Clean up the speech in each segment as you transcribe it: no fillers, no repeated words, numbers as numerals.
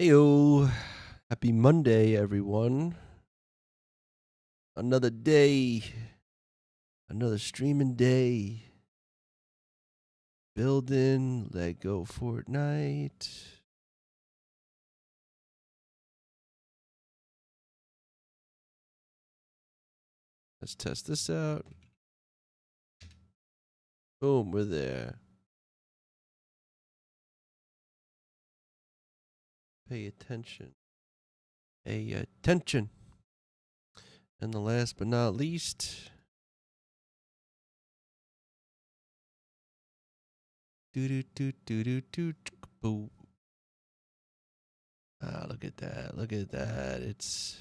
Heyo, happy Monday, everyone. Another day, another streaming day. Building, let go Fortnite. Let's test this out. Boom, we're there. Pay attention. Pay attention. And the last but not least, boo. Ah, look at that. Look at that. It's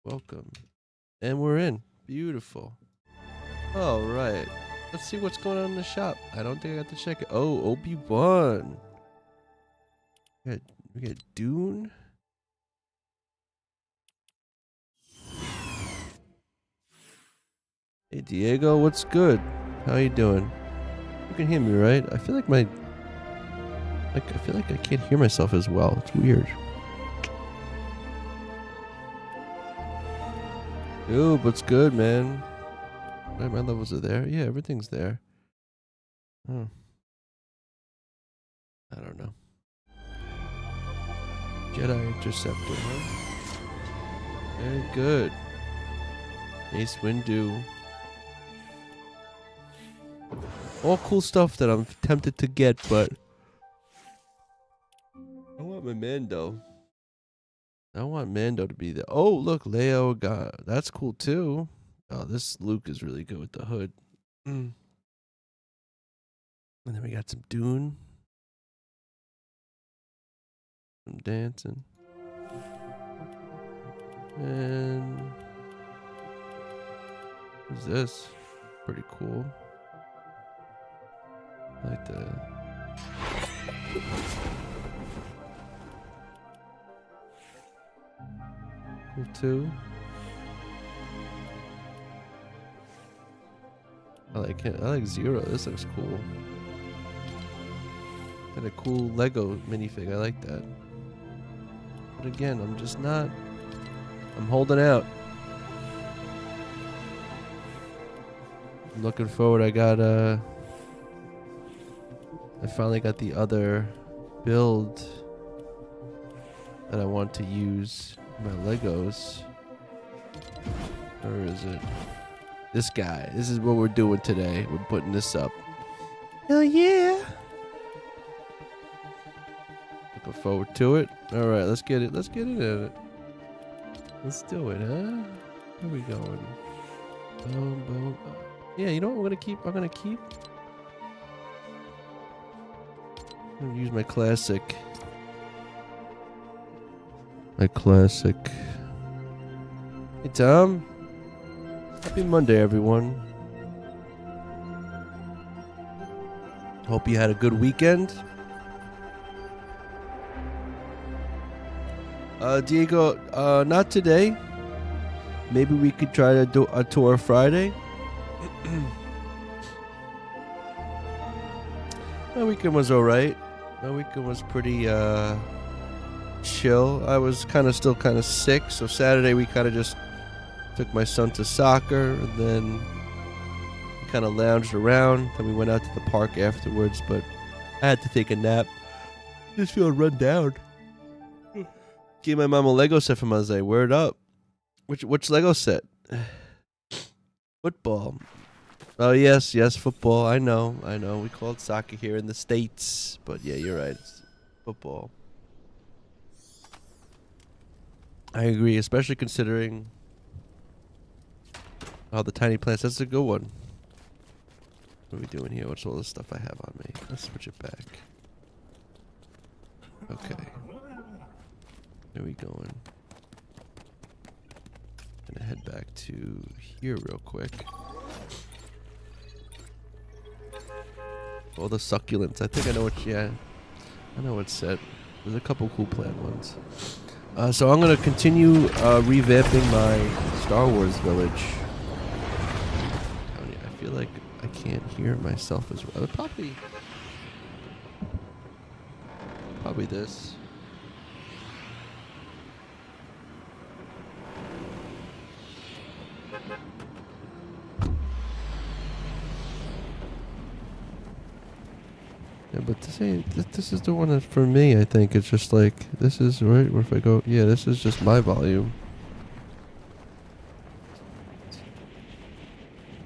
welcome. And we're in. Beautiful. All right. Let's see what's going on in the shop. I don't think I got to check it. Oh, Obi-Wan. We got Dune. Hey, Diego, what's good? How you doing? You can hear me, right? I feel like I feel like I can't hear myself as well. It's weird. Dude, what's good, man? Right, my levels are there. Yeah, everything's there. Oh. I don't know. Jedi Interceptor, huh? Very good. Ace Windu. All cool stuff that I'm tempted to get, but I want my Mando. I want Mando to be there. Oh, look, Leo got that's cool too. Oh, this Luke is really good with the hood. And then we got some Dune. Some dancing. And what's this? Pretty cool. I like that. Cool too. I like it. I like Zero. This looks cool. Got a cool Lego minifig. I like that. But again, I'm just not. I'm holding out. I'm looking forward. I finally got the other build that I want to use my Legos. Where is it? This guy. This is what we're doing today. We're putting this up. Hell yeah. Looking forward to it. All right, let's get it. Let's get it at it. Let's do it, huh? Where we going? Boom, boom. Yeah, you know what I'm gonna keep? I'm gonna use my classic. My classic. Hey, Tom. Happy Monday, everyone. Hope you had a good weekend. Diego, not today. Maybe we could try to do a tour Friday. My weekend was alright. My weekend was pretty chill. I was still kind of sick, so Saturday we kind of just took my son to soccer, and then we kind of lounged around. Then we went out to the park afterwards, but I had to take a nap. Just feeling run down. Gave my mom a Lego set for Mother's Day. Word up. Which Lego set? Football. Oh, yes, football. I know. We call it soccer here in the States. But yeah, you're right. It's football. I agree, especially considering the tiny plants. That's a good one. What are we doing here? What's all this stuff I have on me? Let's switch it back. Okay. Where are we going? Gonna head back to here real quick. All the succulents. I think I know what. Yeah, I know what's set. There's a couple cool planned ones. So I'm gonna continue revamping my Star Wars village. I feel like I can't hear myself as well. Probably this. Yeah, but this is the one that's for me. I think it's just like this is right. Where if I go, yeah, this is just my volume.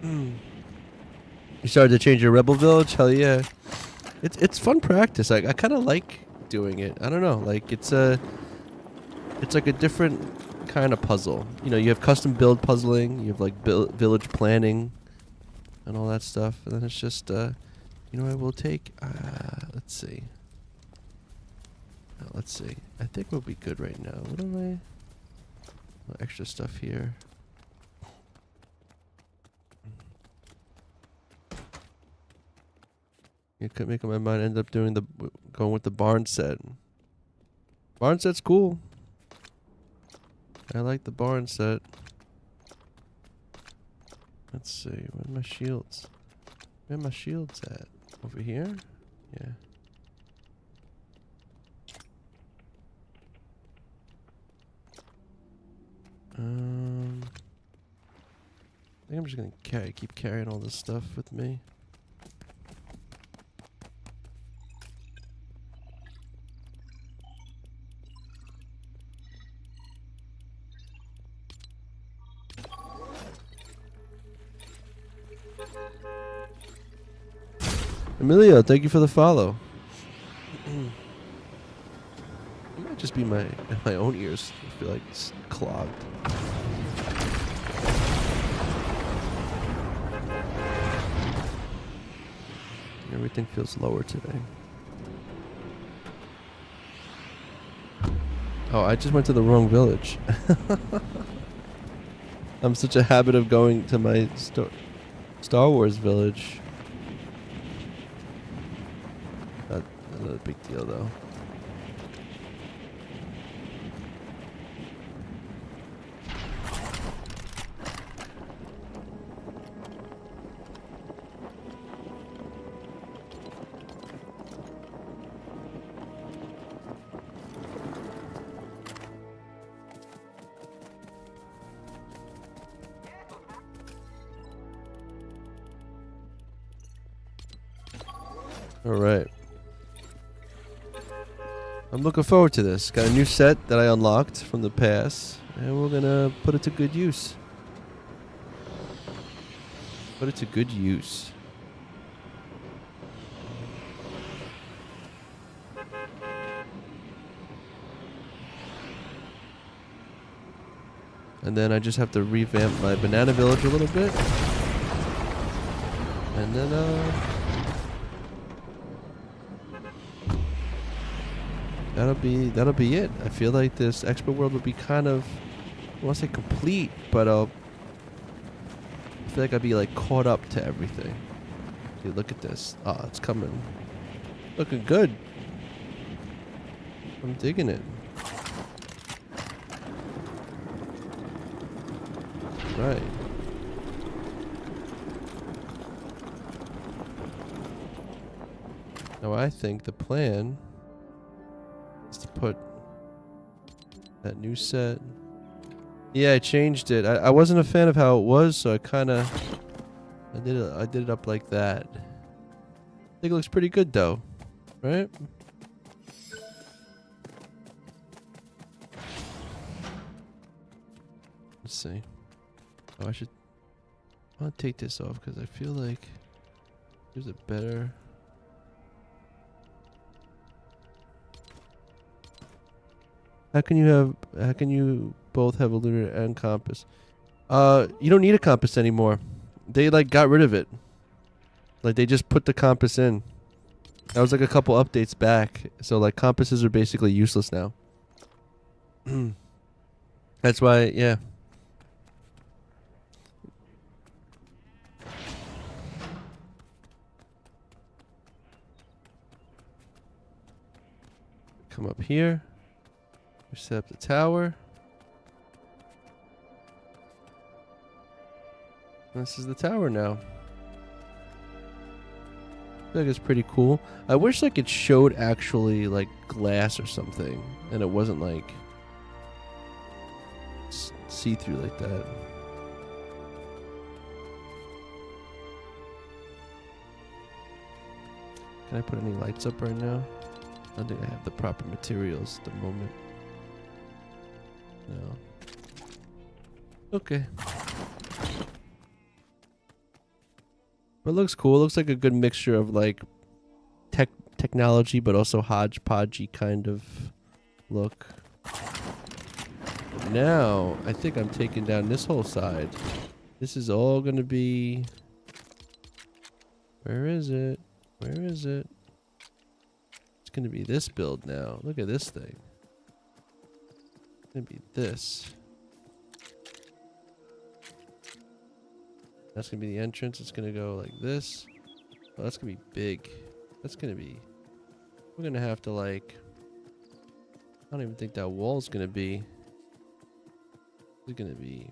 You started to change your rebel village? Hell yeah! It's fun practice. I kind of like doing it. I don't know. Like it's like a different kind of puzzle. You know, you have custom build puzzling. You have like village planning, and all that stuff. And then it's just you know, I will take. Let's see. Let's see. I think we'll be good right now. What am I? Extra stuff here. You could make up my mind. End up doing going with the barn set. Barn set's cool. I like the barn set. Let's see. Where are my shields? Where are my shields at? Over here? Yeah. I think I'm just gonna keep carrying all this stuff with me. Emilio, thank you for the follow. It might just be my own ears. I feel like it's clogged. Everything feels lower today. Oh, I just went to the wrong village. I'm such a habit of going to my Star Wars village. Not a big deal though. All right. I'm looking forward to this. Got a new set that I unlocked from the past, and we're gonna put it to good use. Put it to good use. And then I just have to revamp my banana village a little bit. And then that'll be it. I feel like this Expo World will be kind of, I want to say complete, but I feel like I'll be like caught up to everything. Dude, look at this. Oh, it's coming. Looking good. I'm digging it. Right. Now I think the plan is to put that new set. Yeah, I changed it. I wasn't a fan of how it was, so I did it up like that. I think it looks pretty good though, right? Let's see. Oh, I want to take this off because I feel like there's a better. How can you both have a lunar and compass? You don't need a compass anymore. They like got rid of it. Like they just put the compass in. That was like a couple updates back. So like compasses are basically useless now. That's why, yeah. come up here. We set up the tower. This is the tower now. I feel like it's pretty cool. I wish like it showed actually like glass or something, and it wasn't like see-through like that. Can I put any lights up right now? I don't think I have the proper materials at the moment. No. Okay. But it looks cool. It looks like a good mixture of like technology, but also hodgepodgey kind of look. But now, I think I'm taking down this whole side. This is all gonna be... Where is it? Where is it? It's gonna be this build now. Look at this thing. It's gonna be this. That's gonna be the entrance. It's gonna go like this. Oh, that's gonna be big. That's gonna be... We're gonna have to like... I don't even think that wall's gonna be... It's gonna be...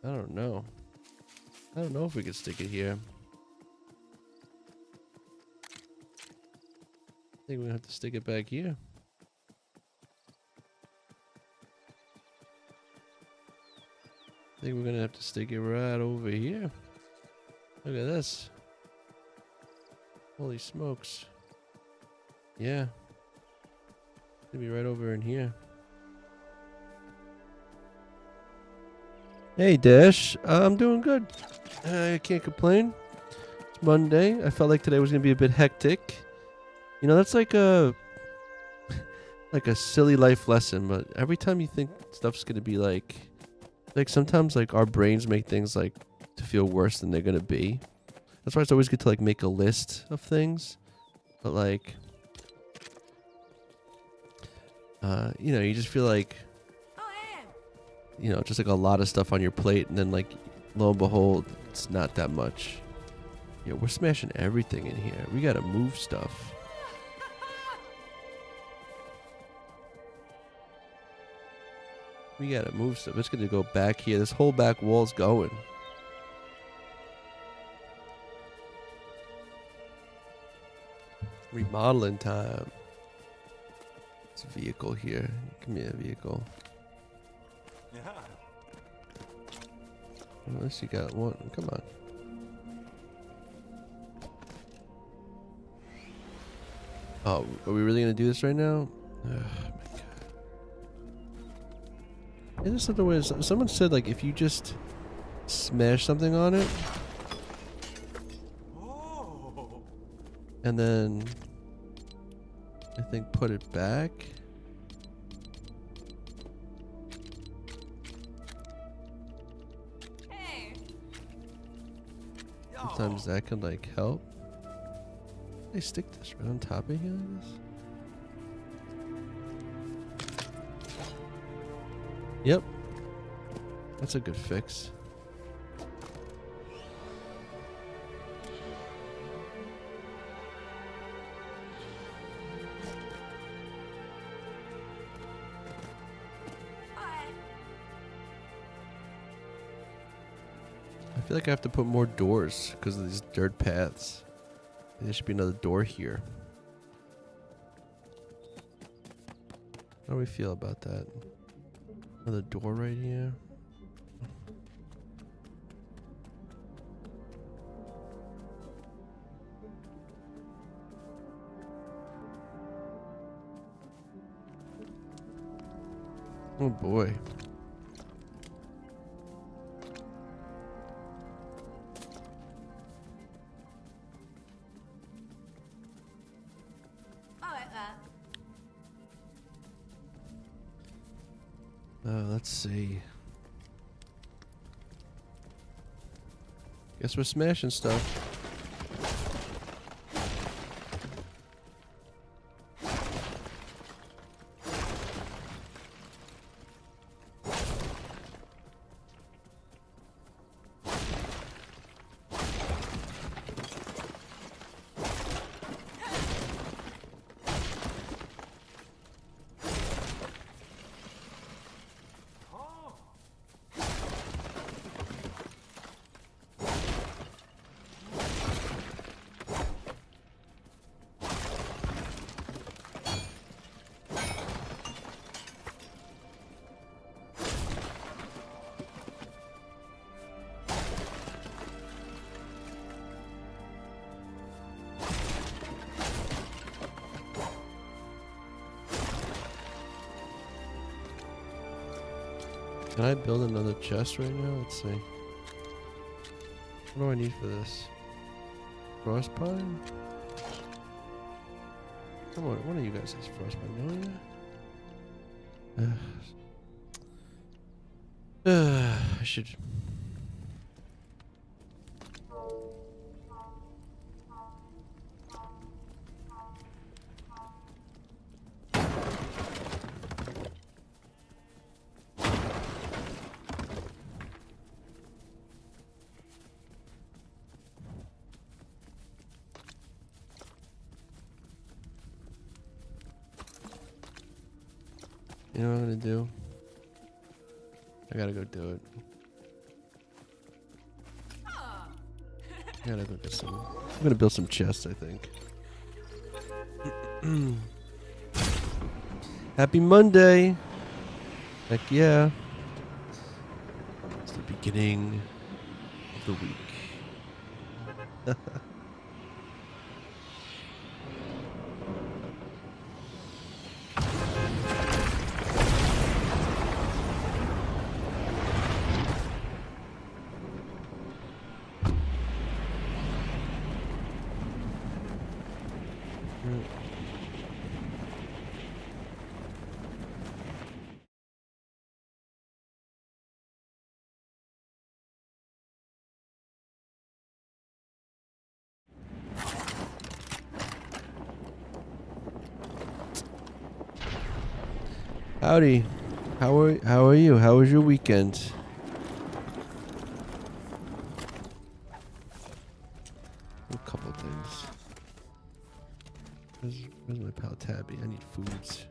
I don't know. I don't know if we could stick it here. I think we're gonna have to stick it back here. I think we're gonna have to stick it right over here. Look at this. Holy smokes. Yeah. It's gonna be right over in here. Hey Dash, I'm doing good. I can't complain. It's Monday. I felt like today was gonna be a bit hectic. You know, that's like a silly life lesson, but every time you think stuff's gonna be like sometimes like our brains make things like to feel worse than they're gonna be. That's why it's always good to like make a list of things. But like you know, you just feel like you know, just like a lot of stuff on your plate, and then like lo and behold, it's not that much. Yeah, we're smashing everything in here. We gotta move stuff. We gotta move stuff. It's gonna go back here. This whole back wall's going. Remodeling time. It's a vehicle here. Give me a vehicle. Yeah. Unless you got one. Come on. Oh, are we really gonna do this right now? Oh my god. Is there something where someone said like if you just smash something on it and then I think put it back. Sometimes that can like help. They stick this right on top of here like this. Yep. That's a good fix. I feel like I have to put more doors because of these dirt paths. There should be another door here. How do we feel about that? Another door right here. Oh boy. Let's see. Guess we're smashing stuff. Can I build another chest right now? Let's see. What do I need for this? Frostpine? Come on, one of you guys has frostpine, don't you? I should. You know what I'm gonna do? I gotta go do it. I gotta go get some. I'm gonna build some chests, I think. Happy Monday! Heck yeah. It's the beginning of the week. Howdy. How are you? How was your weekend? A couple things. Where's my pal Tabby? I need foods.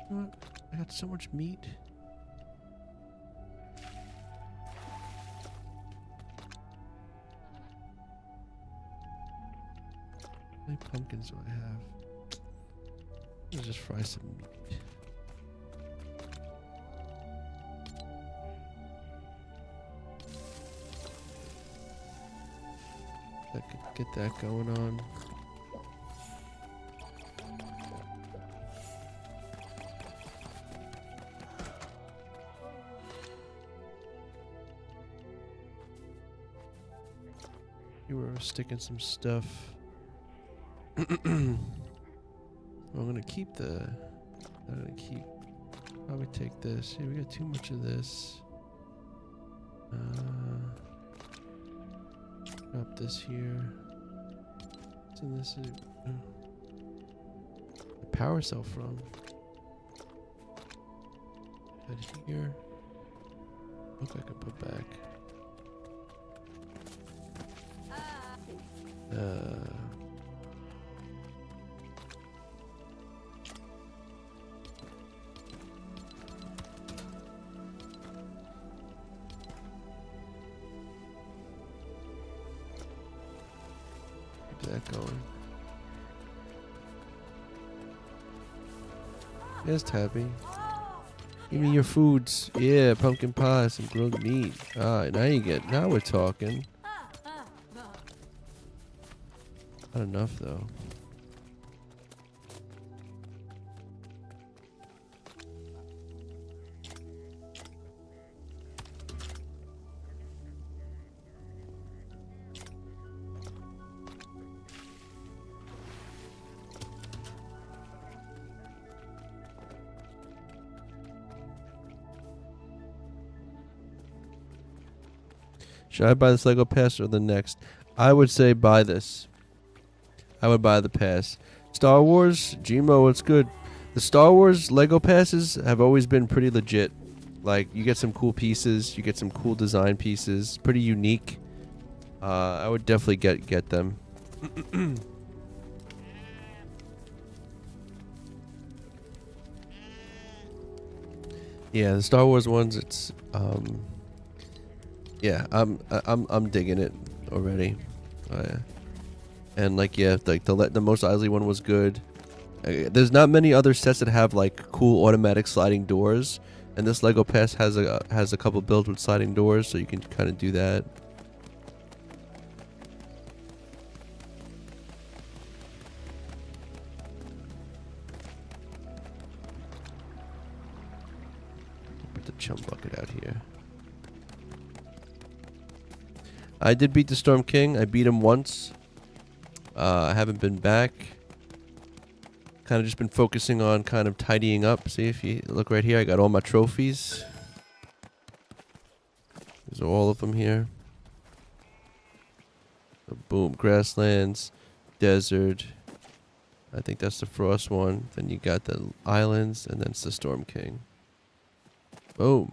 What? I got so much meat. How many pumpkins do I have? Let's just fry some meat. I could get that going on. You were sticking some stuff. I'm gonna keep probably take this. Here, we got too much of this. Drop this here. So this is the power cell from. That here. Look, I can put back. Keep that going. Yes, Tabby. Give me your foods. Yeah, pumpkin pie, some grilled meat. Alright, now we're talking. Not enough though. Should I buy this Lego pass or the next? I would say buy this. I would buy the pass. Star Wars, Gmo, what's good? The Star Wars Lego passes have always been pretty legit. Like, you get some cool pieces, you get some cool design pieces, pretty unique. I would definitely get them. Yeah, the Star Wars ones, it's yeah, I'm digging it already. And like, yeah, like the Mos Eisley one was good. There's not many other sets that have like cool automatic sliding doors, and this Lego pass has a couple builds with sliding doors, so you can kind of do that. chum bucket out here. I did beat the Storm King. I beat him once. I haven't been back. Kind of just been focusing on kind of tidying up. See, if you look right here, I got all my trophies. These are all of them here. So boom, grasslands, desert. I think that's the frost one. Then you got the islands, and then it's the Storm King. Boom.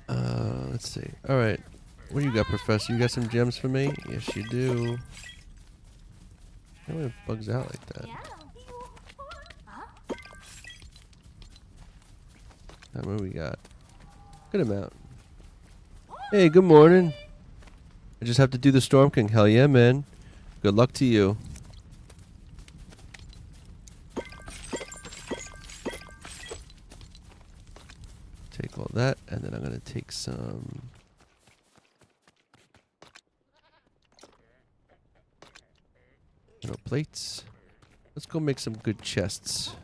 Let's see. All right. What do you got, Professor? You got some gems for me? Yes, you do. How many bugs out like that? How many we got? Good amount. Hey, good morning. I just have to do the Storm King. Hell yeah, man. Good luck to you. Take all that, and then I'm going to take some... plates. Let's go make some good chests.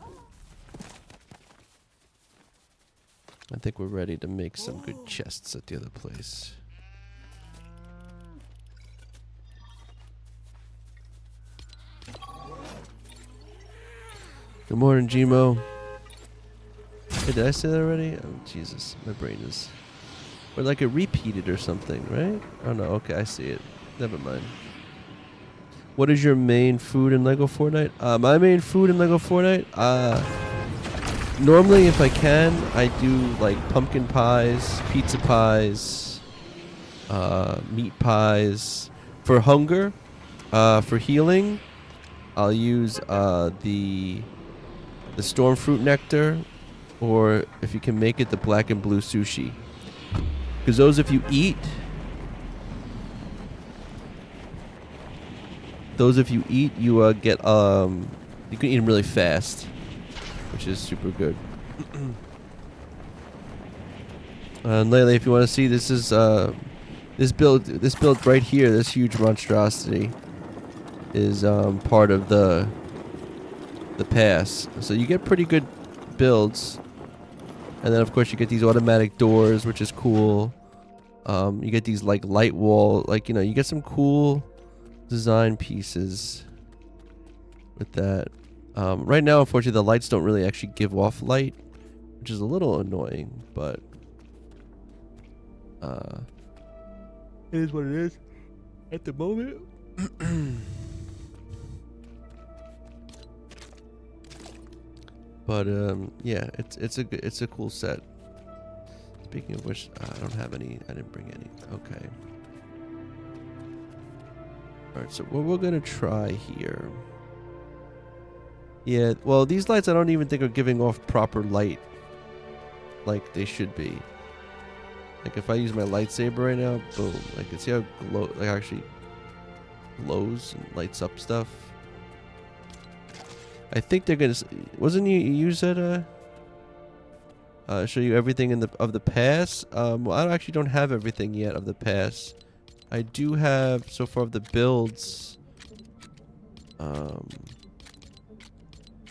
I think we're ready to make some good chests at the other place. Good morning, Gmo. Hey, did I say that already? Oh, Jesus. My brain is... Or like it repeated or something, right? Oh, no. Okay, I see it. Never mind. What is your main food in LEGO Fortnite? My main food in LEGO Fortnite? Normally, if I can, I do like pumpkin pies, pizza pies, meat pies. For hunger, for healing, I'll use the storm fruit nectar, or if you can make it, the black and blue sushi. Because those, if you eat... Those, if you eat, you get you can eat them really fast, which is super good. And lately, if you want to see, this is this build right here, this huge monstrosity, is part of the pass. So you get pretty good builds, and then of course you get these automatic doors, which is cool. You get these like light wall, like you get some cool design pieces with that. Right now, unfortunately, the lights don't really actually give off light, which is a little annoying, but it is what it is at the moment. But yeah, it's a cool set. Speaking of which, I don't have any. I didn't bring any. Okay. Alright, so what we're going to try here... Yeah, well, these lights I don't even think are giving off proper light like they should be. Like, if I use my lightsaber right now, boom. Like, see how like actually glows and lights up stuff? I think they're going to... Wasn't you said, show you everything of the pass? Well, I actually don't have everything yet of the pass. I do have, so far, of the builds.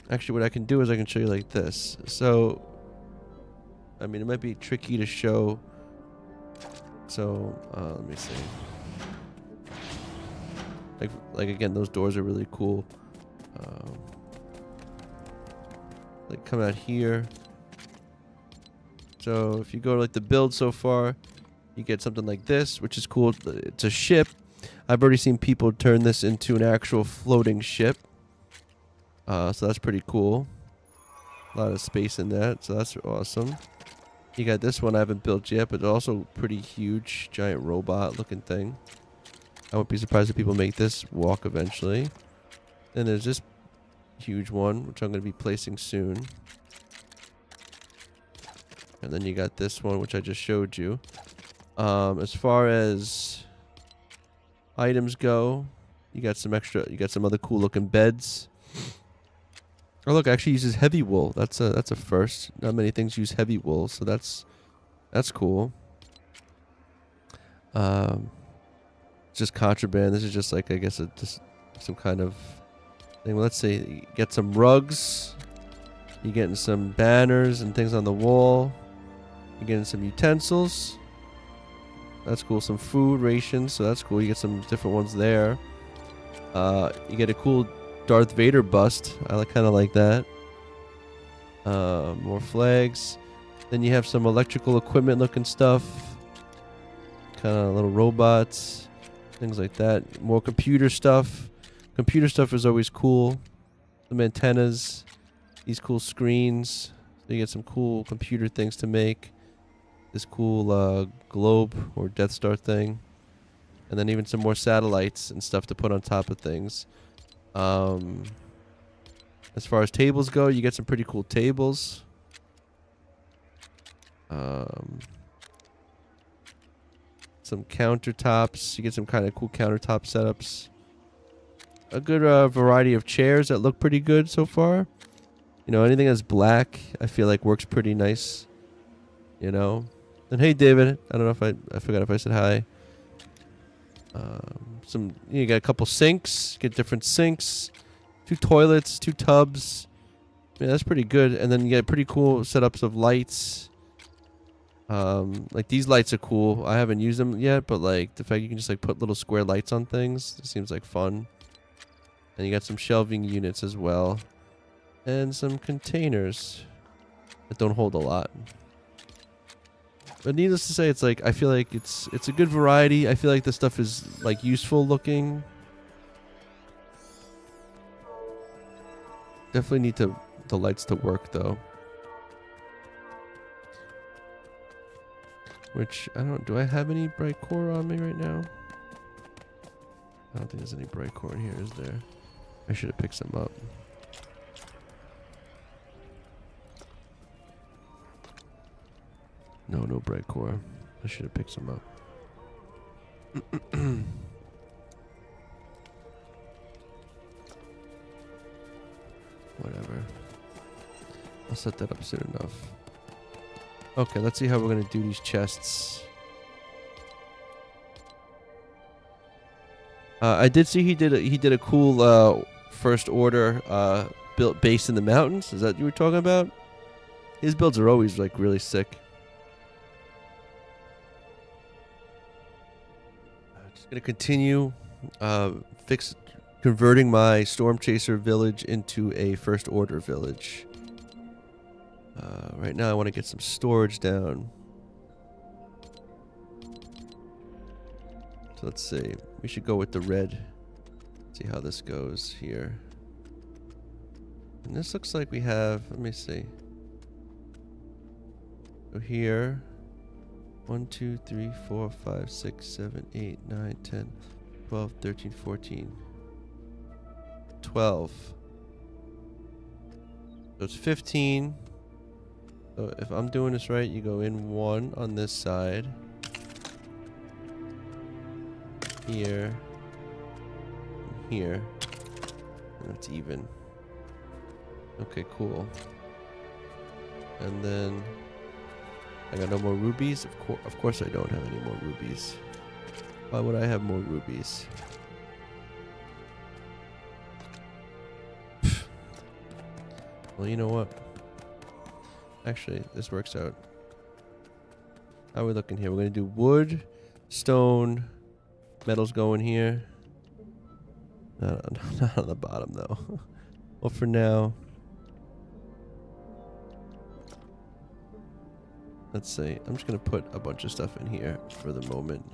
Actually, what I can do is I can show you like this. So, I mean, it might be tricky to show. So, let me see. Like again, those doors are really cool. Like, come out here. So, if you go to, like, the build so far... You get something like this, which is cool. It's a ship. I've already seen people turn this into an actual floating ship. So that's pretty cool. A lot of space in that, so that's awesome. You got this one I haven't built yet, but also pretty huge, giant robot looking thing. I won't be surprised if people make this walk eventually. Then there's this huge one, which I'm going to be placing soon. And then you got this one, which I just showed you. As far as items go, you got some other cool looking beds. Oh look, it actually uses heavy wool. That's a first. Not many things use heavy wool, so that's cool. Just contraband. This is just like, I guess, just some kind of thing. Well, let's say get some rugs. You're getting some banners and things on the wall. You're getting some utensils. That's cool. Some food rations, so that's cool. You get some different ones there. You get a cool Darth Vader bust. I kind of like that. More flags. Then you have some electrical equipment looking stuff. Kind of little robots. Things like that. More computer stuff. Computer stuff is always cool. Some antennas. These cool screens. So you get some cool computer things to make. This cool globe or Death Star thing. And then even some more satellites and stuff to put on top of things. As far as tables go, you get some pretty cool tables. Some countertops. You get some kind of cool countertop setups. A good variety of chairs that look pretty good so far. You know, anything that's black, I feel like works pretty nice. You know. And hey, David. I don't know if I forgot if I said hi. You got a couple sinks. Get different sinks. 2 toilets, 2 tubs. Yeah, that's pretty good. And then you get pretty cool setups of lights. Like these lights are cool. I haven't used them yet, but like the fact you can just like put little square lights on things, it seems like fun. And you got some shelving units as well. And some containers that don't hold a lot. But needless to say, it's like I feel like it's a good variety. I feel like the stuff is like useful looking. Definitely need the lights to work though. Which I don't. Do I have any bright core on me right now? I don't think there's any bright core in here, is there? I should have picked some up. No bright core. I should have picked some up. Whatever. I'll set that up soon enough. Okay, let's see how we're gonna do these chests. I did see he did a cool first order built base in the mountains. Is that what you were talking about? His builds are always like really sick. Just gonna continue converting my Storm Chaser village into a first order village. Right now I want to get some storage down. So let's see. We should go with the red. See how this goes here. And this looks like we have, let me see. So here. 1, 2, 3, 4, 5, 6, 7, 8, 9, 10, 12, 13, 14. 12. So it's 15. So if I'm doing this right, you go in 1 on this side. Here. And here. And it's even. Okay, cool. And then I got no more rubies. Of course I don't have any more rubies. Why would I have more rubies? Well, you know what? Actually, this works out. How are we looking here? We're going to do wood, stone, metals going here. Not on the bottom, though. Well, for now. Let's see. I'm just going to put a bunch of stuff in here for the moment.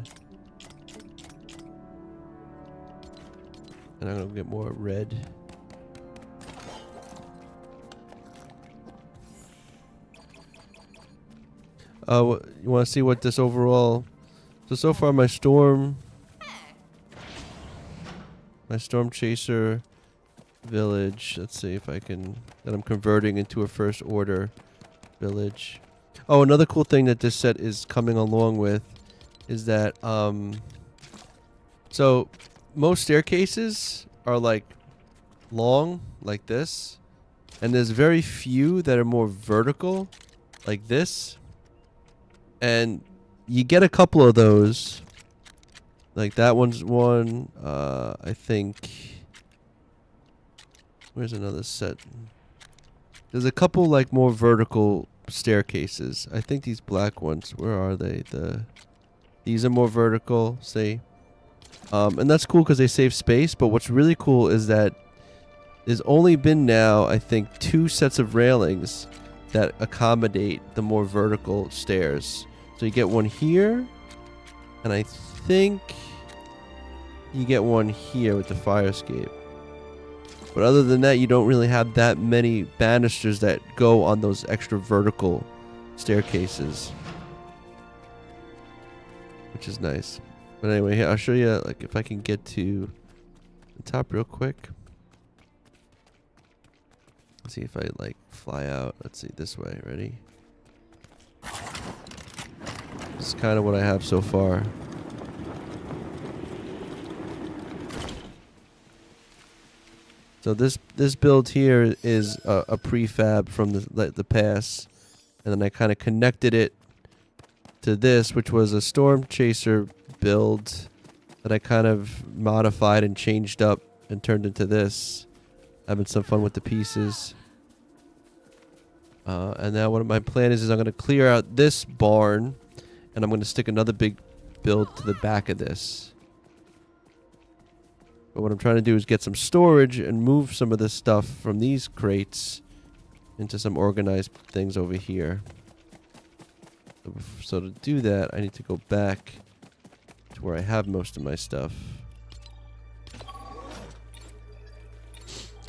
And I'm going to get more red. You want to see what this overall... So far my Storm Chaser village. Let's see if I can... That I'm converting into a first order village. Oh, another cool thing that this set is coming along with is that... So, most staircases are like long, like this. And there's very few that are more vertical, like this. And you get a couple of those. Like that one's one. I think. Where's another set? There's a couple like more vertical staircases. I think these black ones, where are they? These are more vertical, see? And that's cool because they save space, but what's really cool is that there's only been now, I think, 2 sets of railings that accommodate the more vertical stairs. So you get one here, and I think you get one here with the fire escape. But other than that, you don't really have that many banisters that go on those extra vertical staircases, which is nice. But anyway, here, I'll show you like if I can get to the top real quick. Let's see if I like fly out. Let's see, this way. Ready? This is kind of what I have so far. So this build here is a prefab from the past, and then I kind of connected it to this, which was a Storm Chaser build that I kind of modified and changed up and turned into this. Having some fun with the pieces. And now what my plan is I'm going to clear out this barn, and I'm going to stick another big build to the back of this. But what I'm trying to do is get some storage and move some of this stuff from these crates into some organized things over here. So to do that, I need to go back to where I have most of my stuff.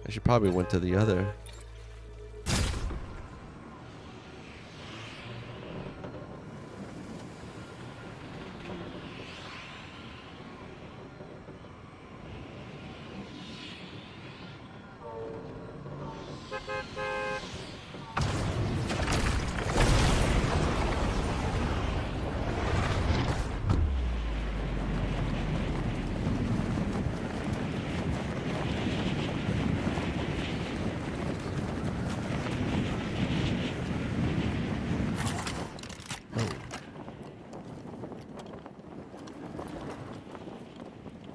I should probably went to the other.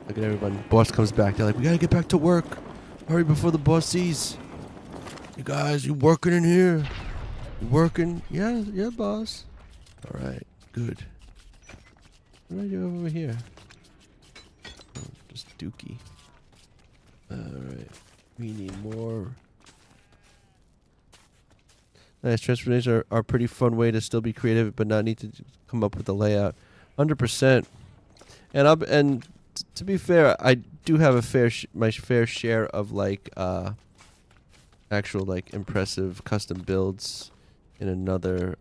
Look at everybody. Boss comes back. They're like, we gotta get back to work. Hurry before the boss sees. You guys, you working in here? You working? Yeah, yeah, boss. All right, good. What do I do over here? Oh, just dookie. All right, we need more. Nice. Transformations are a pretty fun way to still be creative, but not need to come up with the layout. 100%. And to be fair, I do have my fair share of like actual like impressive custom builds in another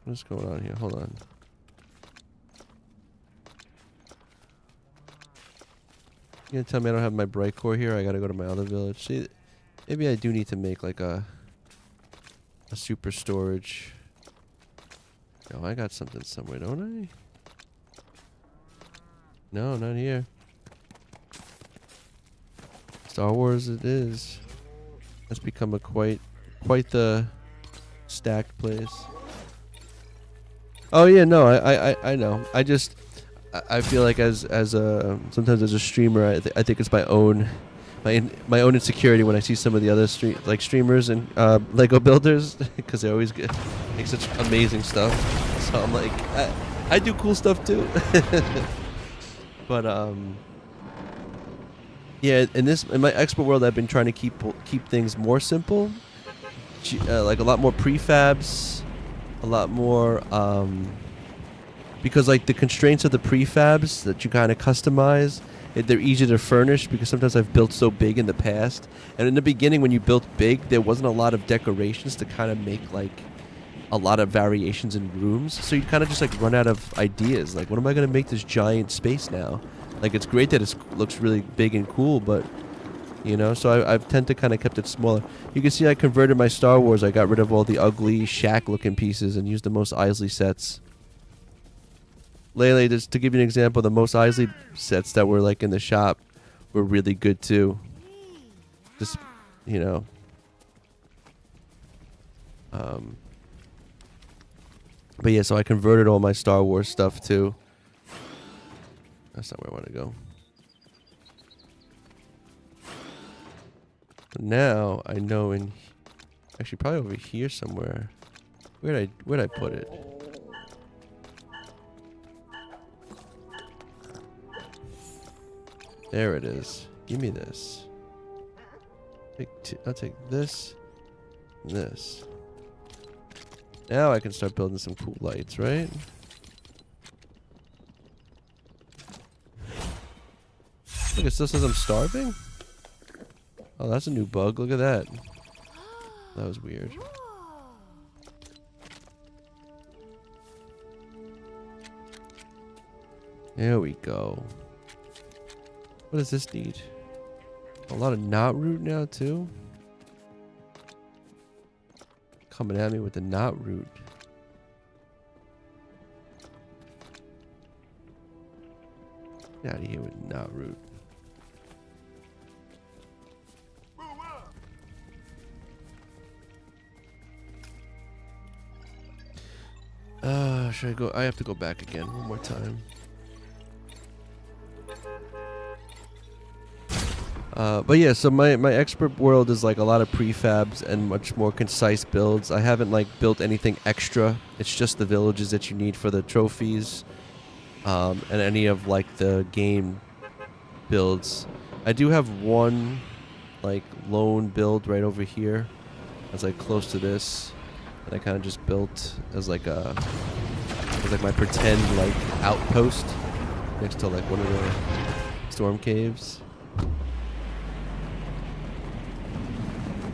what's going on here? Hold on. You gonna tell me I don't have my bright core here? I gotta go to my other village. See, maybe I do need to make like a super storage. Oh, I got something somewhere, don't I? No, not here. Star Wars it is. That's become a quite the stacked place. Oh yeah, no, I know. I feel like as a sometimes as a streamer, I think it's my own insecurity when I see some of the other streamers and Lego builders because they always make such amazing stuff. So I'm like, I do cool stuff too. But yeah, in my expert world, I've been trying to keep things more simple, like a lot more prefabs, a lot more because like the constraints of the prefabs that you kind of customize. They're easy to furnish because sometimes I've built so big in the past. And in the beginning, when you built big, there wasn't a lot of decorations to kind of make like a lot of variations in rooms. So you kind of just like run out of ideas. Like, what am I going to make this giant space now? Like, it's great that it looks really big and cool, but you know, so I've tend to kind of kept it smaller. You can see I converted my Star Wars. I got rid of all the ugly shack looking pieces and used the Mos Eisley sets. Lele, just to give you an example, the Mos Eisley sets that were like in the shop were really good too. Just, you know. But yeah, so I converted all my Star Wars stuff too. That's not where I want to go. now I know actually probably over here somewhere. Where'd I put it? There it is. Give me this. I'll take this and this. Now I can start building some cool lights, right? Look, it still says I'm starving? Oh, that's a new bug. Look at that. That was weird. There we go. What does this need? A lot of knot root now, too? Coming at me with the knot root. Get out of here with knot root. Should I go? I have to go back again one more time. But yeah, so my expert world is like a lot of prefabs and much more concise builds. I haven't like built anything extra. It's just the villages that you need for the trophies, and any of like the game builds. I do have one like lone build right over here. That's like close to this, that I kind of just built as like my pretend like outpost next to like one of the storm caves.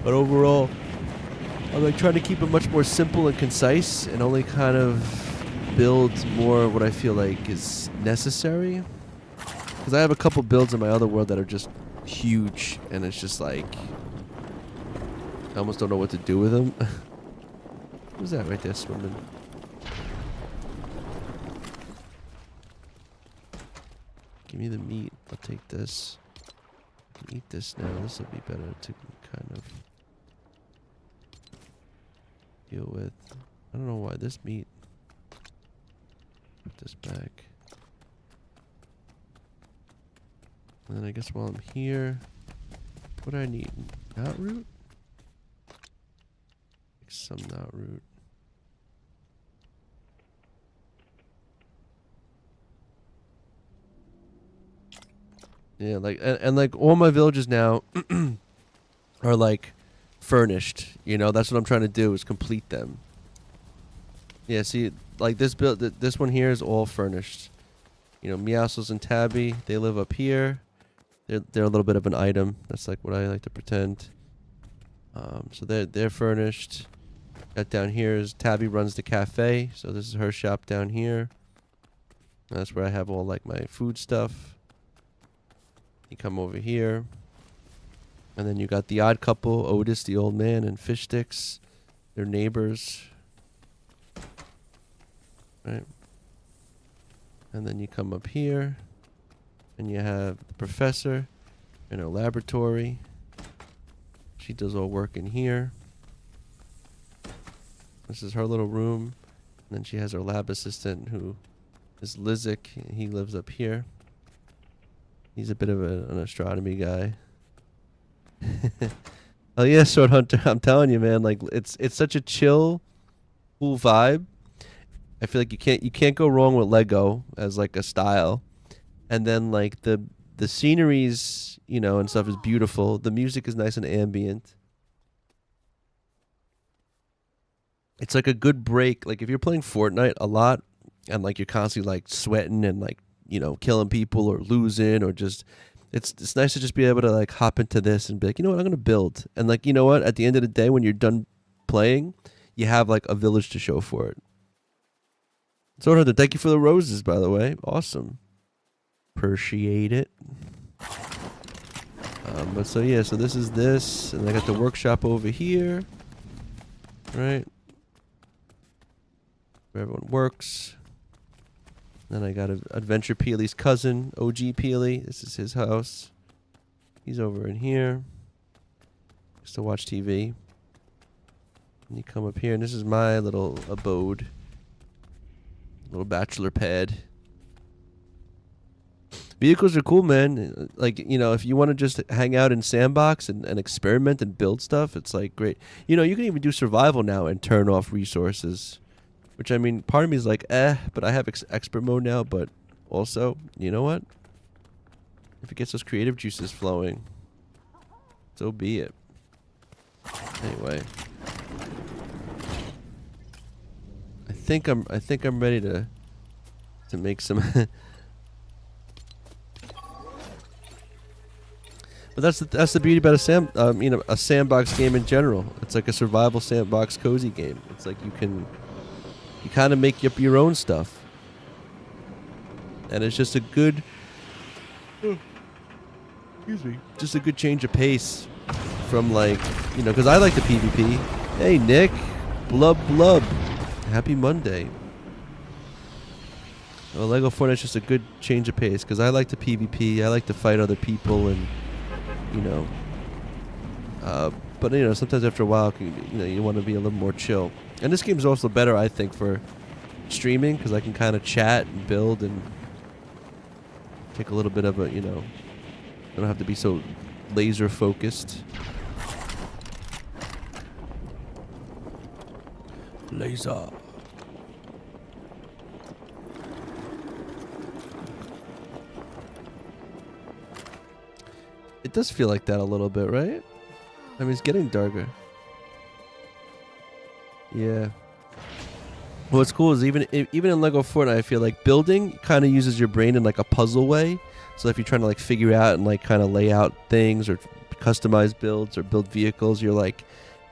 But overall, I'm like trying to keep it much more simple and concise, and only kind of build more what I feel like is necessary. Because I have a couple builds in my other world that are just huge, and it's just like I almost don't know what to do with them. Who's that right there swimming? Give me the meat. I'll take this. I can eat this now. This will be better to kind of deal with. I don't know why this meat. Put this back. And then I guess while I'm here, what do I need? Knot root? Make some knot root. Yeah, like and like all my villages now are like furnished. You know, that's what I'm trying to do, is complete them. Yeah, see, like this one here is all furnished. You know, Meowscles and Tabby, they live up here. They're a little bit of an item. That's like what I like to pretend. So they're furnished. That down here is Tabby runs the cafe, so this is her shop down here. And that's where I have all like my food stuff. You come over here, and then you got the odd couple, Otis, the old man, and Fish Sticks. They're neighbors. Right. And then you come up here, and you have the professor in her laboratory. She does all work in here. This is her little room. And then she has her lab assistant, who is Lizik. He lives up here. He's a bit of an astronomy guy. Oh yeah, Sword Hunter. I'm telling you, man. Like it's such a chill, cool vibe. I feel like you can't go wrong with Lego as like a style. And then like the sceneries, you know, and stuff is beautiful. The music is nice and ambient. It's like a good break. Like if you're playing Fortnite a lot and like you're constantly like sweating and like, you know, killing people or losing or just, it's nice to just be able to like hop into this and be like, you know what, I'm gonna build. And like, you know what, at the end of the day, when you're done playing, you have like a village to show for it. Sword Hunter, thank you for the roses, by the way. Awesome. Appreciate it. But so yeah, so this is this, and I got the workshop over here, right? Where everyone works. Then I got Adventure Peely's cousin, OG Peely. This is his house. He's over in here. Just to watch TV. And you come up here, and this is my little abode. Little bachelor pad. Vehicles are cool, man. Like, you know, if you want to just hang out in sandbox and experiment and build stuff, it's like great. You know, you can even do survival now and turn off resources, which I mean, part of me is like, but I have expert mode now. But also, you know what? If it gets those creative juices flowing, so be it. Anyway, I think I'm ready to make some. But that's the beauty about a sandbox game in general. It's like a survival sandbox cozy game. It's like you kind of make up your own stuff, and it's just a good, just a good change of pace from, like, you know, because I like the PvP. Hey Nick, blub, happy Monday. Well, Lego Fortnite's just a good change of pace because I like the PvP. I like to fight other people and. You know, but you know, sometimes after a while, you want to be a little more chill. And this game's also better, I think, for streaming because I can kind of chat and build and take a little bit of a, you know, I don't have to be so laser focused. Laser. It does feel like that a little bit, right? I mean, it's getting darker. Yeah. What's cool is even in Lego Fortnite, I feel like building kind of uses your brain in like a puzzle way. So if you're trying to like figure out and like kind of lay out things or customize builds or build vehicles, you're like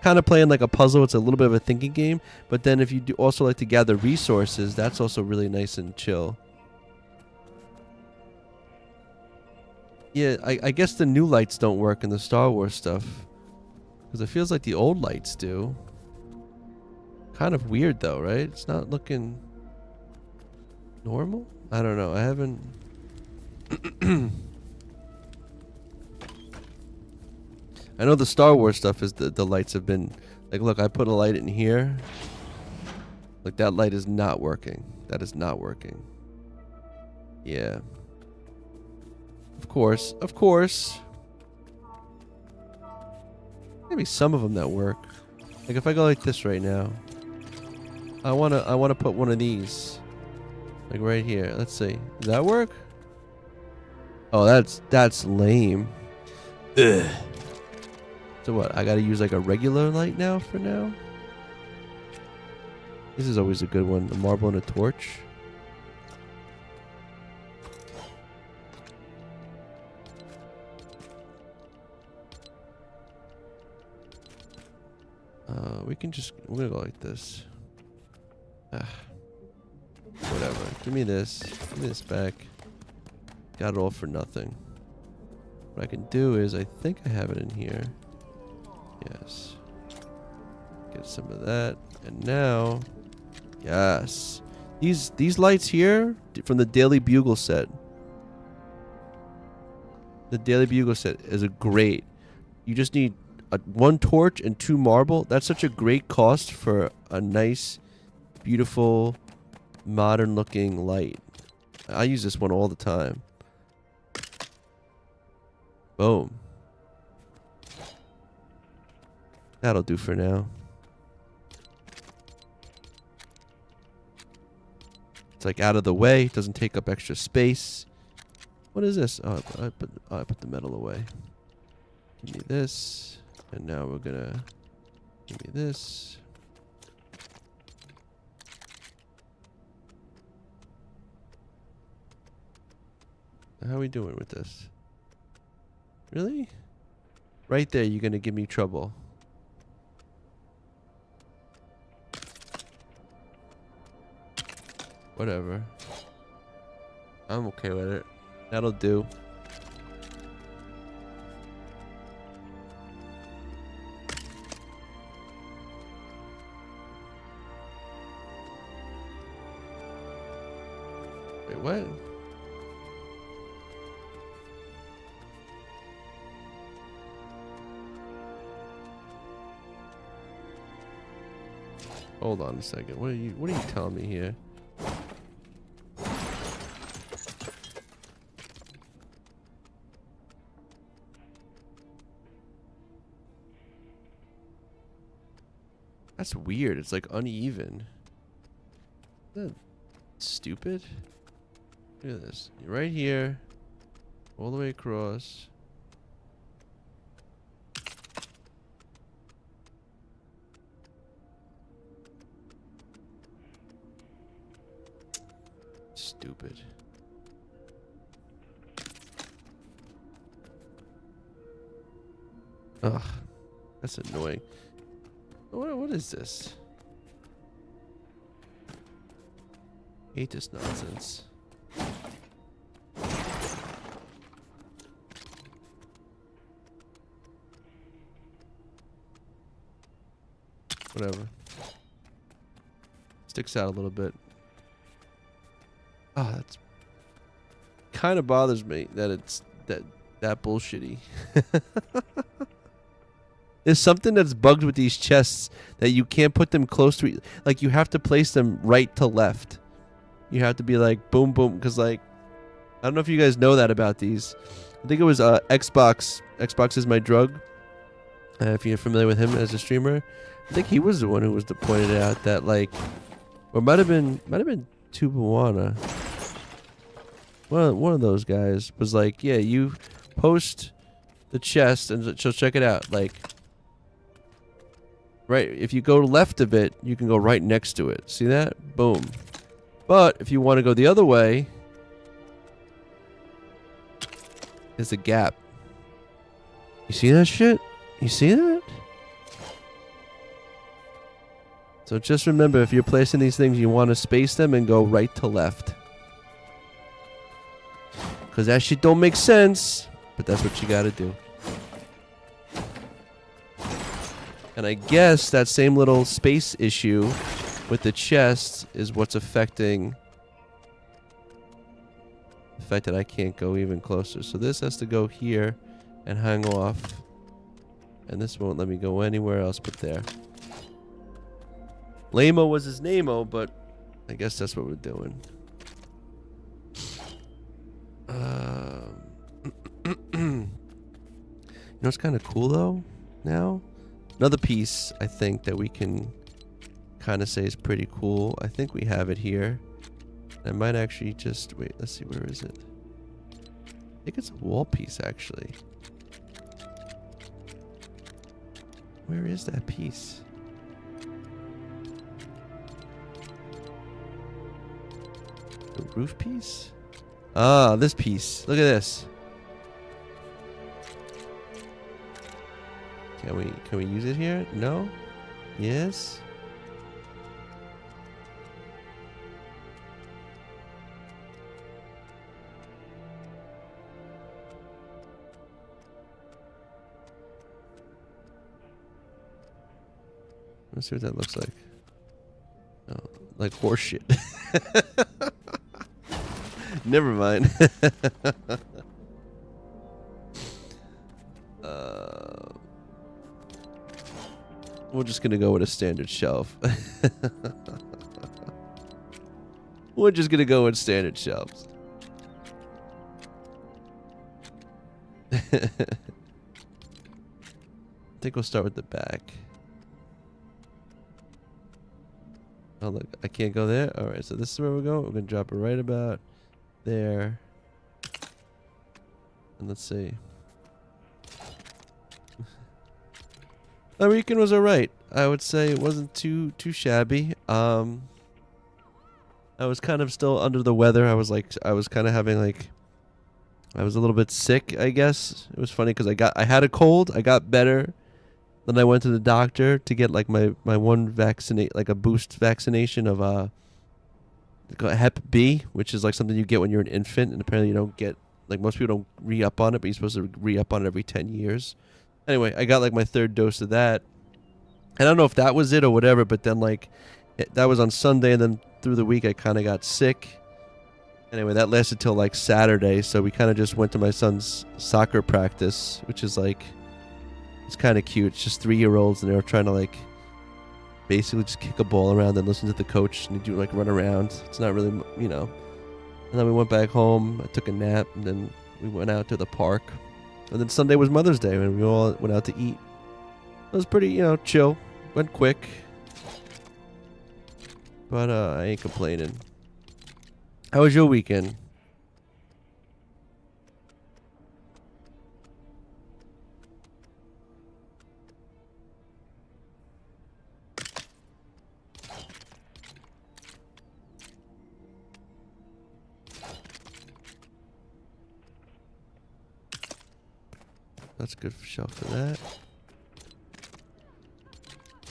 kind of playing like a puzzle. It's a little bit of a thinking game. But then if you do also like to gather resources, that's also really nice and chill. Yeah, I guess the new lights don't work in the Star Wars stuff. Because it feels like the old lights do. Kind of weird though, right? It's not looking normal? I don't know. I haven't... I know the Star Wars stuff is the lights have been... Like, look, I put a light in here. Like, that light is not working. That is not working. Yeah. Of course. Maybe some of them that work. Like if I go like this right now, I wanna put one of these, like right here. Let's see. Does that work? Oh, that's lame. Ugh. So what? I gotta use like a regular light now for now. This is always a good one. A marble and a torch. We're gonna go like this. Whatever. Give me this. Give me this back. Got it all for nothing. What I can do is, I think I have it in here. Yes. Get some of that. And now, yes. These lights here from the Daily Bugle set. The Daily Bugle set is a great. You just need one torch and 2 marble. That's such a great cost for a nice, beautiful, modern looking light. I use this one all the time. Boom. That'll do for now. It's like out of the way, doesn't take up extra space. What is this? Oh, I put the metal away. Give me this. And now we're gonna give me this. How are we doing with this? Really? Right there, you're gonna give me trouble. Whatever. I'm okay with it. That'll do. Wait, what? Hold on a second. What are you telling me here? That's weird. It's like uneven. Isn't that stupid? Look at this. You're right here. All the way across. Stupid. Ugh. That's annoying. What is this? Hate this nonsense. Whatever. Sticks out a little bit. Oh, that's kind of bothers me that it's that bullshitty. There's something that's bugged with these chests that you can't put them close to like you have to place them right to left. You have to be like boom boom because like I don't know if you guys know that about these. I think it was Xbox. Xbox is my drug. If you're familiar with him as a streamer, I think he was the one who was pointed out that like, or might have been Tubawana. One of those guys was like, yeah, you post the chest and she'll check it out. Like, right, if you go left of it, you can go right next to it. See that? Boom. But if you want to go the other way, there's a gap. You see that shit? You see that? So just remember, if you're placing these things, you want to space them and go right to left. Because that shit don't make sense, but that's what you got to do. And I guess that same little space issue with the chest is what's affecting the fact that I can't go even closer. So this has to go here and hang off. And this won't let me go anywhere else but there. Lamo was his name-o, but I guess that's what we're doing. You know what's kind of cool, though, now? Another piece, I think, that we can kind of say is pretty cool. I think we have it here. I might actually just... Wait, let's see. Where is it? I think it's a wall piece, actually. Where is that piece? The roof piece? Ah, this piece. Look at this. Can we use it here? No? Yes? Let's see what that looks like. Oh, like horse shit. Never mind. We're just gonna go with a standard shelf. We're just gonna go with standard shelves. I think we'll start with the back. Oh look, I can't go there? Alright, so this is where we're going. We're gonna drop it right about there. And let's see. The weekend was alright. I would say it wasn't too shabby. I was kind of still under the weather. I was kind of having like, I was a little bit sick, I guess. It was funny because I had a cold. I got better. Then I went to the doctor to get like my one vaccinate, like a boost vaccination of Hep B, which is like something you get when you're an infant, and apparently you don't get, like most people don't re-up on it, but you're supposed to re-up on it every 10 years. Anyway, I got like my third dose of that. I don't know if that was it or whatever, but then like that was on Sunday, and then through the week I kind of got sick. Anyway, that lasted till like Saturday, so we kind of just went to my son's soccer practice, which is like, it's kind of cute. It's just 3-year-olds, and they were trying to like basically just kick a ball around and listen to the coach, and they do like run around. It's not really, you know. And then we went back home. I took a nap, and then we went out to the park. And then Sunday was Mother's Day, and we all went out to eat. It was pretty, you know, chill. Went quick. But I ain't complaining. How was your weekend? That's a good shelf for that.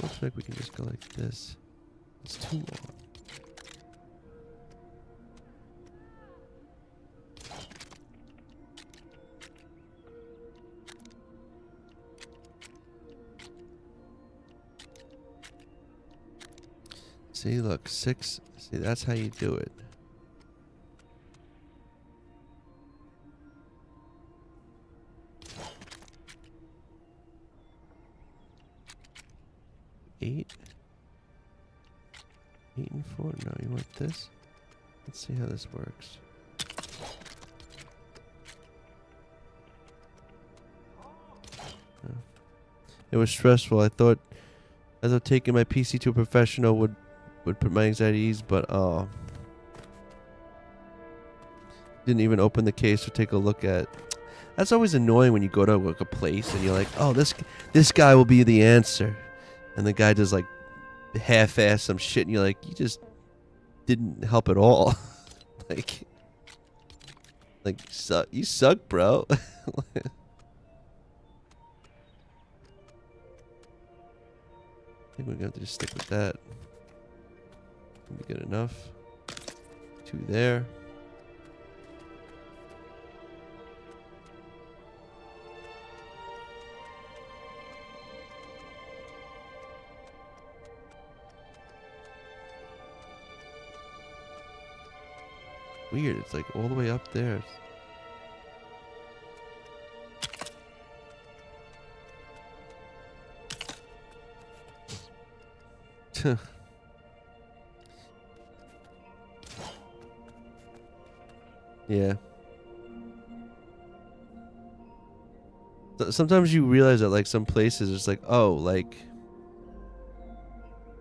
Looks like we can just go like this. It's too long. See, look, 6. See, that's how you do it. Eight and 4. No, you want this? Let's see how this works. Oh. It was stressful. I thought taking my PC to a professional would put my anxiety at ease, but didn't even open the case or take a look at. That's always annoying when you go to like a place and you're like, oh, this guy will be the answer, and the guy does like half-ass some shit, and you're like, you just didn't help at all. like you suck, bro. I think we're gonna have to just stick with that. Be good enough. 2 there. Weird, it's like all the way up there. Yeah. Sometimes you realize that like some places it's like, oh, like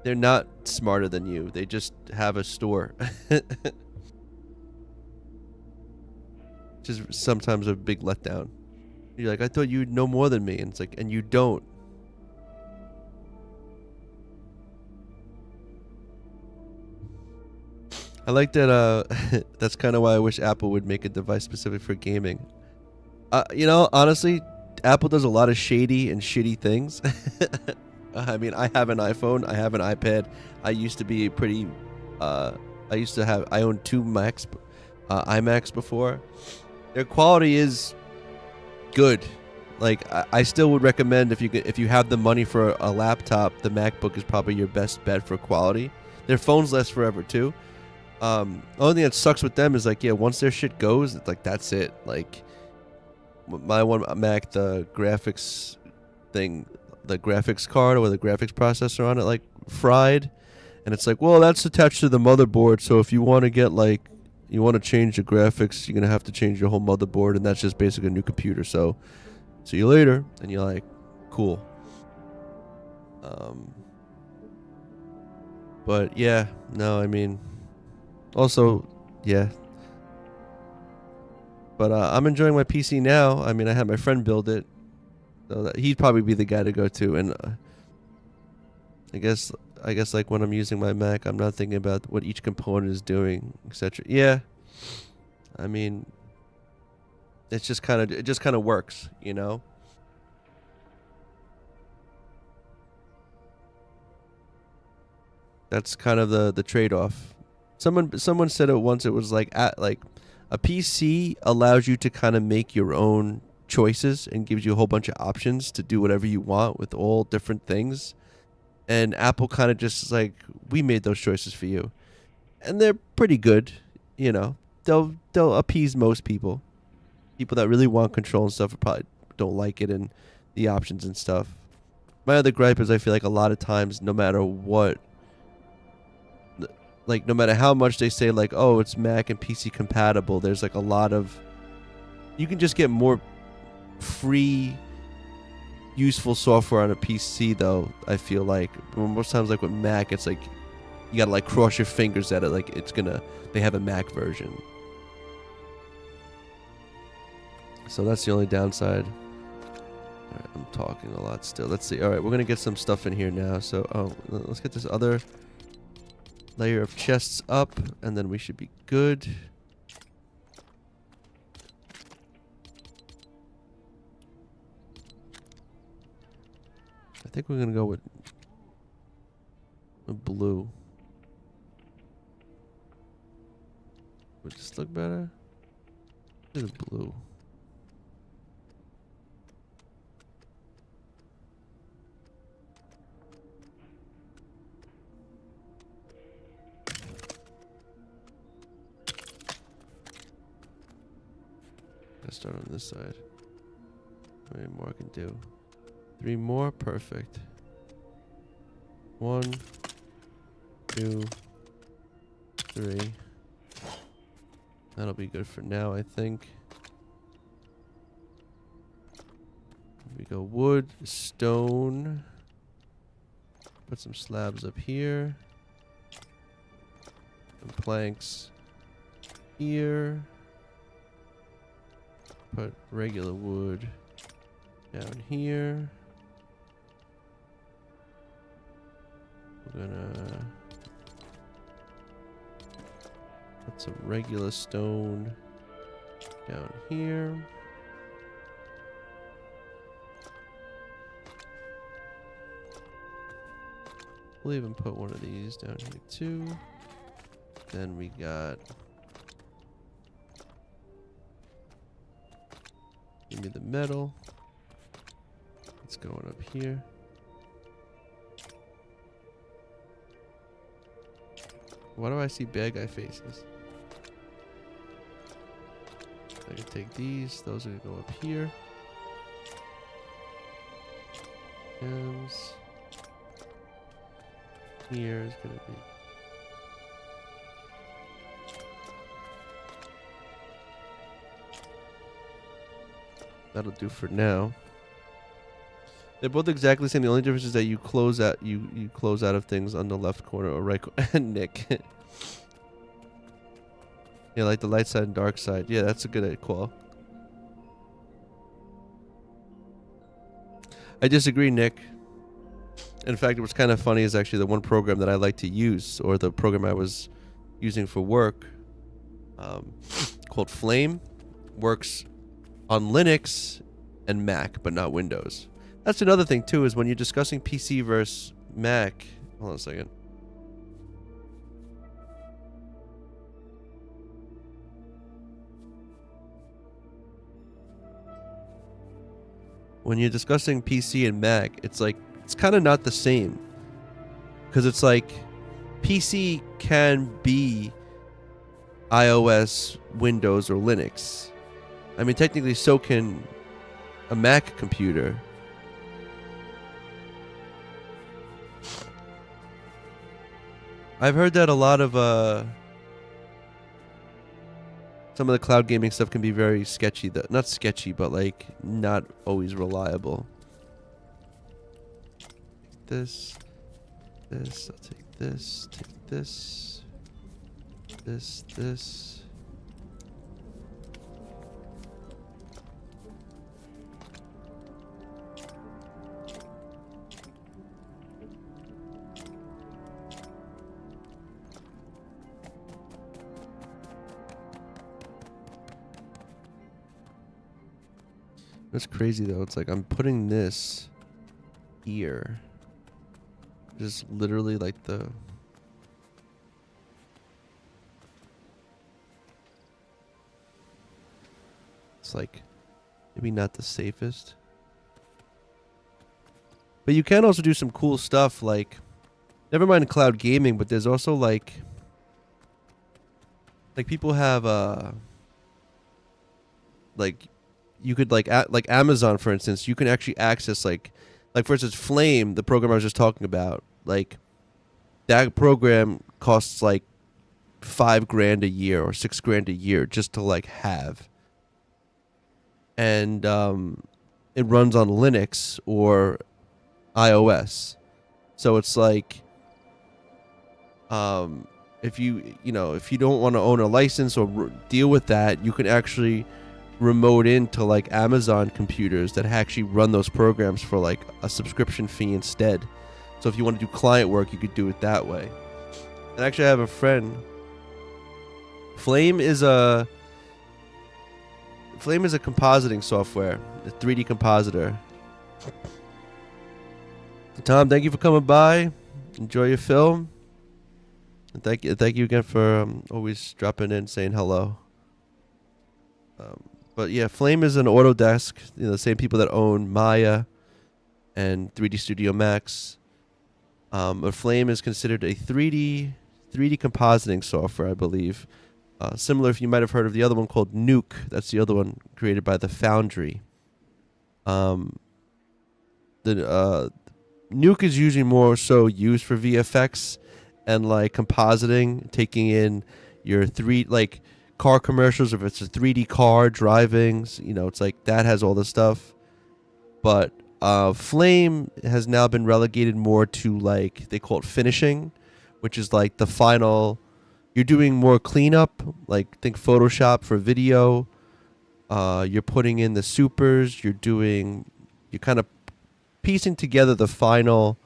they're not smarter than you. They just have a store. Which is sometimes a big letdown. You're like, I thought you'd know more than me, and it's like, and you don't. I like that. That's kind of why I wish Apple would make a device specific for gaming. You know, honestly, Apple does a lot of shady and shitty things. I mean, I have an iPhone. I have an iPad. I used to be pretty. I owned 2 Macs, iMacs before. Their quality is good. Like I still would recommend if you have the money for a laptop, the MacBook is probably your best bet for quality. Their phones last forever too. Only thing that sucks with them is like, yeah, once their shit goes, it's like that's it. Like my one Mac, the graphics thing, the graphics card or the graphics processor on it like fried, and it's like, well, that's attached to the motherboard, so if you want to get like you want to change the graphics, you're gonna have to change your whole motherboard, and that's just basically a new computer. So see you later. And you're like, cool. But yeah, no, I mean, also, yeah. But I'm enjoying my PC now. I mean, I had my friend build it, so he'd probably be the guy to go to. And I guess like when I'm using my Mac, I'm not thinking about what each component is doing, etc. Yeah, I mean, it just kind of works, you know. That's kind of the trade-off. Someone said it once. It was like a PC allows you to kind of make your own choices and gives you a whole bunch of options to do whatever you want with all different things. And Apple kind of just is like, we made those choices for you, and they're pretty good. You know, they'll appease most people. People that really want control and stuff probably don't like it and the options and stuff. My other gripe is I feel like a lot of times, no matter what, like no matter how much they say like, oh, it's Mac and PC compatible, there's like a lot of, you can just get more free useful software on a PC though. I feel like most times, like with Mac, it's like you gotta like cross your fingers at it, like it's gonna. They have a Mac version, so that's the only downside. All right, I'm talking a lot still. Let's see. All right, we're gonna get some stuff in here now. So, let's get this other layer of chests up, and then we should be good. I think we're gonna go with blue. Would this look better? Do the blue. Let's start on this side. How many more I can do? 3 more? Perfect. 1, 2, 3. That'll be good for now, I think. Here we go. Wood, stone. Put some slabs up here. Some planks here. Put regular wood down here. We're gonna put some regular stone down here. We'll even put one of these down here too. Then we got, give me the metal. It's going up here. Why do I see bad guy faces? I can take these. Those are going to go up here. And here is going to be. That'll do for now. They're both exactly the same. The only difference is that you close out you close out of things on the left corner or right corner. Nick. Yeah, like the light side and dark side. Yeah, that's a good call. I disagree, Nick. In fact, what's kind of funny is actually the one program that I like to use, or the program I was using for work, called Flame, works on Linux and Mac, but not Windows. That's another thing too, is when you're discussing PC versus Mac. Hold on a second. When you're discussing PC and Mac, it's like, it's kind of not the same. Because it's like, PC can be iOS, Windows, or Linux. I mean, technically, so can a Mac computer. I've heard that a lot of some of the cloud gaming stuff can be very sketchy. Not sketchy, but like not always reliable. This. I'll take this. Take this. This. That's crazy though. It's like I'm putting this here. Just literally like the... It's like maybe not the safest. But you can also do some cool stuff like... Never mind cloud gaming, but there's also like people have like you could like Amazon, for instance, you can actually access like for instance Flame, the program I was just talking about. Like that program costs like $5,000 a year or $6,000 a year just to like have, and it runs on Linux or iOS, so it's like If if you don't want to own a license or deal with that, you can actually remote into like Amazon computers that actually run those programs for like a subscription fee instead. So if you want to do client work, you could do it that way. And actually, I have a friend. Flame is a compositing software, a 3D compositor. Tom, thank you for coming by. Enjoy your film. And thank you again for always dropping in, saying hello. But yeah, Flame is an Autodesk. The same people that own Maya and 3D Studio Max. But Flame is considered a 3D compositing software, I believe. Similar, if you might have heard of the other one called Nuke. That's the other one created by the Foundry. The Nuke is usually more so used for VFX and like compositing, taking in your car commercials. If it's a 3D car driving, it's like that has all the stuff. But Flame has now been relegated more to like they call it finishing, which is like the final. You're doing more cleanup, like think Photoshop for video. You're putting in the supers. You're kind of piecing together the final,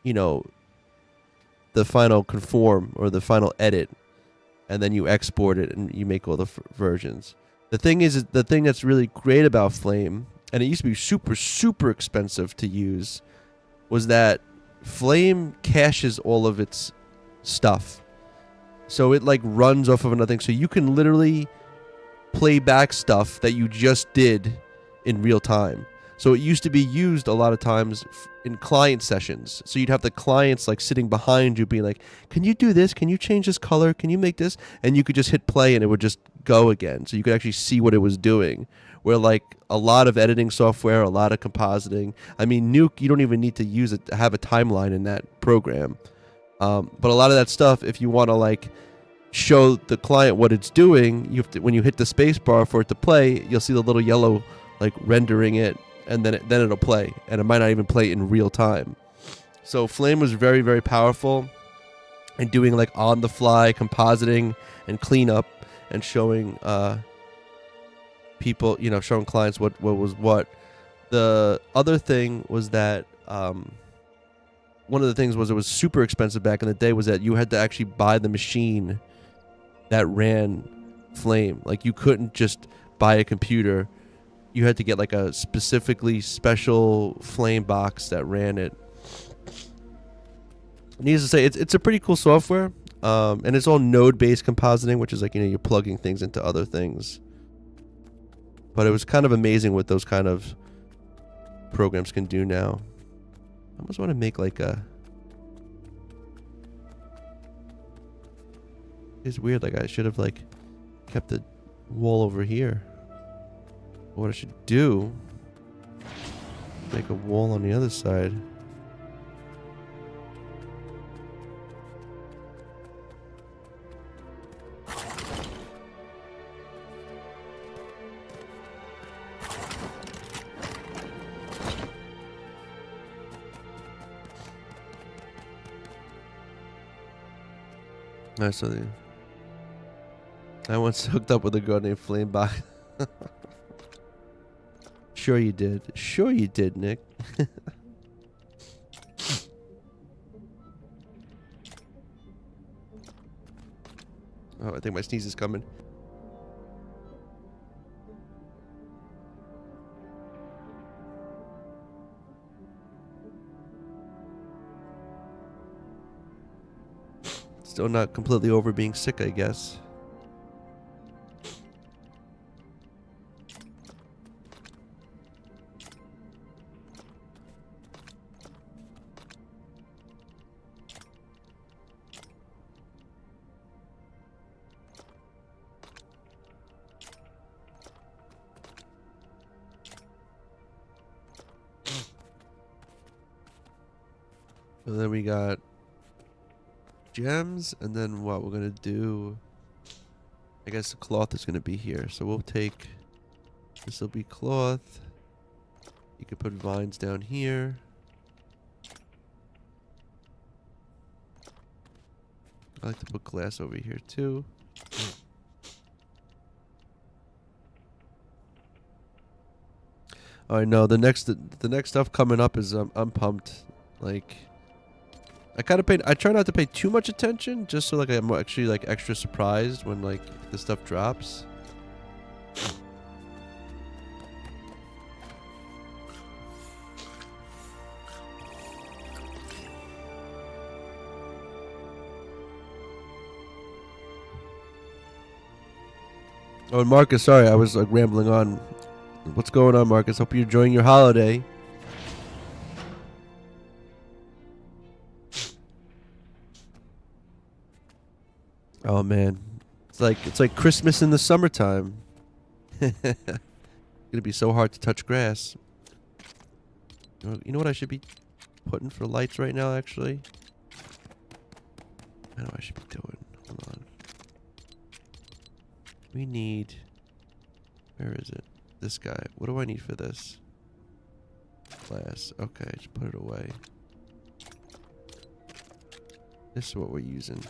the final conform or the final edit, and then you export it and you make all the versions. The thing that's really great about Flame, and it used to be super, super expensive to use, was that Flame caches all of its stuff. So it like runs off of another thing. So you can literally play back stuff that you just did in real time. So it used to be used a lot of times in client sessions. So you'd have the clients like sitting behind you being like, can you do this? Can you change this color? Can you make this? And you could just hit play and it would just go again. So you could actually see what it was doing. Where like a lot of editing software, a lot of compositing. I mean, Nuke, you don't even need to use it to have a timeline in that program. But a lot of that stuff, if you want to like show the client what it's doing, you have to, when you hit the space bar for it to play, you'll see the little yellow like rendering it, and then it'll play, and it might not even play in real time. So Flame was very, very powerful in doing like on the fly compositing and cleanup and showing people, showing clients what was what. The other thing was that one of the things was it was super expensive back in the day, was that you had to actually buy the machine that ran Flame. Like you couldn't just buy a computer. You had to get like a specifically special Flame box that ran it. Needless to say, it's a pretty cool software. And it's all node-based compositing, which is like, you're plugging things into other things. But it was kind of amazing what those kind of programs can do now. I almost want to make like a... It's weird, like I should have like kept the wall over here. What I should do, make a wall on the other side. So I once hooked up with a girl named Flamebach. Sure you did. Sure you did, Nick. Oh, I think my sneeze is coming. Still not completely over being sick, I guess. So then we got gems, and then what we're gonna do, I guess the cloth is gonna be here. So we'll take, this will be cloth. You could put vines down here. I like to put glass over here too. I know the next stuff coming up is I'm pumped. Like I try not to pay too much attention, just so like I'm actually like extra surprised when like the stuff drops. Oh, and Marcus, sorry, I was like rambling on. What's going on, Marcus? Hope you're enjoying your holiday. Oh man, it's like Christmas in the summertime. It's gonna be so hard to touch grass. You know what I should be putting for lights right now? Actually, I know what I should be doing. Hold on. We need. Where is it? This guy. What do I need for this? Glass. Okay, just put it away. This is what we're using.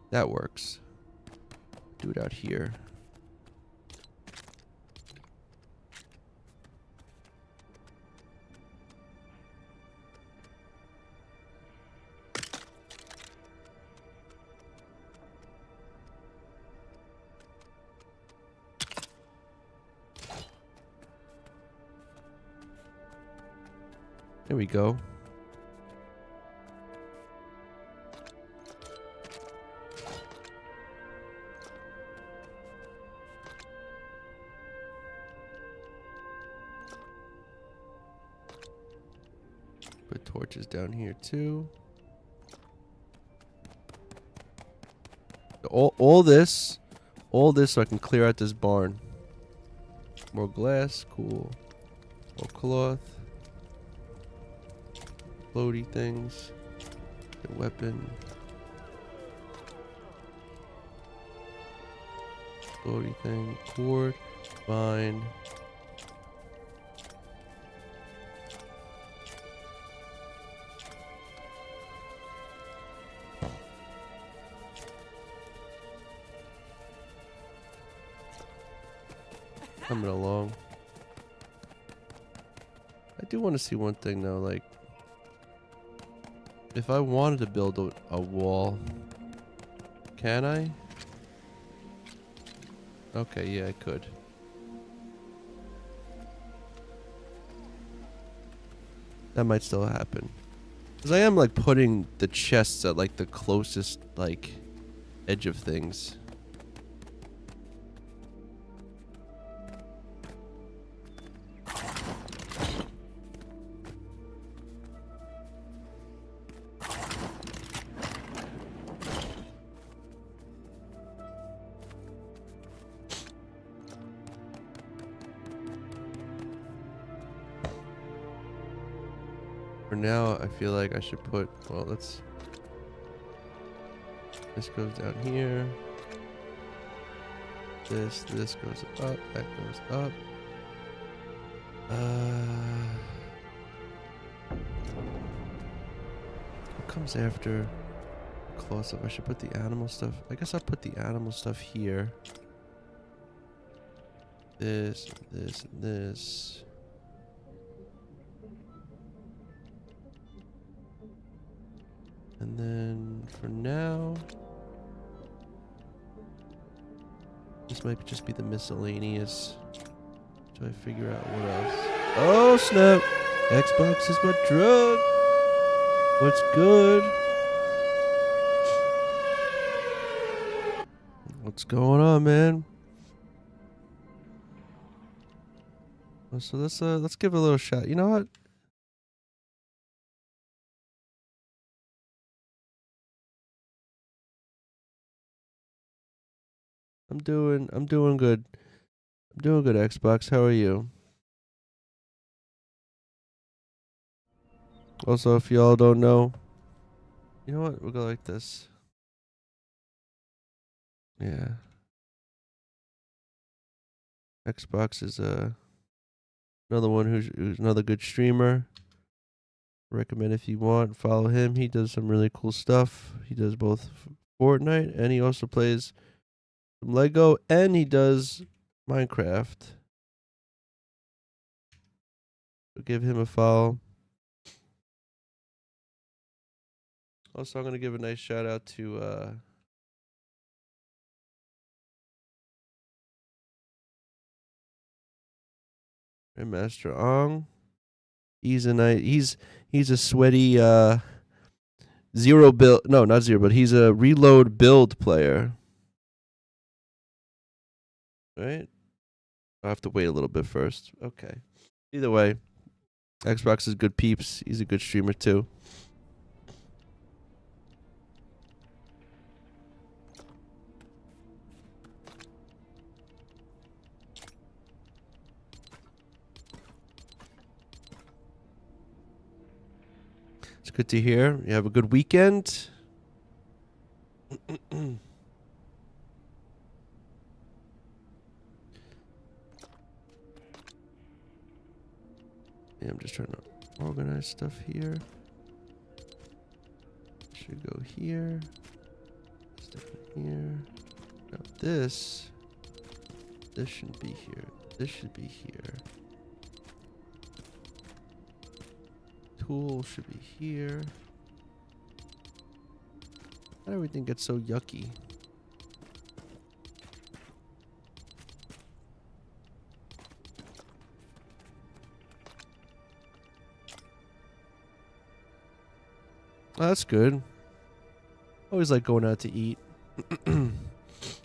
That works. Do it out here. There we go. Put torches down here too. All this so I can clear out this barn. More glass, cool. More cloth. Floaty things. The weapon. Floaty thing. Cord. Vine. Coming along. I do want to see one thing though, like if I wanted to build a wall, can I? Okay, yeah, I could. That might still happen. Because I am like putting the chests at like the closest like edge of things. For now, I feel like I should put, well, this goes down here. This goes up, that goes up. What comes after close up? I should put the animal stuff. I guess I'll put the animal stuff here. This, this, and this. And then for now, this might just be the miscellaneous. Try to figure out what else. Oh snap! Xbox is my drug. What's good? What's going on, man? So let's give it a little shot. You know what? I'm doing good. I'm doing good, Xbox. How are you? Also, if y'all don't know, You know what? We'll go like this. Yeah. Xbox is another one who's another good streamer. Recommend if you want. Follow him. He does some really cool stuff. He does both Fortnite and he also plays some Lego and he does Minecraft. So give him a follow. Also, I'm gonna give a nice shout out to Master Ong. He's a nice. He's a sweaty zero build. No, not zero, but he's a reload build player. Right? I have to wait a little bit first. Okay. Either way, Xbox is good peeps. He's a good streamer too. It's good to hear. You have a good weekend. Yeah, I'm just trying to organize stuff here. Should go here. Stuff in here. Now this shouldn't be here. This should be here. Tool should be here. How did everything get so yucky? Oh, that's good. Always like going out to eat. One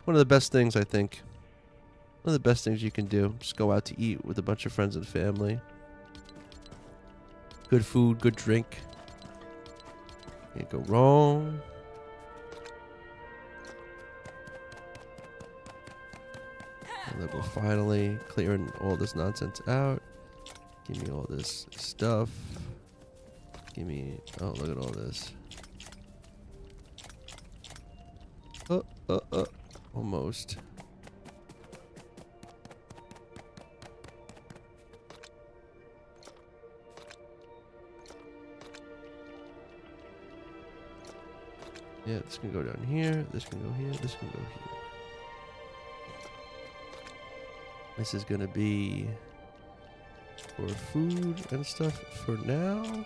of the best things, I think. One of the best things you can do. Just go out to eat with a bunch of friends and family. Good food, good drink. Can't go wrong. And then we're finally clearing all this nonsense out. Give me all this stuff. Give me... Oh, look at all this. Almost. Yeah, this can go down here. This can go here. This can go here. This is gonna be for food and stuff for now.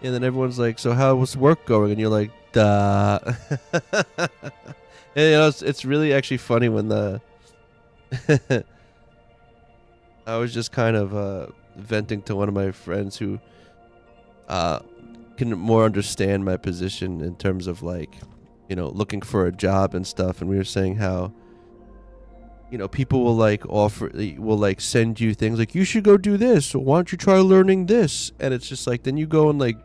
And then everyone's like, so how was work going? And you're like, duh. And, you know, it's really actually funny when the... I was just kind of venting to one of my friends who can more understand my position in terms of like, you know, looking for a job and stuff. And we were saying how, you know, people will like will like send you things like, you should go do this, or why don't you try learning this? And it's just like, then you go and like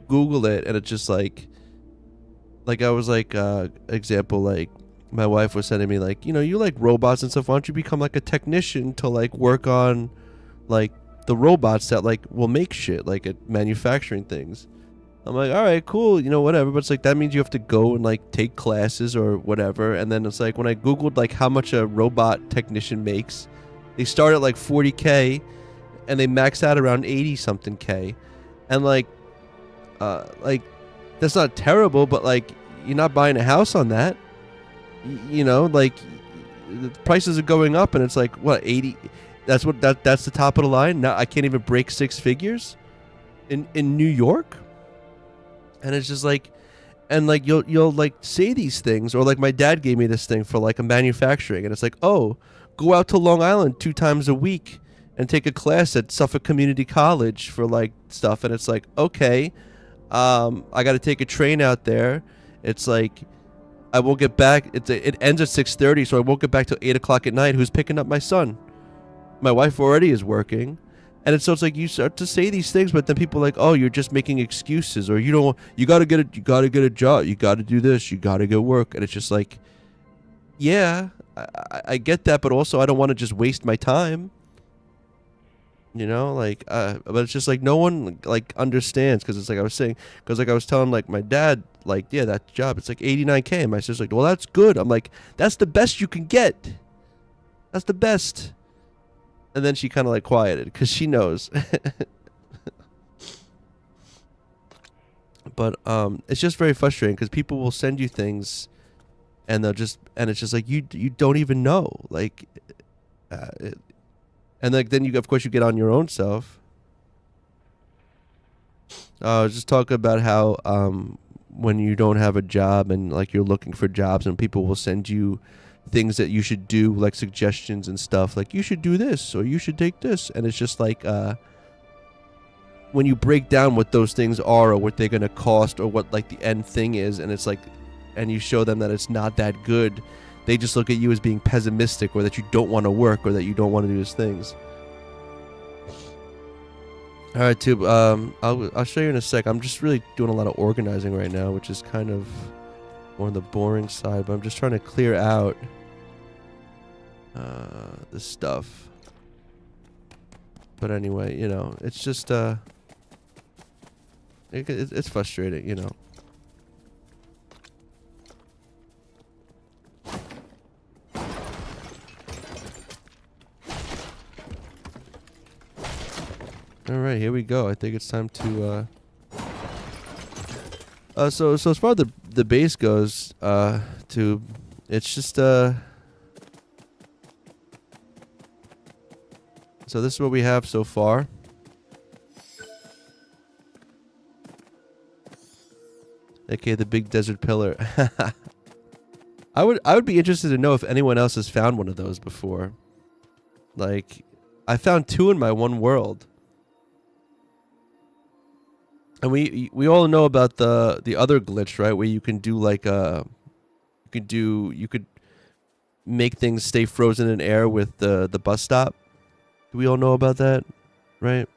Google it, and it's just like I was like, example, like my wife was sending me like, you know, you like robots and stuff, why don't you become like a technician to like work on like the robots that like will make shit, like at manufacturing things. I'm like, all right, cool, you know, whatever. But it's like, that means you have to go and like take classes or whatever. And then it's like, when I Googled like how much a robot technician makes, they start at like 40K and they max out around 80 something K. And like that's not terrible, but like, you're not buying a house on that. You know, like the prices are going up and it's like, what, 80? That's the top of the line. Now I can't even break six figures in New York. And it's just like, and like you'll like say these things, or like my dad gave me this thing for like a manufacturing, and it's like, oh, go out to Long Island 2 times a week and take a class at Suffolk Community College for like stuff, and it's like, okay, I got to take a train out there. It's like, I won't get back. It ends at 6:30, so I won't get back till 8 o'clock at night. Who's picking up my son? My wife already is working. And it's like you start to say these things, but then people are like, oh, you're just making excuses, or you gotta get a job, you gotta do this, you gotta go work. And it's just like, yeah, I get that, but also I don't want to just waste my time. You know, like, but it's just like no one like understands because it's like I was saying, because like I was telling like my dad, like, yeah, that job, it's like 89K. And my sister's like, well, that's good. I'm like, that's the best you can get. That's the best. And then she kind of like quieted because she knows. But it's just very frustrating because people will send you things, and it's just like you don't even know, like, it, and like then you of course you get on your own self. Just talk about how when you don't have a job and like you're looking for jobs and people will send you things that you should do, like suggestions and stuff, like you should do this or you should take this, and it's just like when you break down what those things are or what they're gonna cost or what like the end thing is, and it's like, and you show them that it's not that good, they just look at you as being pessimistic or that you don't want to work or that you don't want to do these things. All right, Tube. I'll show you in a sec. I'm just really doing a lot of organizing right now, which is kind of more on the boring side. But I'm just trying to clear out this stuff. But anyway, you know, it's just it's frustrating, you know. All right, here we go. I think it's time to so as far as the base goes, it's just so this is what we have so far. Okay, the big desert pillar. I would be interested to know if anyone else has found one of those before. Like, I found 2 in my one world. And we all know about the other glitch, right? Where you can do like you could make things stay frozen in air with the bus stop. Do we all know about that, right?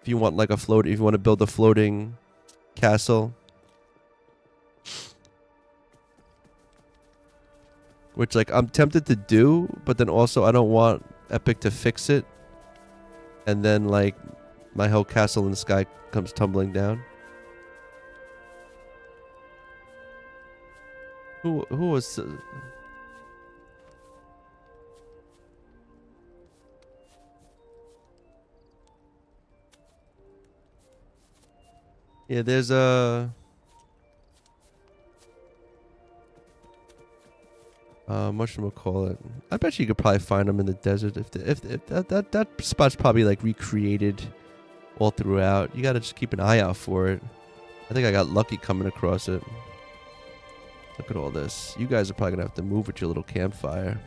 If you want like if you want to build a floating castle, which like I'm tempted to do, but then also I don't want Epic to fix it, and then like my whole castle in the sky comes tumbling down. Who was? Yeah, there's a. Whatchamacallit. I bet you could probably find them in the desert if that spot's probably like recreated all throughout. You gotta just keep an eye out for it. I think I got lucky coming across it. Look at all this. You guys are probably gonna have to move with your little campfire.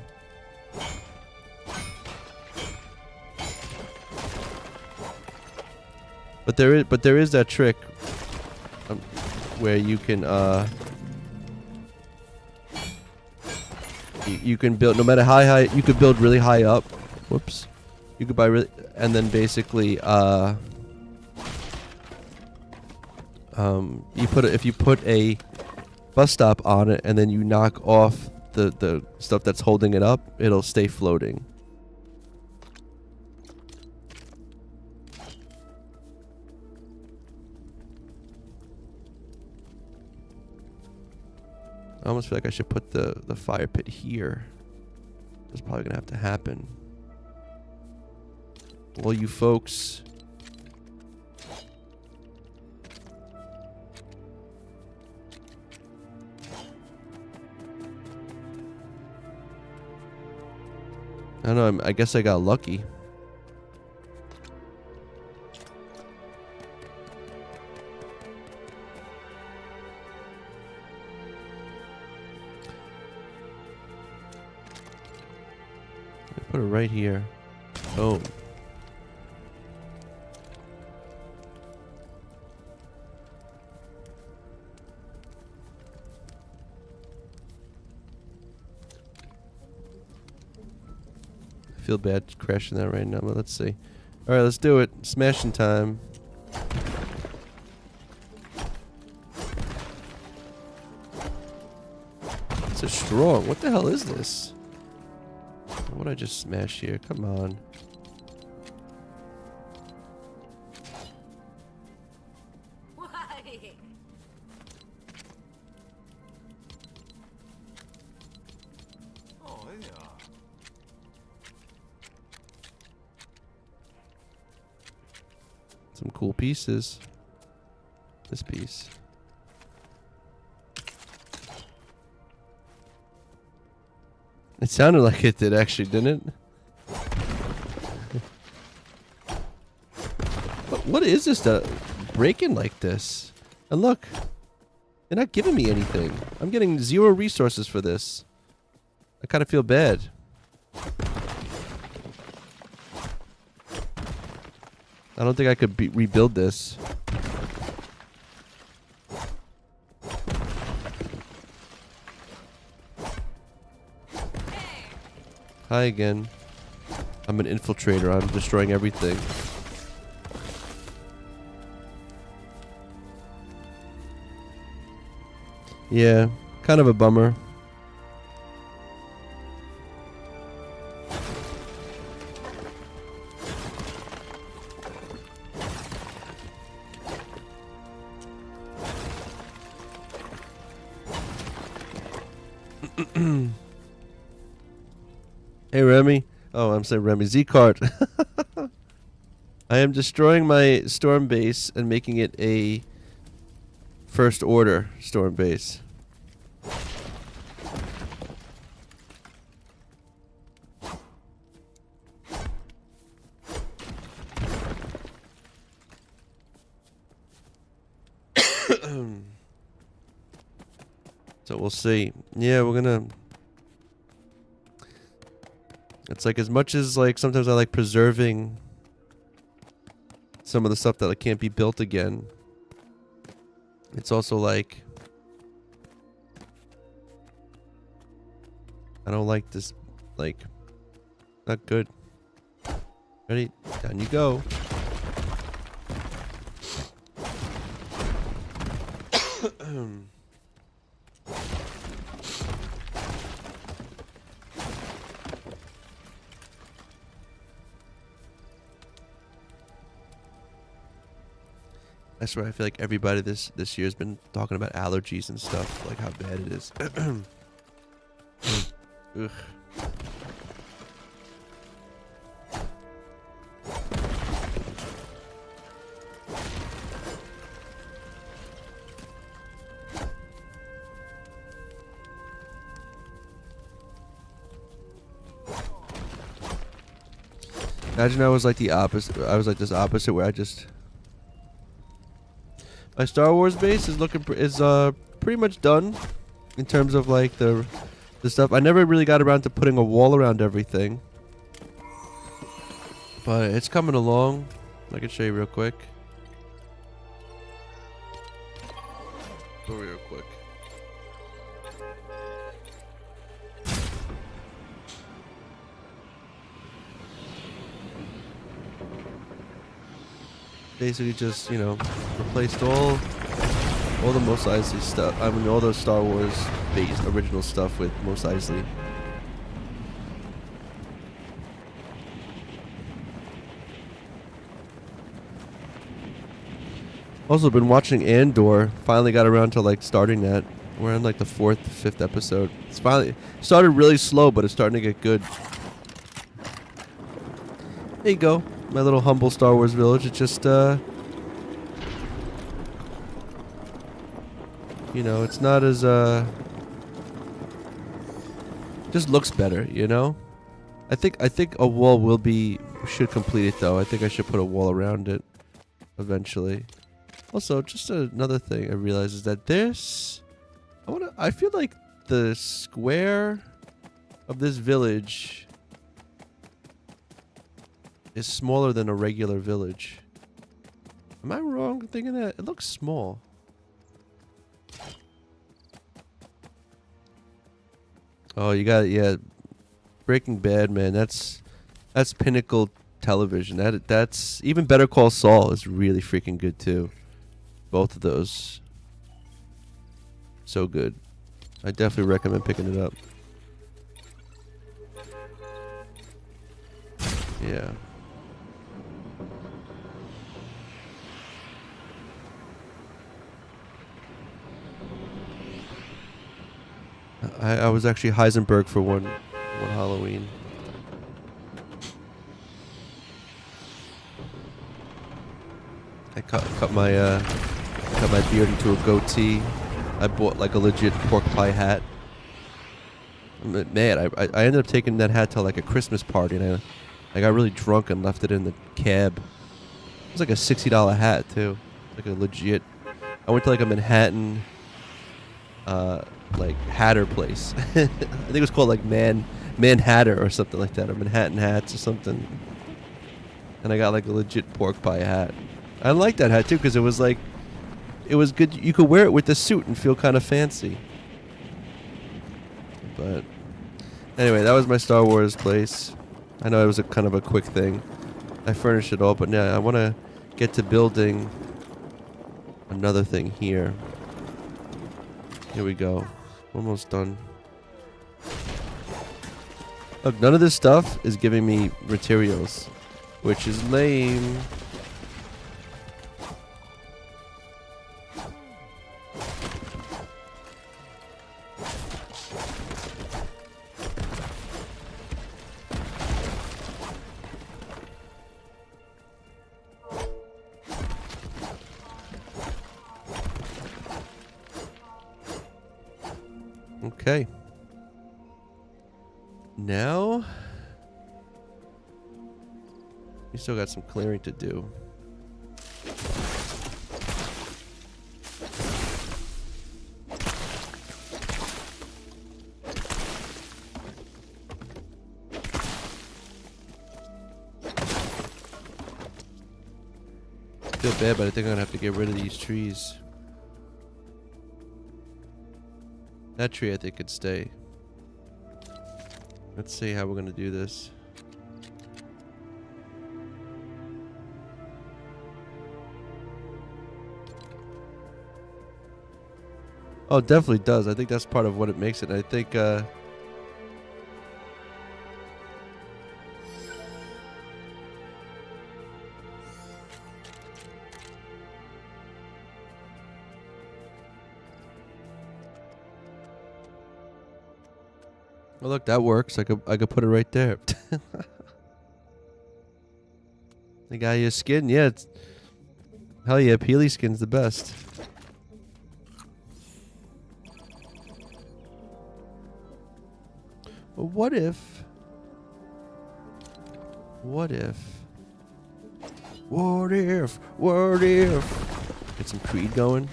But there is that trick where you can you can build no matter how high you could build really high up. Whoops. You could buy really, and then basically if you put a bus stop on it and then you knock off the stuff that's holding it up, it'll stay floating. I almost feel like I should put the fire pit here. That's probably gonna have to happen. Well, you folks. I don't know, I guess I got lucky. Put it right here. Boom. I feel bad crashing that right now, but let's see. Alright, let's do it. Smashing time. It's a strong. What the hell is this? What did I just smash here? Come on. Some cool pieces. This piece. It sounded like it did actually, didn't it? What is this breaking like this? And look, they're not giving me anything. I'm getting 0 resources for this. I kind of feel bad. I don't think I could rebuild this. Hi again. I'm an infiltrator. I'm destroying everything. Yeah, kind of a bummer. Hey Remy. Oh, I'm saying Remy. Z-Cart. I am destroying my storm base and making it a first order storm base. So we'll see. Yeah, we're gonna... It's like as much as like sometimes I like preserving some of the stuff that like can't be built again. It's also like I don't like this, like not good. Ready? Down you go. I swear, I feel like everybody this year has been talking about allergies and stuff, like how bad it is. Ugh. Imagine I was like the opposite. I was like this opposite where I just... My Star Wars base is pretty much done in terms of like the stuff. I never really got around to putting a wall around everything, but it's coming along. I can show you real quick. Go real quick. Basically just, you know, replaced all the Mos Eisley stuff. I mean, all the Star Wars base original stuff with Mos Eisley. Also been watching Andor. Finally got around to like starting that. We're on like the 4th, 5th episode. It's finally started really slow, but it's starting to get good. There you go. My little humble Star Wars village. It's just, you know, it's not as, just looks better, you know? I think a wall should complete it though. I think I should put a wall around it eventually. Also, just another thing I realized is that I feel like the square of this village is smaller than a regular village. Am I wrong thinking that? It looks small. Oh, you got it. Yeah. Breaking Bad, man. That's pinnacle television. That's even Better Call Saul is really freaking good too. Both of those. So good. I definitely recommend picking it up. Yeah. I was actually Heisenberg for one Halloween. I cut my beard into a goatee. I bought like a legit pork pie hat. Man, I ended up taking that hat to like a Christmas party, and I got really drunk and left it in the cab. It was like a $60 hat too, like a legit. I went to like a Manhattan, like hatter place. I think it was called like Manhatter or something like that, or Manhattan Hats or something. And I got like a legit pork pie hat. I liked that hat too because it was like, it was good. You could wear it with the suit and feel kind of fancy. But anyway, that was my Star Wars place. I know it was a kind of a quick thing. I furnished it all, but yeah, I want to get to building another thing here. Here we go. Almost done. Look, none of this stuff is giving me materials, which is lame. Okay. Now, we still got some clearing to do. I feel bad, but I think I'm gonna have to get rid of these trees. That tree I think could stay. Let's see how we're gonna do this. Oh, it definitely does. I think that's part of what it makes it. I think oh, look, that works. I could put it right there. The guy your skin, yeah, it's hell yeah, Peely skin's the best. But what if get some Creed going?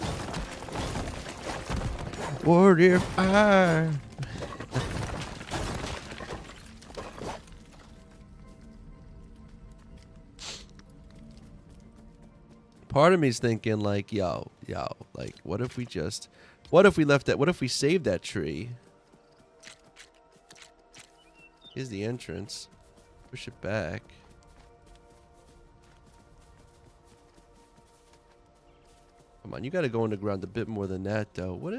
What if I part of me's thinking like, yo, like, what if we left that, what if we saved that tree? Here's the entrance. Push it back. Come on, you gotta go underground a bit more than that, though. What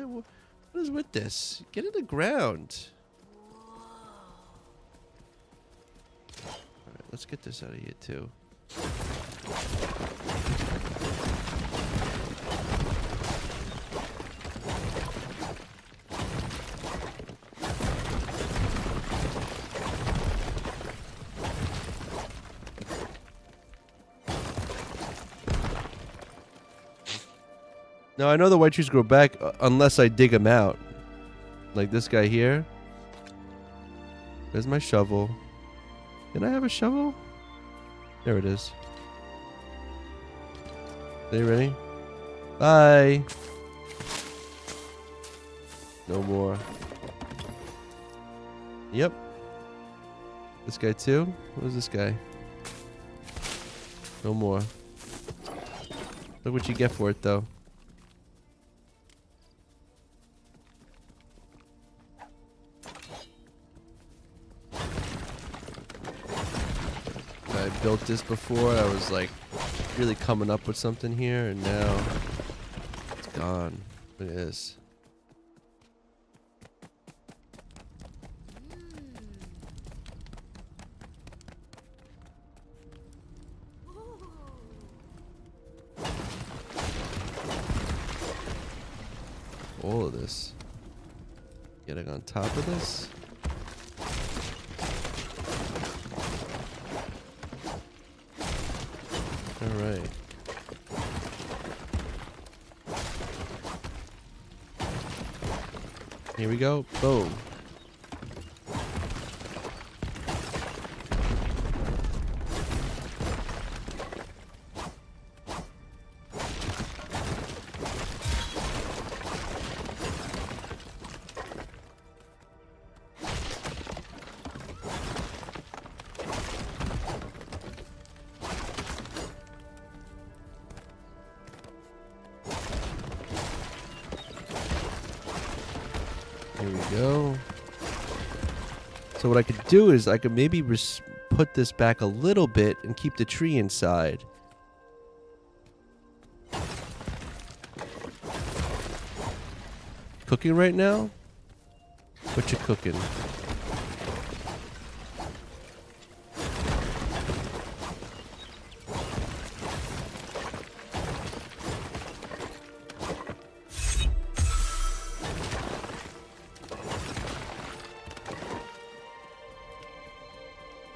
is with this? Get in the ground. Alright, let's get this out of here, too. Now, I know the white trees grow back unless I dig them out. Like this guy here. There's my shovel. Can I have a shovel? There it is. Are you ready? Bye. No more. Yep. This guy too? What is this guy? No more. Look what you get for it, though. I built this before. I was like really coming up with something here, and now it's gone. Look at this. All of this. Getting on top of this. Alright. Here we go. Boom. Here we go. So what I could do is I could maybe put this back a little bit and keep the tree inside. Cooking right now? What you cooking?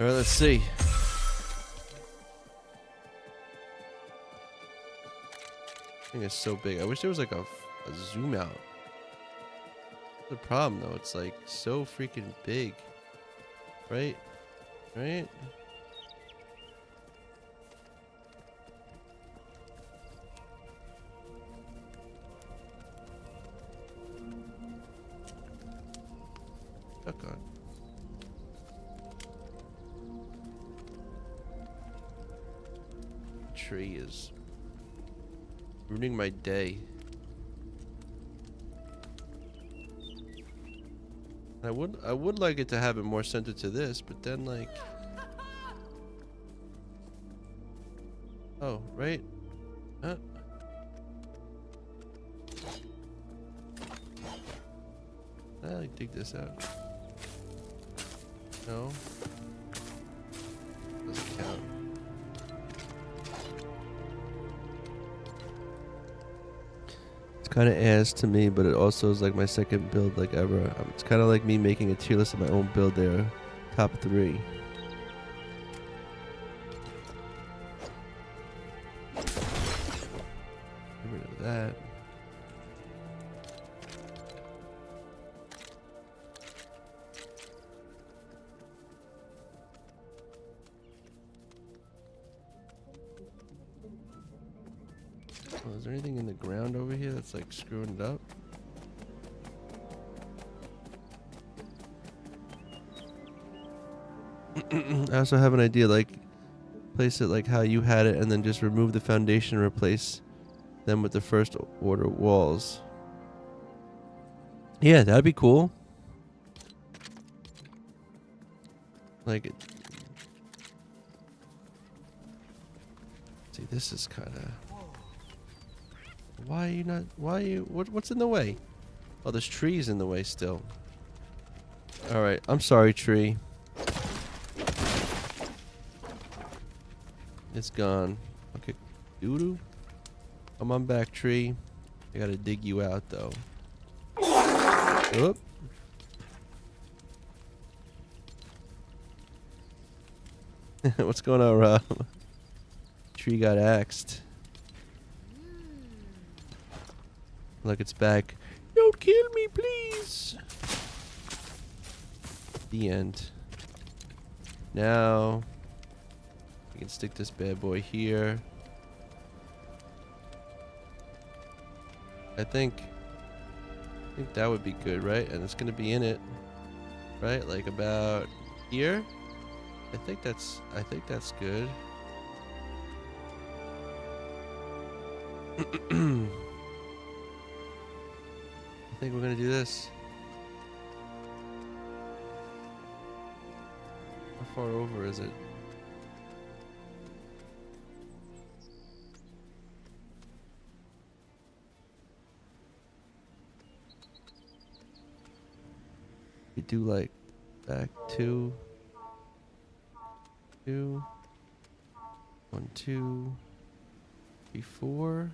All right, let's see. This thing is so big. I wish there was like a zoom out. The problem though, it's like so freaking big. Right? Right? Stuck on. Tree is ruining my day. I would like it to have it more centered to this, but then like, oh right, huh? I dig this out. No, doesn't count. Kind of ass to me, but it also is like my second build like ever. It's kind of like me making a tier list of my own build there. Top 3. Get rid of that. Oh, is there anything in the ground over here that's like screwing it up? I also have an idea, like place it like how you had it and then just remove the foundation and replace them with the first order walls. Yeah, that'd be cool. Like, see, this is kind of... Why are you not... Why are you... What's in the way? Oh, there's trees in the way still. Alright, I'm sorry, tree. It's gone. Okay, doo-doo. Come on back, tree. I gotta dig you out, though. Oop. What's going on, Rob? Tree got axed. Look, it's back. Don't kill me, please. The end. Now we can stick this bad boy here. I think that would be good, right? And it's gonna be in it, right? Like about here. I think that's good. I think we're gonna do this. How far over is it? We do like back 2, 1, 2, 3, 4.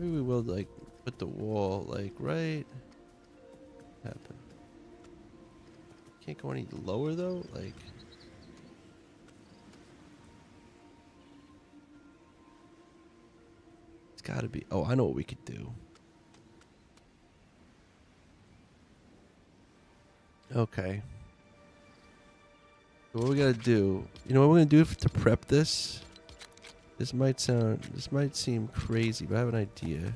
Maybe we will like put the wall like right. Happen. Can't go any lower though. Like. It's got to be. Oh, I know what we could do. Okay. So what we gotta do? You know what we're gonna do to prep this? This might seem crazy, but I have an idea.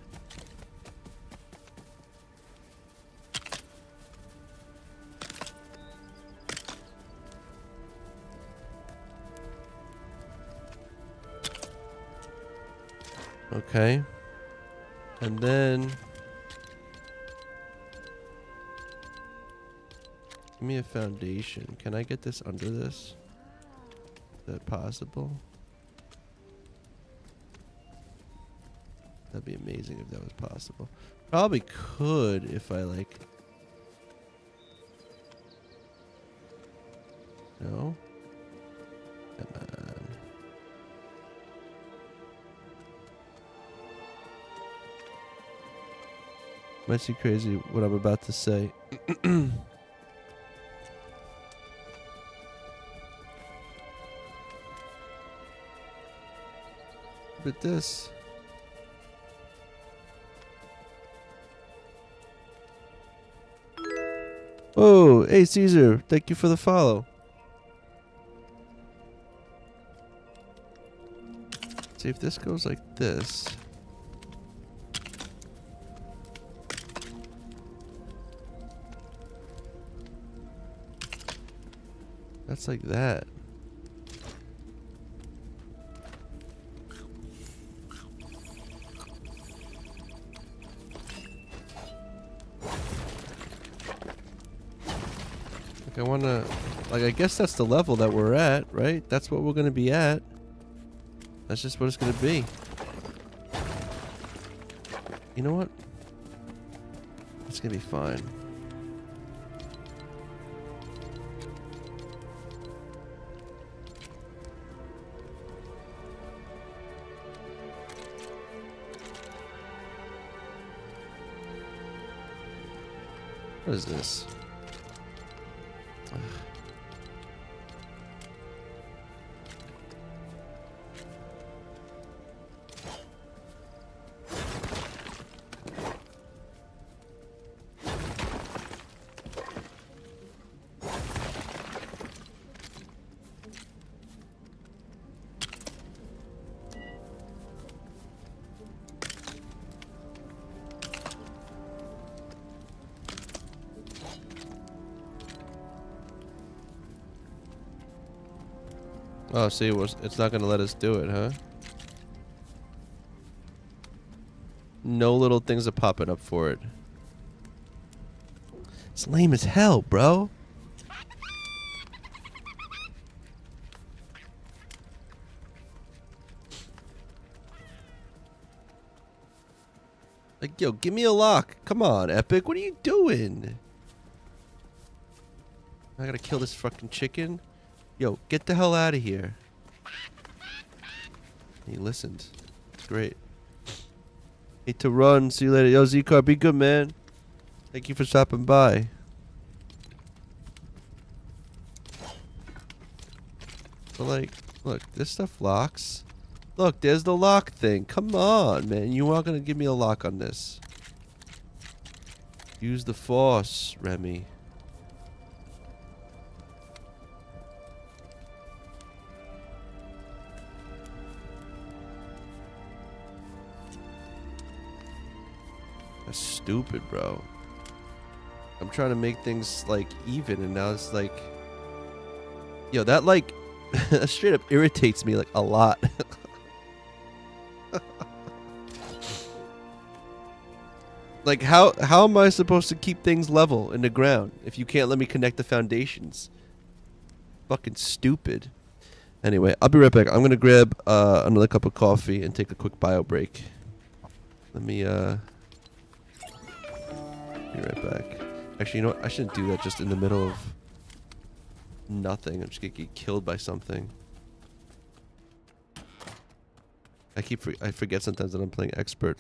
Okay. And then give me a foundation. Can I get this under this? Is that possible? That'd be amazing if that was possible. Probably could if I like. No? Come on. Might seem crazy what I'm about to say. But this. Oh, hey Caesar, thank you for the follow. See if this goes like this. That's like that. Like I wanna, like I guess that's the level that we're at, right? That's what we're gonna be at. That's just what it's gonna be. You know what? It's gonna be fine. What is this? Ugh. Oh, see, it's not gonna let us do it, huh? No little things are popping up for it. It's lame as hell, bro. Like, yo, give me a lock. Come on, Epic. What are you doing? I gotta kill this fucking chicken. Yo, get the hell out of here. He listened. It's great. Need to run. See you later. Yo, Z-Car, be good, man. Thank you for stopping by. But like, look, this stuff locks. Look, there's the lock thing. Come on, man. You aren't gonna give me a lock on this. Use the force, Remy. That's stupid, bro. I'm trying to make things like even, and now it's like, yo, that like straight up irritates me like a lot. Like how am I supposed to keep things level in the ground if you can't let me connect the foundations? Fucking stupid. Anyway, I'll be right back. I'm gonna grab another cup of coffee and take a quick bio break. Let me be right back. Actually, you know what? I shouldn't do that just in the middle of nothing. I'm just gonna get killed by something. I forget sometimes that I'm playing expert.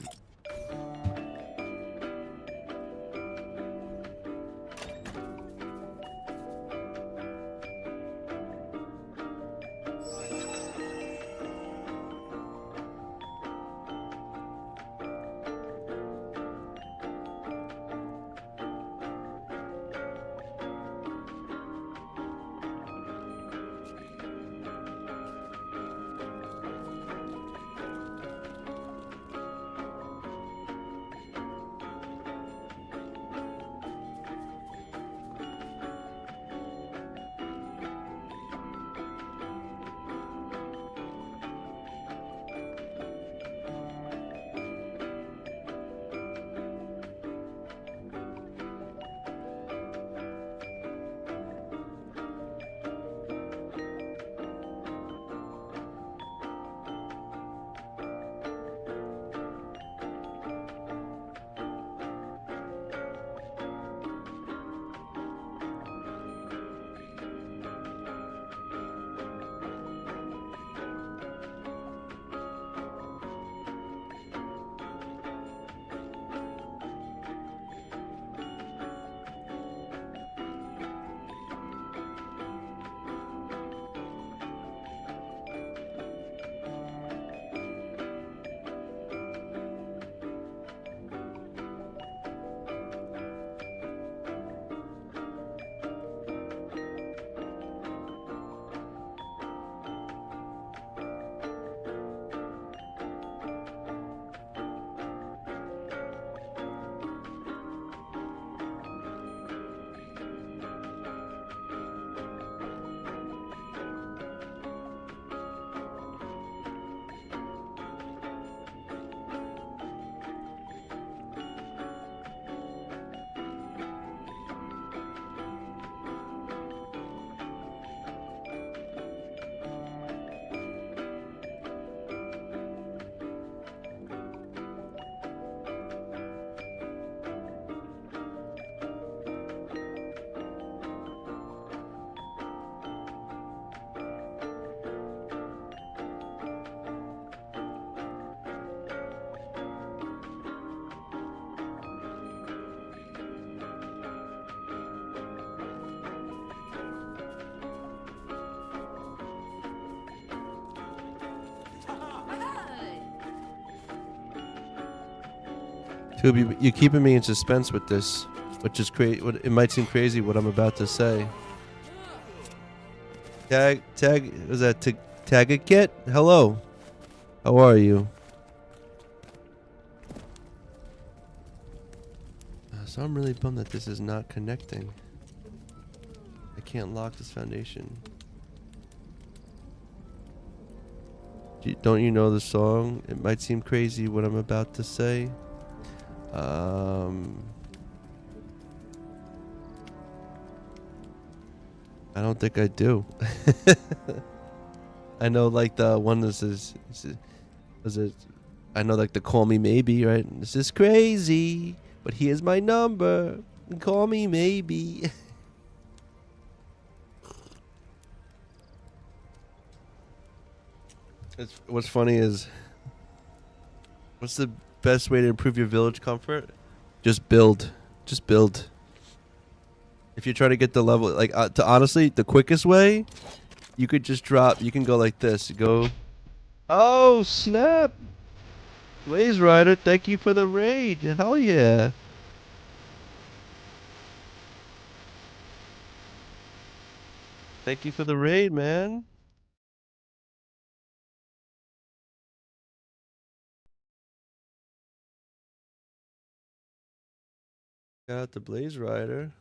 Scooby, you're keeping me in suspense with this, which is crazy. It might seem crazy what I'm about to say. Was that Tagakit? Hello. How are you? So I'm really bummed that this is not connecting. I can't lock this foundation. Don't you know the song? It might seem crazy what I'm about to say. I don't think I do. I know like the one that says, I know like the call me maybe, right? This is crazy, but here's my number. Call me maybe. What's funny is, what's the best way to improve your village comfort? Just build. Just build. If you're trying to get the level, like, honestly, the quickest way, you could just drop, you can go like this. Go. Oh, snap. Blaze Rider, thank you for the raid. Hell yeah. Thank you for the raid, man. Shout out to Blaze Rider.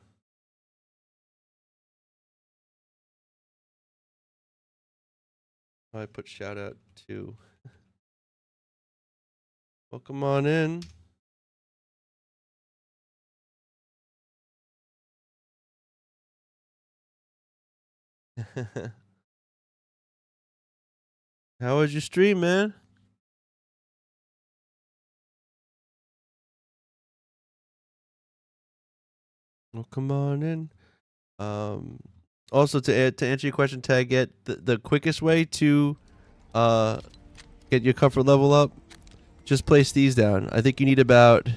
I put shout out to. Welcome on in. How was your stream, man? Welcome on in. Also to answer your question, Tag, the quickest way to get your comfort level up, just place these down. I think you need about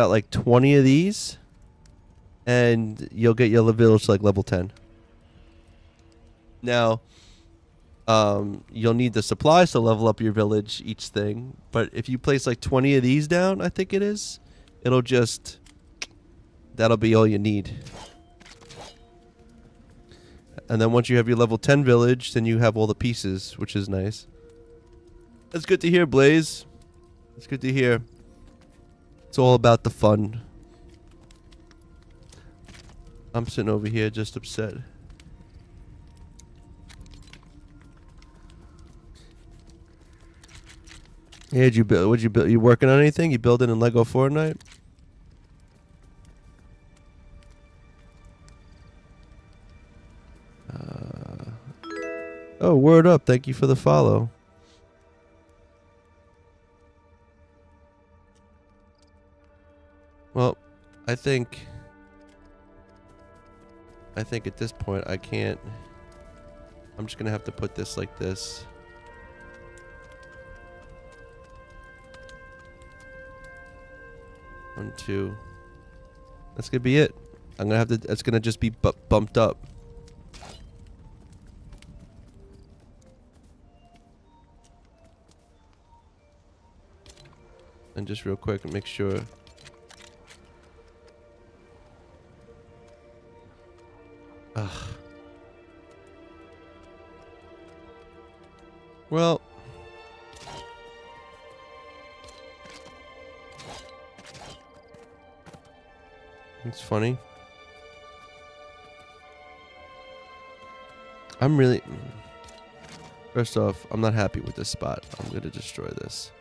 like 20 of these, and you'll get your village to like level 10. Now, you'll need the supplies to level up your village each thing, but if you place like 20 of these down, I think it is, that'll be all you need. And then once you have your level 10 village, then you have all the pieces, which is nice. That's good to hear, Blaze. It's good to hear. It's all about the fun. I'm sitting over here just upset. Yeah, did you build? What'd you build? You working on anything? You building in Lego Fortnite? Oh, word up. Thank you for the follow. Well, I think at this point I can't. I'm just going to have to put this like this. One, two. That's going to be it. I'm going to have to, it's going to just be bumped up. And just real quick, make sure. Ugh. Well. It's funny. I'm really... First off, I'm not happy with this spot. I'm going to destroy this.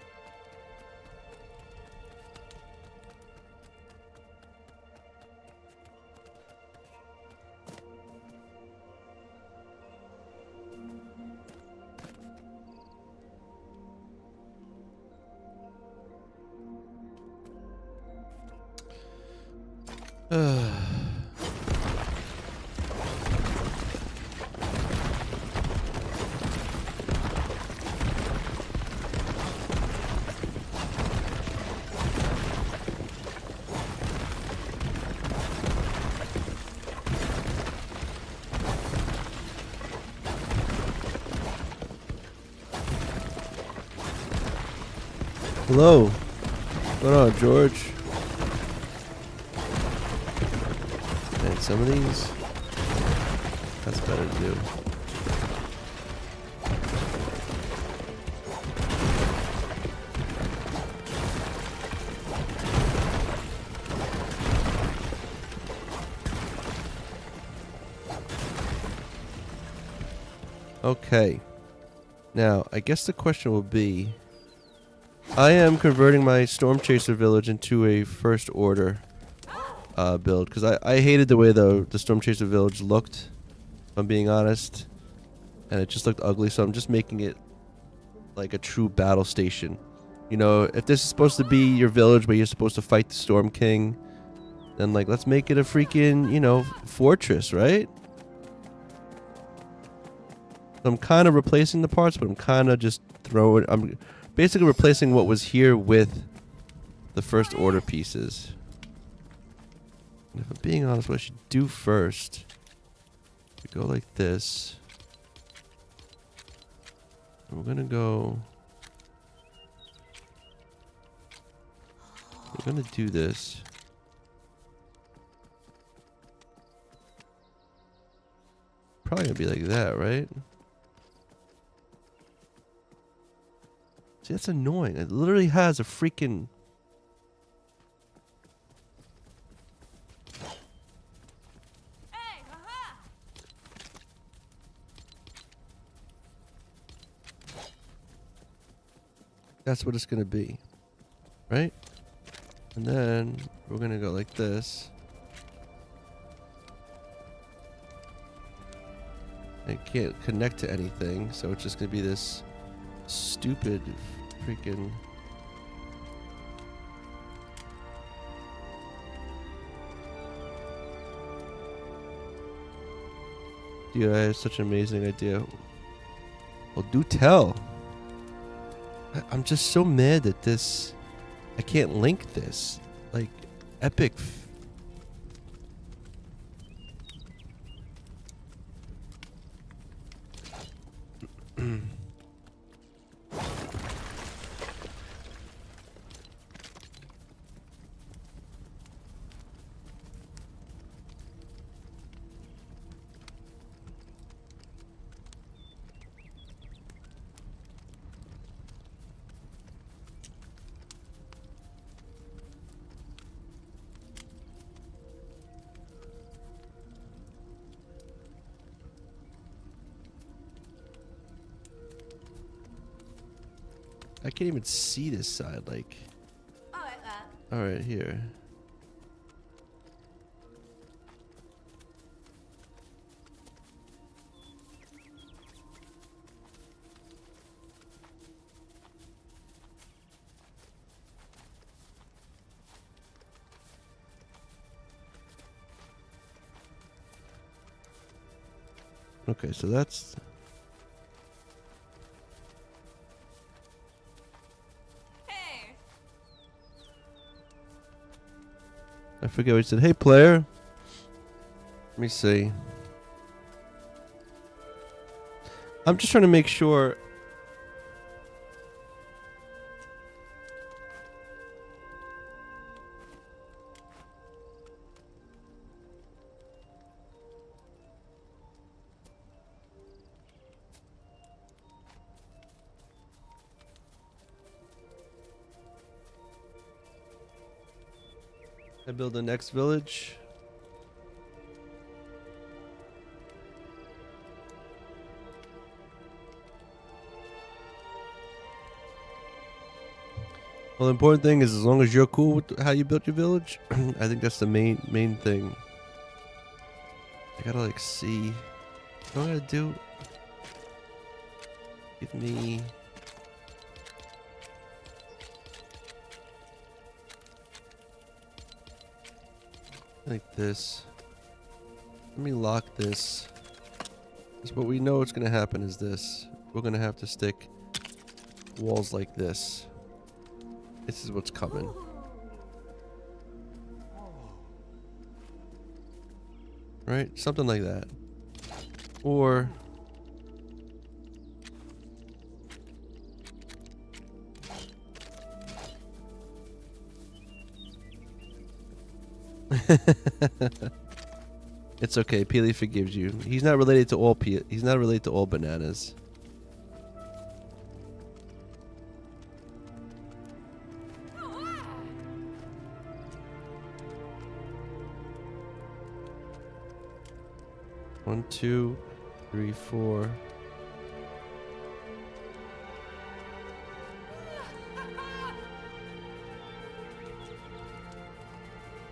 Hello. going on, George? And some of these, that's better to do. Okay. Now, I guess the question will be, I am converting my Storm Chaser village into a First Order build, because I hated the way the Storm Chaser village looked, if I'm being honest, and it just looked ugly, so I'm just making it like a true battle station. You know, if this is supposed to be your village where you're supposed to fight the Storm King, then like let's make it a freaking, you know, fortress, right? I'm kind of replacing the parts, but I'm kind of just I'm basically replacing what was here with the First Order pieces. And if I'm being honest, what I should do first, we go like this. And we're gonna go. We're gonna do this. Probably gonna be like that, right? See, that's annoying. It literally has a freaking... That's what it's going to be. Right? And then we're going to go like this. It can't connect to anything, so it's just going to be this stupid freaking... Dude, I have such an amazing idea. Well, do tell. I'm just so mad that this... I can't link this. Like, epic... I can't even see this side, like... Alright, here. Okay, so that's... I forget what he said. Hey, player. Let me see. I'm just trying to make sure. I build the next village. Well, the important thing is as long as you're cool with how you built your village, I think that's the main thing. I gotta like see. What do I gotta do? Give me. Like this. Let me lock this. Because what we know what's going to happen is this. We're going to have to stick walls like this. This is what's coming. Right? Something like that. Or... It's okay. Peely forgives you. He's not related to all he's not related to all bananas. One, two, three, four.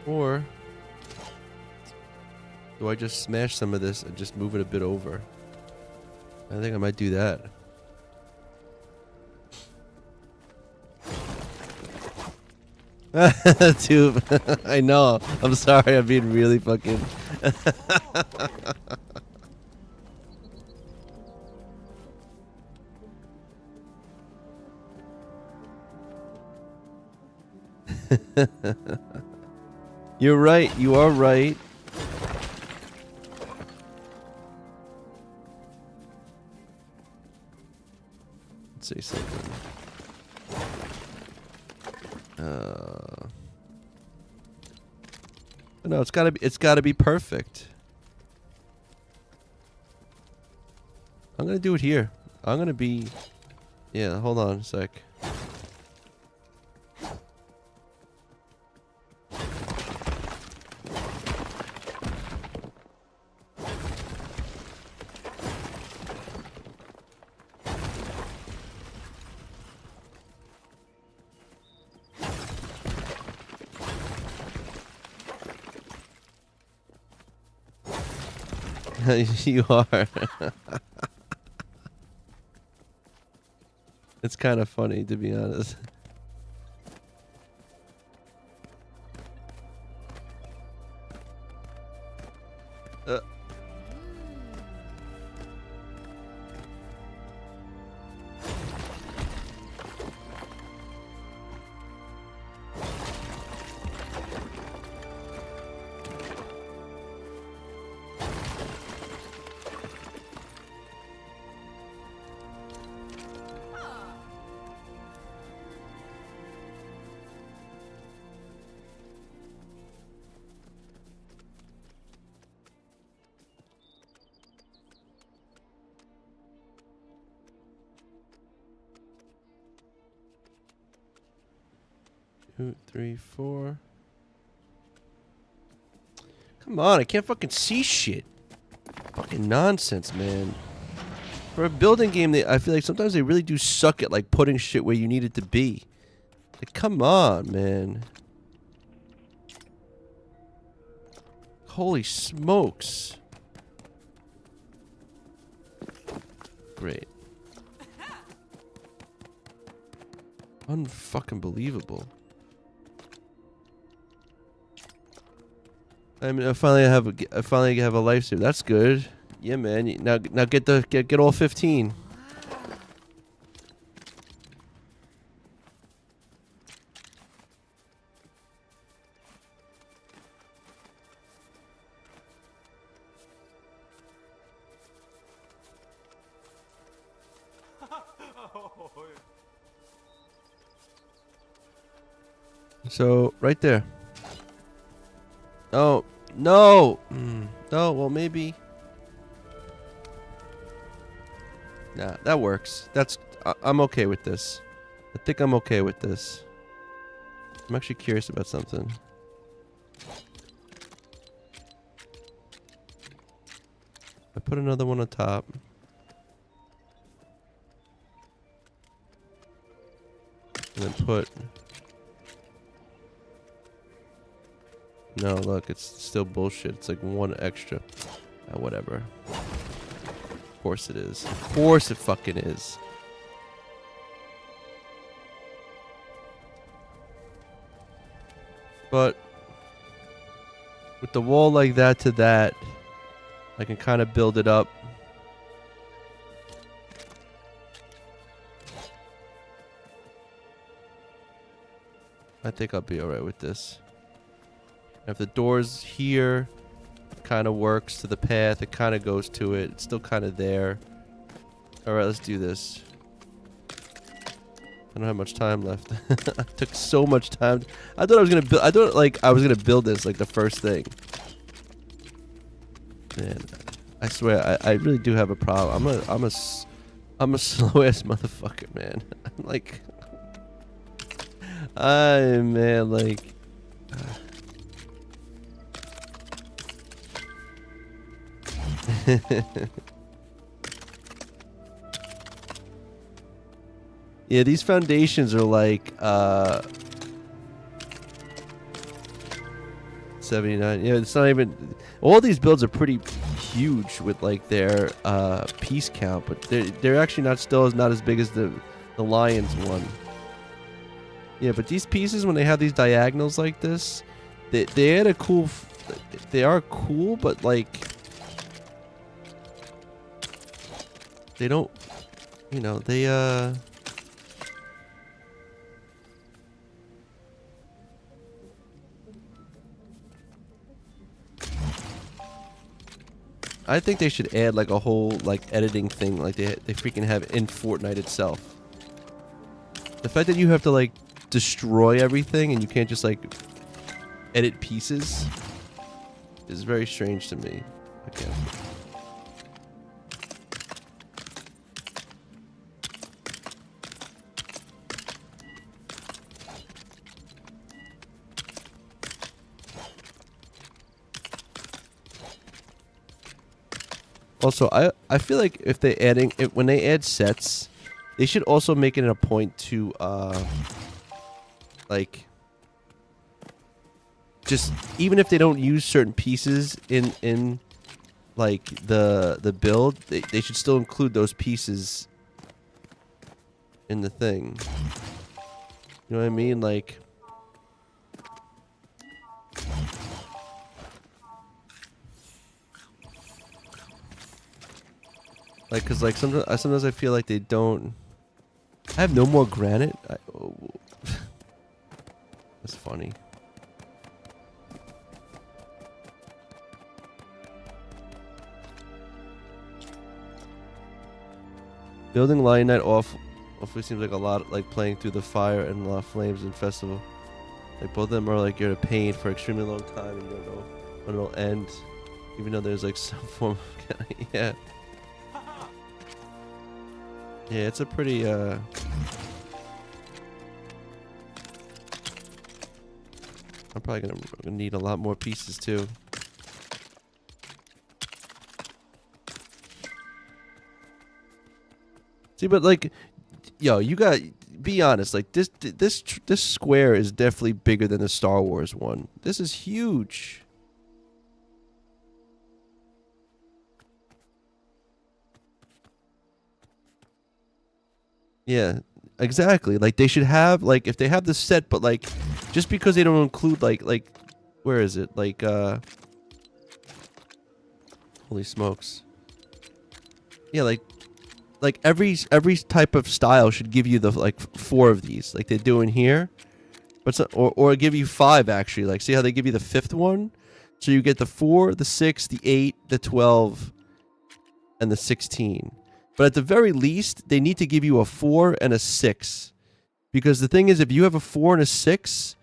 Or do I just smash some of this and just move it a bit over? I think I might do that. Dude, I know. I'm sorry. I'm being really fucking. You're right. You are right. Let's say something. No, it's gotta be perfect. I'm gonna do it here. I'm gonna be. Yeah, hold on a sec. You are. It's kind of funny, to be honest. Two, three, four. Come on, I can't fucking see shit. Fucking nonsense, man. For a building game, I feel like sometimes they really do suck at like putting shit where you need it to be. Like, come on, man. Holy smokes. Great. Unfucking believable. I mean, I finally have a lifesaver. That's good. Yeah, man. Now get all 15. So right there. Oh no! No, well maybe. Nah, that works. I'm okay with this. I think I'm okay with this. I'm actually curious about something. I put another one on top. And then put. No, look, it's still bullshit. It's like one extra. Whatever. Of course it is. Of course it fucking is. But with the wall like that to that, I can kind of build it up. I think I'll be alright with this. If the door's here, kind of works to the path, it kind of goes to it. It's still kind of there. Alright, let's do this. don't have much time left. I took so much time. I thought I was gonna build. I thought like I was gonna build this like the first thing. Man, I swear I really do have a problem. I'm a slow ass motherfucker, man. I'm like, man, like. Yeah, these foundations are like 79. Yeah, it's not even. All these builds are pretty huge with like their piece count, but they're actually not as big as the Lions one. Yeah, but these pieces, when they have these diagonals like this, they add a cool. They are cool, but like they don't. You know, they I think they should add like a whole like editing thing like they freaking have in Fortnite itself. The fact that you have to like destroy everything and you can't just like edit pieces is very strange to me. Okay. Also, I feel like if they when they add sets, they should also make it a point to like just even if they don't use certain pieces in like the build, they should still include those pieces in the thing. You know what I mean? Like cause like sometimes I feel like they don't. I have no more granite. That's funny. Building Lion Knight awfully seems like a lot like playing through the fire and flames and festival. Like both of them are like you're in a pain for an extremely long time and you don't know when it'll end, even though there's like some form of yeah. Yeah, it's a pretty I'm probably gonna need a lot more pieces too. See, but like, yo, you got be honest. Like this square is definitely bigger than the Star Wars one. This is huge. Yeah, exactly. Like they should have like if they have the set, but like just because they don't include like where is it? Like holy smokes. Yeah, like every type of style should give you the like 4 of these, like they do in here. But so, or give you 5 actually. Like see how they give you the 5th one? So you get the 4, the 6, the 8, the 12, and the 16. But at the very least, they need to give you a 4 and a 6. Because the thing is, if you have a 4 and a 6,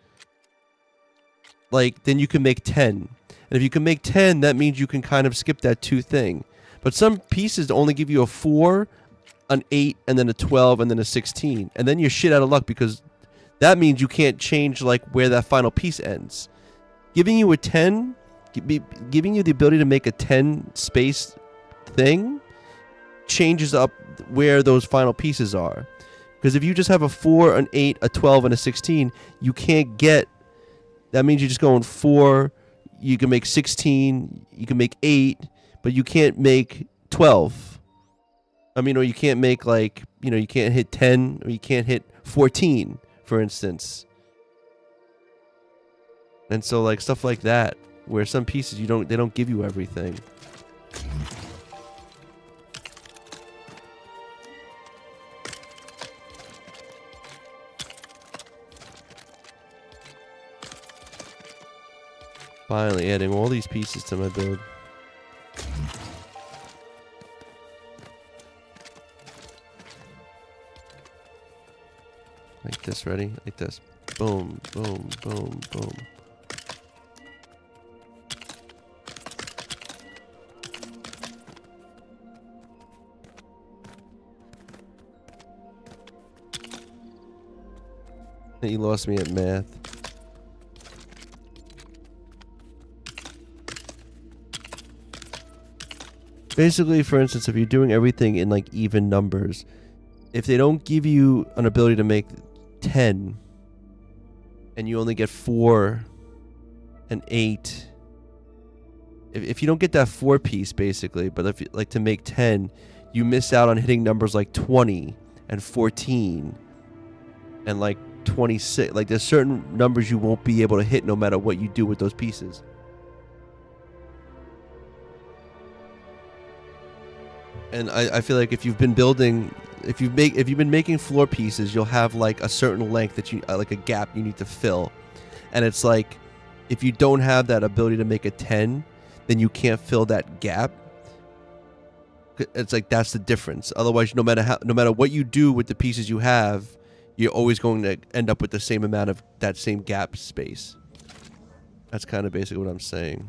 like, then you can make 10. And if you can make 10, that means you can kind of skip that 2 thing. But some pieces only give you a 4, an 8, and then a 12, and then a 16. And then you're shit out of luck because that means you can't change, like, where that final piece ends. Giving you a 10, giving you the ability to make a 10 space thing changes up where those final pieces are. Because if you just have a 4, an 8, a 12, and a 16, you can't get... That means you're just going 4, you can make 16, you can make 8, but you can't make 12. I mean, or you can't make, like, you know, you can't hit 10, or you can't hit 14, for instance. And so, like, stuff like that, where some pieces they don't give you everything. Finally adding all these pieces to my build. Like this, ready? Like this. Boom, boom, boom, boom. You lost me at math. Basically, for instance, if you're doing everything in like even numbers, if they don't give you an ability to make 10 and you only get 4 and 8, if you don't get that 4 piece basically, but if you like to make 10, you miss out on hitting numbers like 20 and 14 and like 26. Like there's certain numbers you won't be able to hit no matter what you do with those pieces. And I feel like if you've been building, if you've been making floor pieces, you'll have like a certain length that you like a gap you need to fill, and it's like if you don't have that ability to make a 10, then you can't fill that gap. It's like that's the difference. Otherwise, no matter what you do with the pieces you have, you're always going to end up with the same amount of that same gap space. That's kind of basically what I'm saying.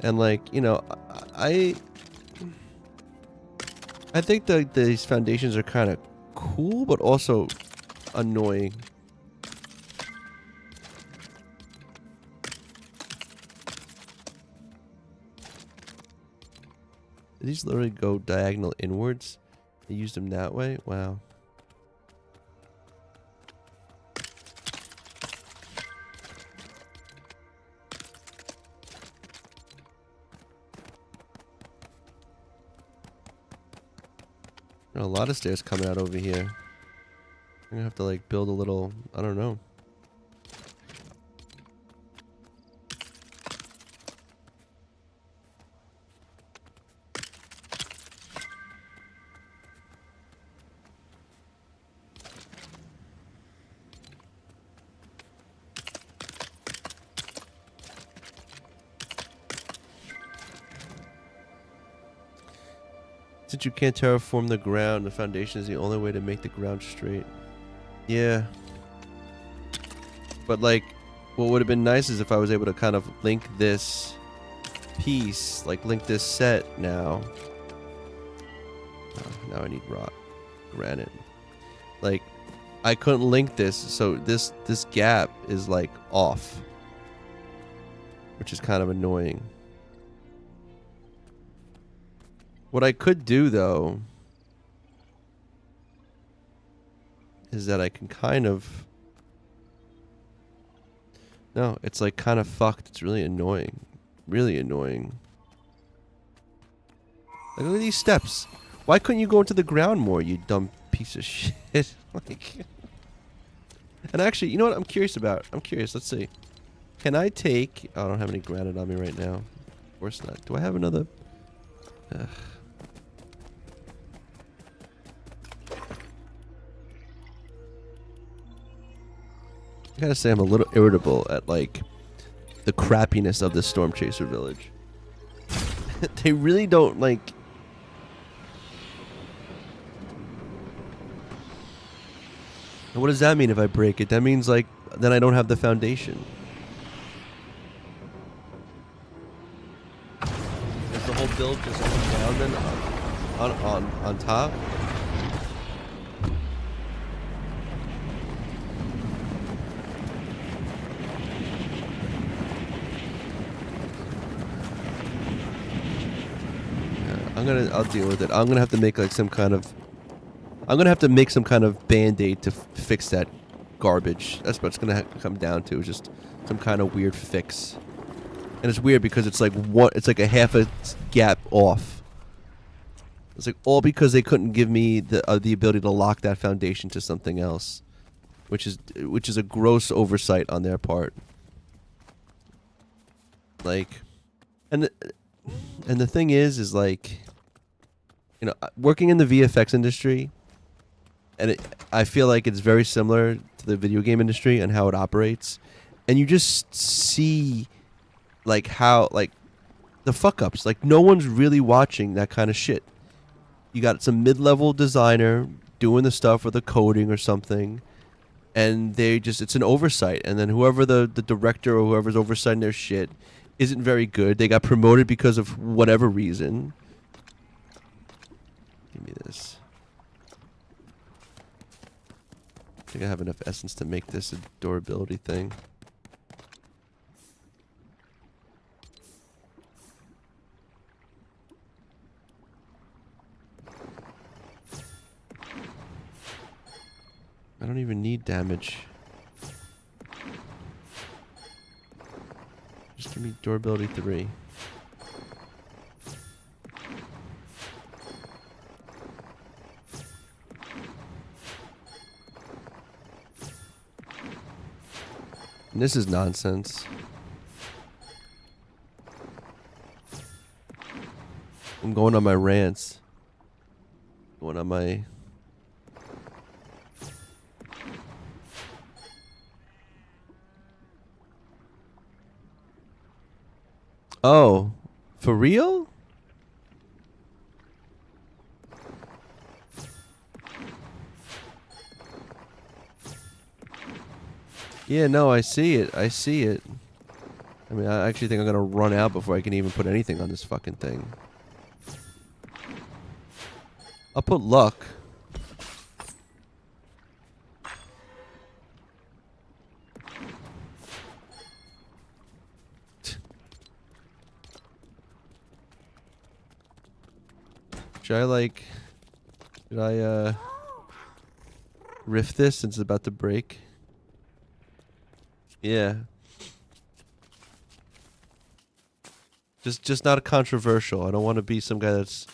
And like, you know, I think that these foundations are kind of cool, but also annoying. Did these literally go diagonal inwards? They used them that way? Wow. There are a lot of stairs coming out over here. I'm gonna have to like build a little, I don't know. Since you can't terraform the ground, the foundation is the only way to make the ground straight. Yeah. But like, what would have been nice is if I was able to kind of link this piece, like link this set now. Oh, now I need rock, granite. Like, I couldn't link this, so this gap is like off, which is kind of annoying. What I could do, though, is that I can kind of... No, it's like kind of fucked. It's really annoying. Really annoying. Like, look at these steps. Why couldn't you go into the ground more, you dumb piece of shit? Like... And actually, you know what I'm curious about? I'm curious. Let's see. Can I take... Oh, I don't have any granite on me right now. Of course not. Do I have another... Ugh. I gotta say I'm a little irritable at like the crappiness of the Storm Chaser village. They really don't like... What does that mean if I break it? That means like then I don't have the foundation. Is the whole build just down then on top? I'll deal with it. I'm gonna have to make like some kind of... I'm gonna have to make some kind of band-aid to fix that garbage. That's what it's gonna come down to. Just some kind of weird fix. And it's weird because it's like it's like a half a gap off. It's like all because they couldn't give me the ability to lock that foundation to something else, which is a gross oversight on their part. Like, and the thing is like, you know, working in the VFX industry, and I feel like it's very similar to the video game industry and how it operates, and you just see like how like the fuck ups. Like no one's really watching that kind of shit. You got some mid-level designer doing the stuff or the coding or something, and it's an oversight. And then whoever the director or whoever's oversighting their shit isn't very good. They got promoted because of whatever reason. Give me this. I think I have enough essence to make this a durability thing. I don't even need damage. Just give me durability 3. And this is nonsense. I'm going on my rants. Going on my... Oh, for real? Yeah, no, I see it. I see it. I mean, I actually think I'm gonna run out before I can even put anything on this fucking thing. I'll put luck. Should I riff this since it's about to break? Yeah. Just not controversial. I don't want to be some guy that's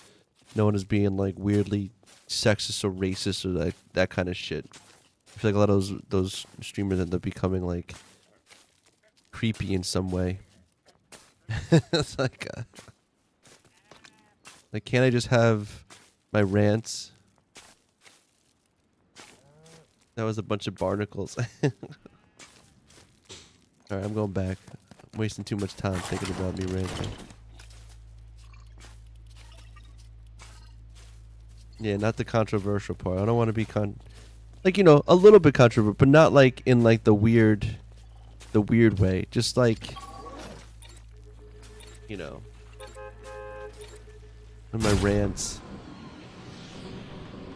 known as being like weirdly sexist or racist or that kind of shit. I feel like a lot of those streamers end up becoming like creepy in some way. It's like can't I just have my rants? That was a bunch of barnacles. Alright, I'm going back. I'm wasting too much time thinking about me ranting. Yeah, not the controversial part. I don't want to be like, you know, a little bit controversial, but not like in like the weird way. Just like, you know, in my rants.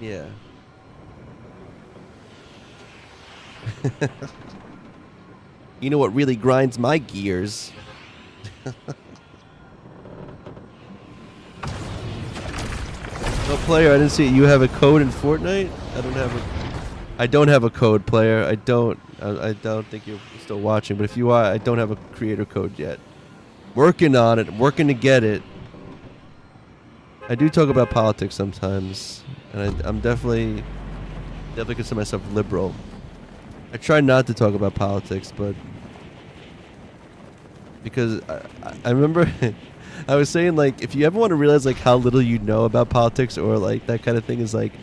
Yeah. You know what really grinds my gears? Oh, player, I didn't see it. You have a code in Fortnite? I don't have a code, player. I don't think you're still watching, but if you are, I don't have a creator code yet. Working on it. Working to get it. I do talk about politics sometimes, and I'm definitely consider myself liberal. I try not to talk about politics, but because I remember I was saying, like, if you ever want to realize like how little you know about politics or like that kind of thing, is like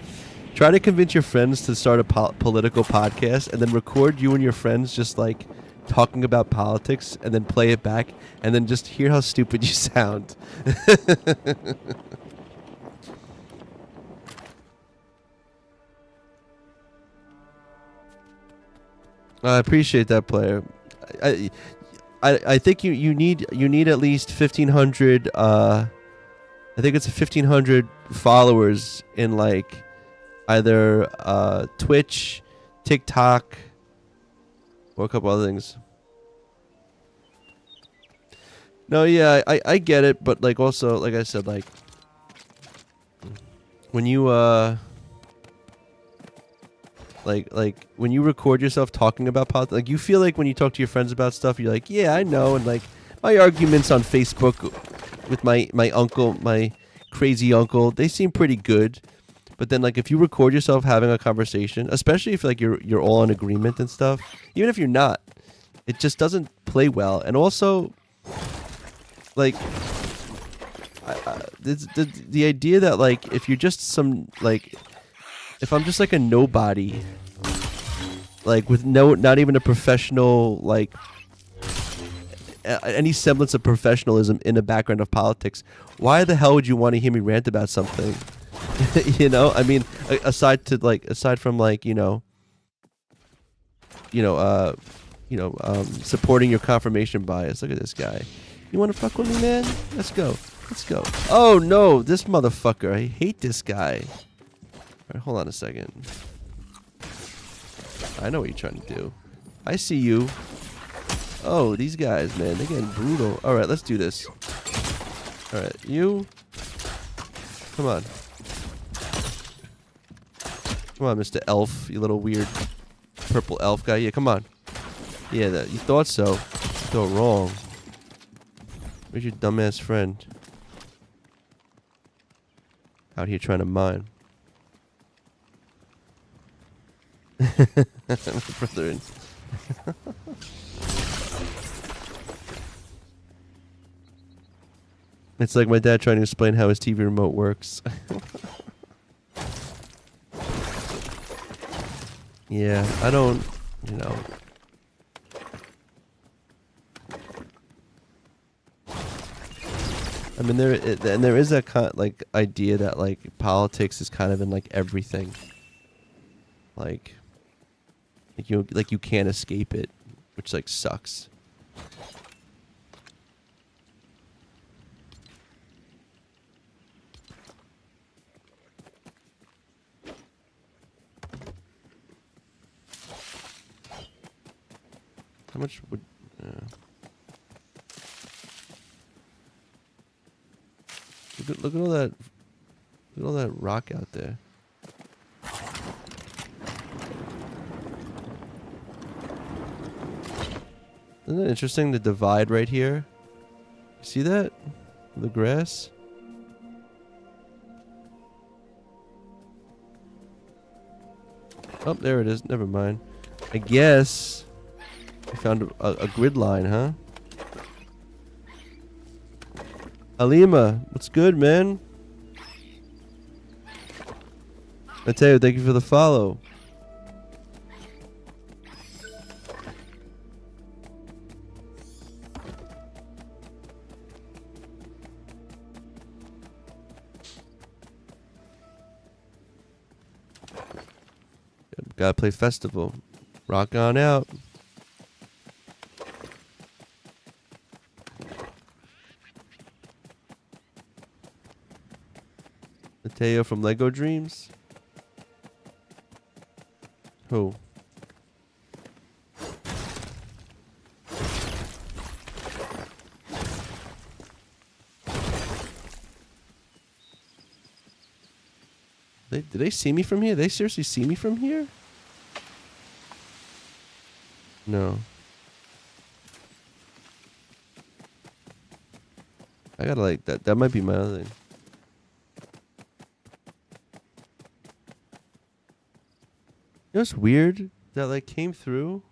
try to convince your friends to start a political podcast and then record you and your friends just like talking about politics and then play it back and then just hear how stupid you sound. I appreciate that, player. I think you need at least 1,500. I think it's 1,500 followers in like either Twitch, TikTok, or a couple other things. No, yeah, I get it, but like also, like I said, like when you like when you record yourself talking about politics, like you feel like when you talk to your friends about stuff, you're like, yeah, I know, and like my arguments on Facebook with my uncle, my crazy uncle, they seem pretty good. But then like if you record yourself having a conversation, especially if like you're all in agreement and stuff, even if you're not, it just doesn't play well. And also like the idea that like if you're just some like if I'm just like a nobody, like with not even a professional like any semblance of professionalism in the background of politics, why the hell would you want to hear me rant about something? You know, I mean, aside from like, supporting your confirmation bias. Look at this guy. You want to fuck with me, man? Let's go. Let's go. Oh no, this motherfucker. I hate this guy. All right, hold on a second. I know what you're trying to do. I see you. Oh, these guys, man, they're getting brutal. All right, let's do this. All right, you. Come on. Come on, Mr. Elf, you little weird purple elf guy. Yeah, come on. Yeah, you thought so. You thought wrong. Where's your dumbass friend? Out here trying to mine. Brethren. It's like my dad trying to explain how his TV remote works. Yeah, I don't, I mean, there is that like idea that like politics is kind of in like everything. Like you can't escape it, which like sucks. How much would... Look at all that... Look at all that rock out there. Isn't it interesting, the divide right here? You see that? The grass? Oh, there it is. Never mind. I guess... I found a grid line, huh? Halima, what's good, man? Mateo, thank you for the follow. Gotta play festival. Rock on out. Mateo from Lego Dreams? Who? Did they see me from here? They seriously see me from here? No. I gotta like that. That might be my other thing. You know what's weird? That like came through.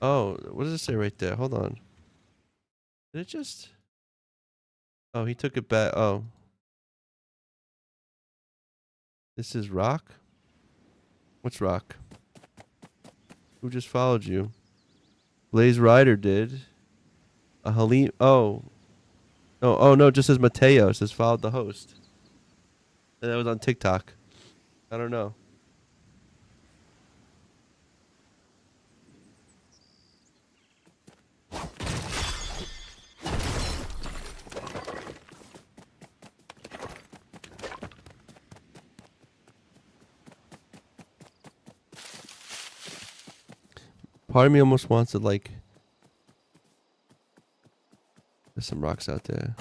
Oh, what does it say right there? Hold on. Did it just... Oh, he took it back. Oh. This is rock? What's rock? Who just followed you? Blaze Rider did. A Halim... Oh. Oh no, it just says Mateo. It says followed the host. And that was on TikTok. I don't know. Part of me almost wants to like... There's some rocks out there.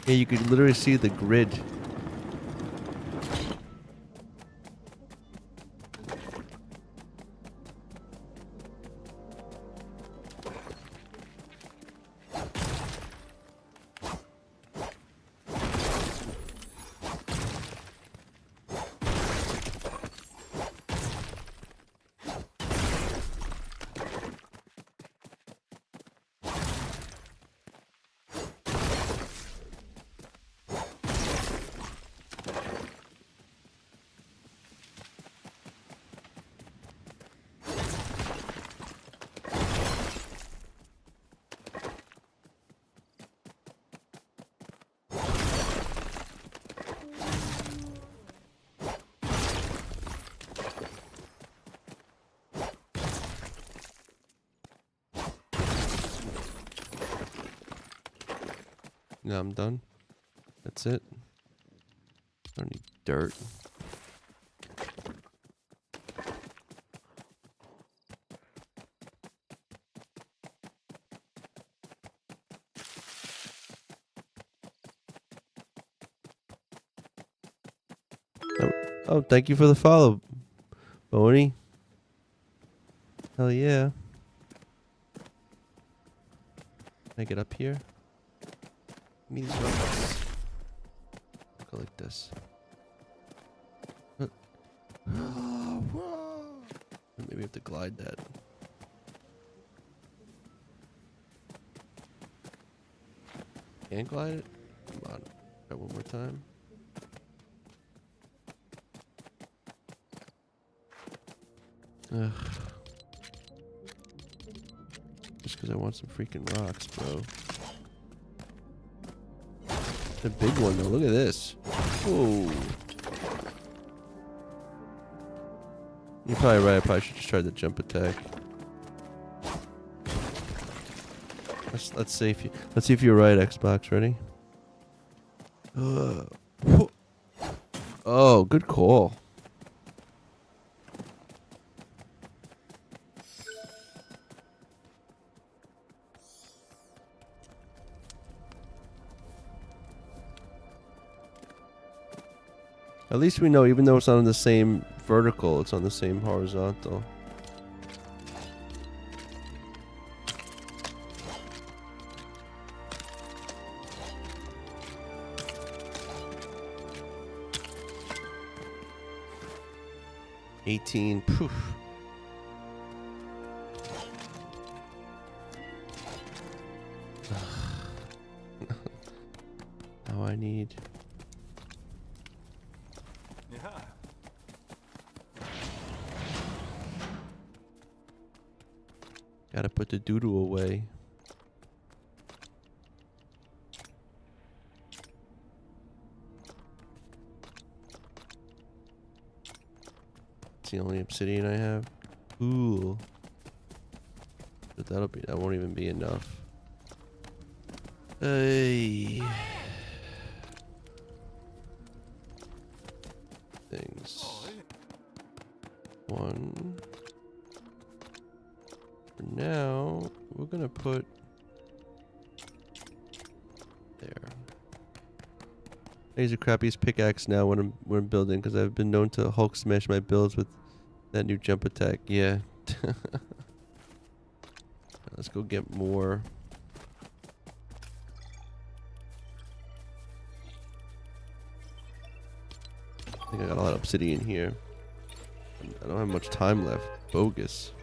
Yeah, you could literally see the grid. No, I'm done. That's it. I don't need dirt. Oh, thank you for the follow, Boney. Hell yeah. Can I get up here? Give me these rocks. Go like this. Maybe we have to glide that. Can't glide it? Come on. Try one more time. Ugh. Just because I want some freaking rocks, bro. It's a big one, though. Look at this. Whoa. You're probably right. I probably should just try the jump attack. Let's see if you're right, Xbox. Ready? Oh, good call. At least we know, even though it's not on the same vertical, it's on the same horizontal. Poof. Now I need. Yeah. Gotta put the doodoo away. It's the only obsidian I have. Ooh. But that won't even be enough. Hey. Things. One. For now, we're gonna put there. I use the crappiest pickaxe now when I'm building because I've been known to Hulk smash my builds with that new jump attack. Yeah. Let's go get more. I think I got a lot of obsidian here. I don't have much time left. Bogus.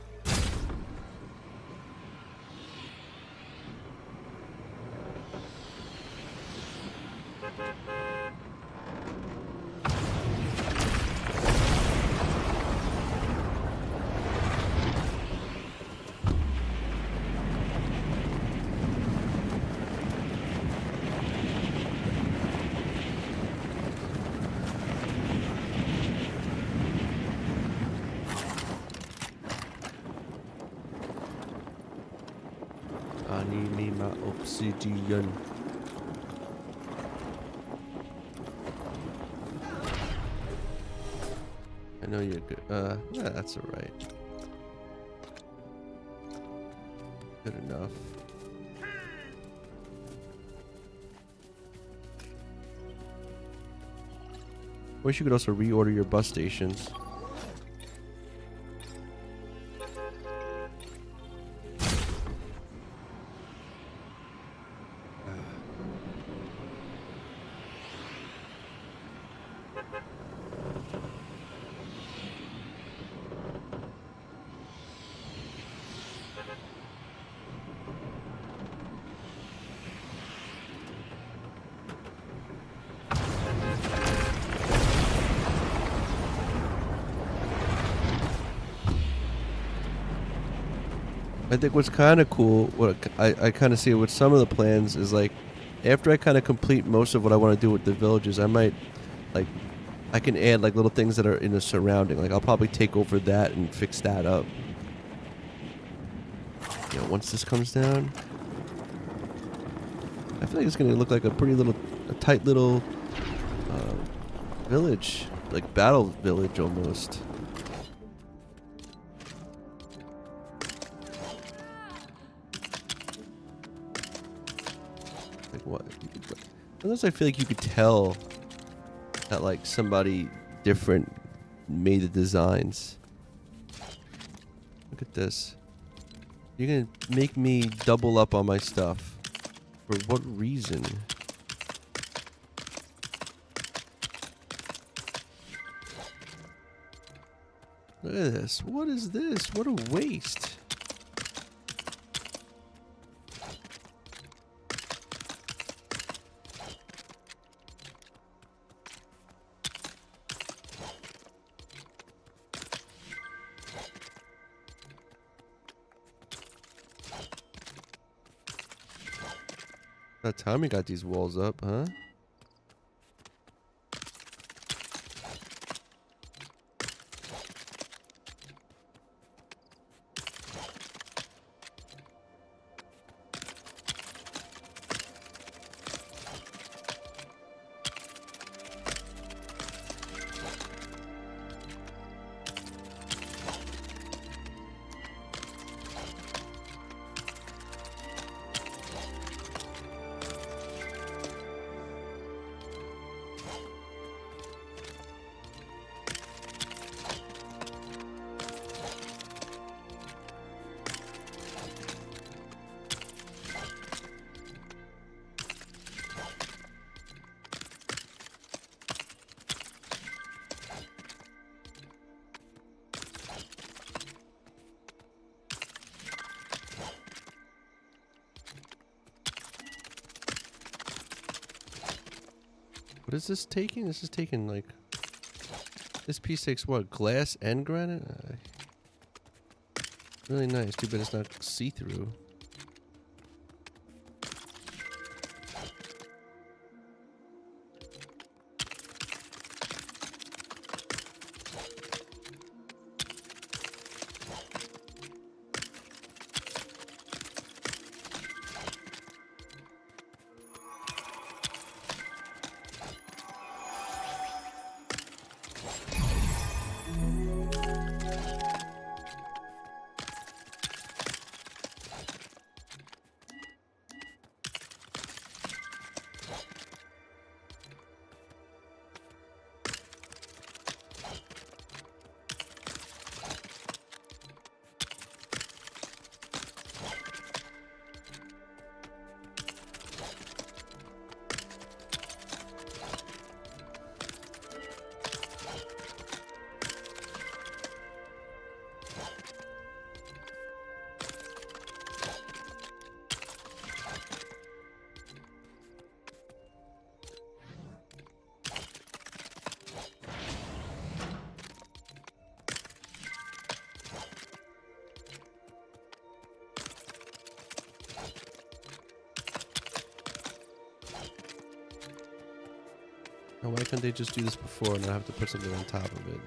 I need me my obsidian. I know you're good. Yeah, that's alright. Good enough. Wish you could also reorder your bus stations. I think what's kind of cool, what I kind of see with some of the plans is like, after I kind of complete most of what I want to do with the villages, I might, like, I can add like little things that are in the surrounding. Like I'll probably take over that and fix that up. You know, once this comes down. I feel like it's gonna look like a tight little village, like battle village almost. Like what? Unless I feel like you could tell that like somebody different made the designs. Look at this. You're gonna make me double up on my stuff. For what reason? Look at this. What is this? What a waste. About time we got these walls up, huh? What is this taking? This is taking like... This piece takes what? Glass and granite? Really nice. Too bad it's not see-through. Now, why couldn't they just do this before and not have to put something on top of it?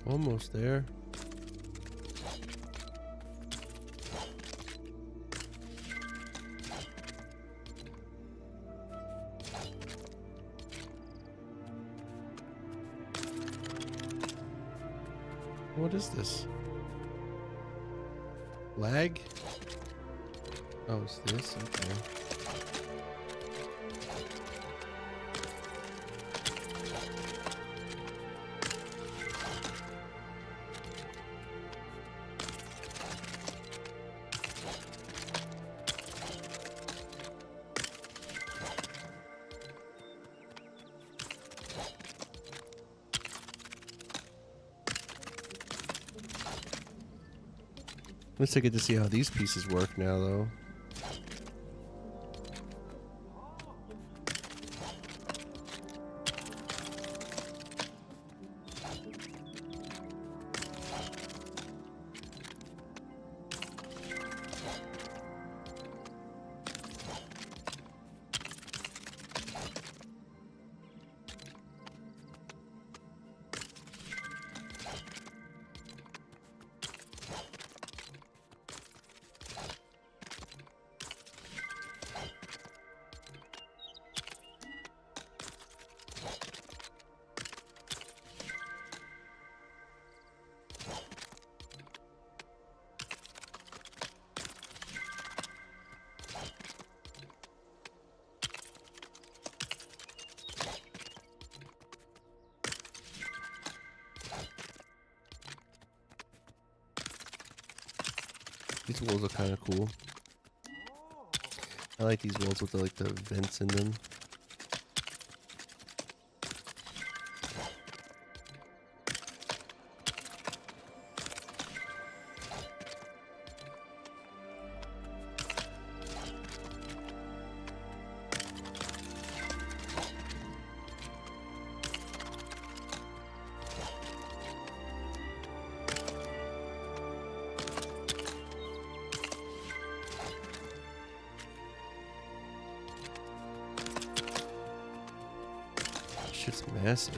Almost there. What is this? Lag? Oh, it's this? Okay. At least I get to see how these pieces work now, though. These walls are kind of cool. I like these walls with the, like the vents in them. Shit's massive.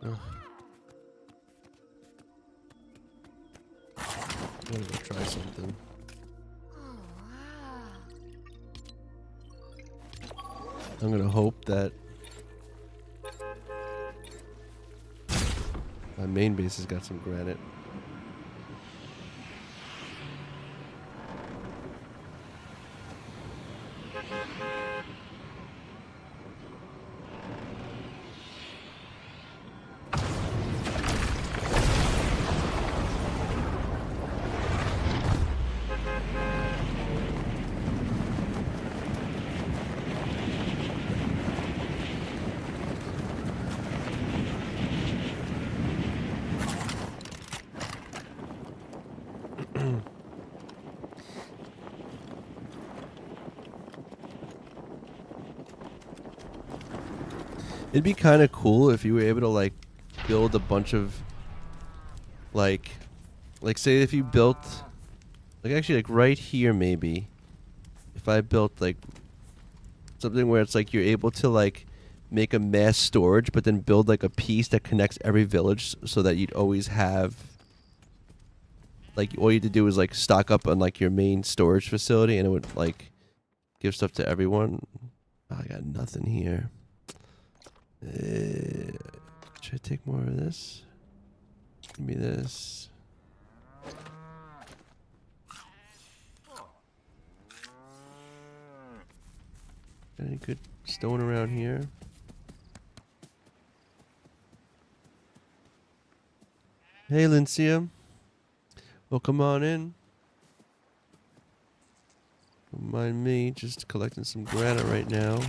Ugh. I'm gonna go try something. I'm gonna hope that my main base has got some granite. It'd be kind of cool if you were able to like build a bunch of like say if you built like actually like right here maybe if I built like something where it's like you're able to like make a mass storage but then build like a piece that connects every village so that you'd always have like all you had to do is like stock up on like your main storage facility and it would like give stuff to everyone. Oh, I got nothing here. Should I take more of this? Give me this. Got any good stone around here? Hey, Lincia. Welcome on in. Don't mind me, just collecting some granite right now.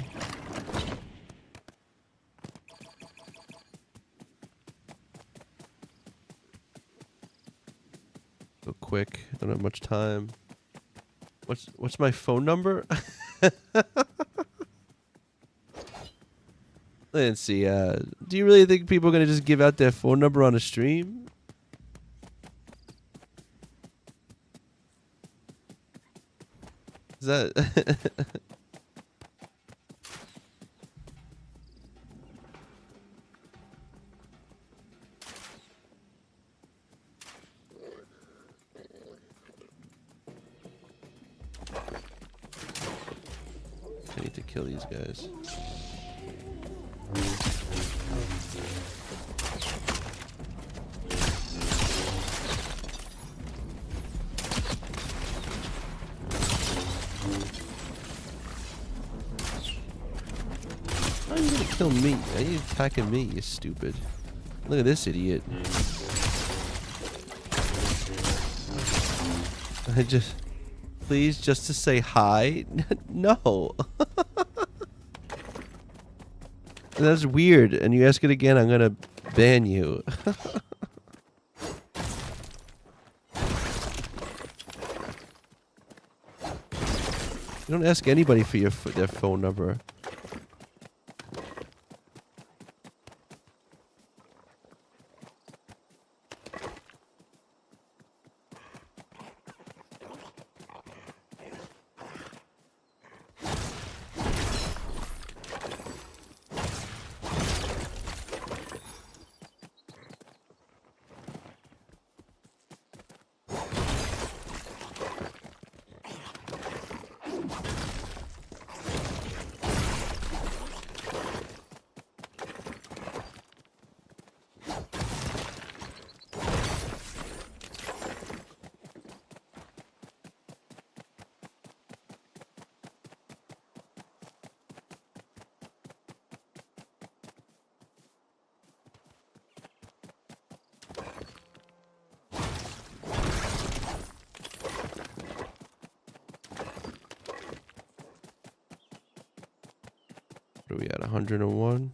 Go quick. I don't have much time. What's my phone number? Let's see. Do you really think people are gonna just give out their phone number on a stream? Is that? I need to kill these guys. you gonna kill me? Why are you attacking me, you stupid? Look at this idiot. I just... Please, just to say hi? No. That's weird. And you ask it again, I'm gonna ban you. You don't ask anybody for their phone number. What are we at? 101?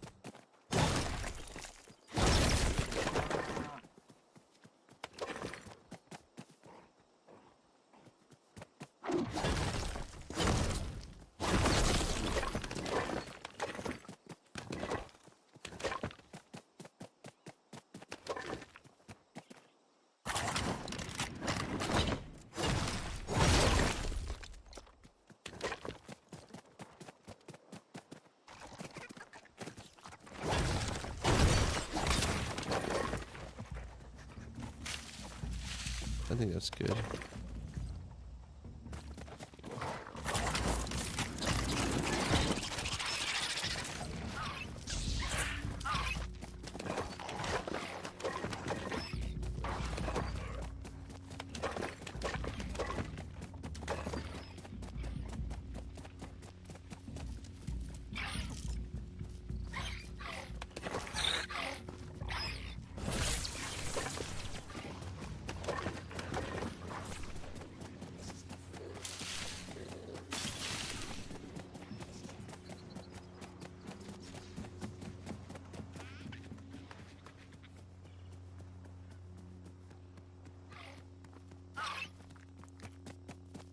I think that's good.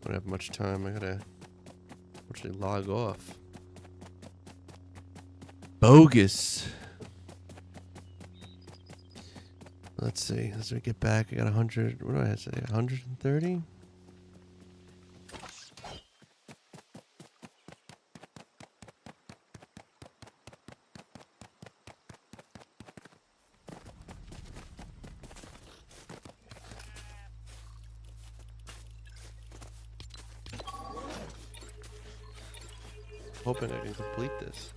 I don't have much time. I gotta actually log off. Bogus. Let's see. As we get back, I got 100. What do I have to say? 130? Hoping I can complete this.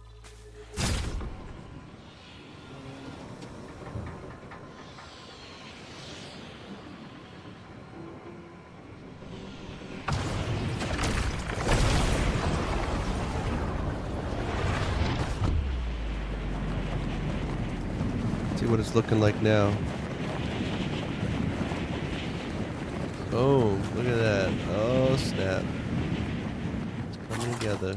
See what it's looking like now. Oh, look at that. Oh, snap. It's coming together.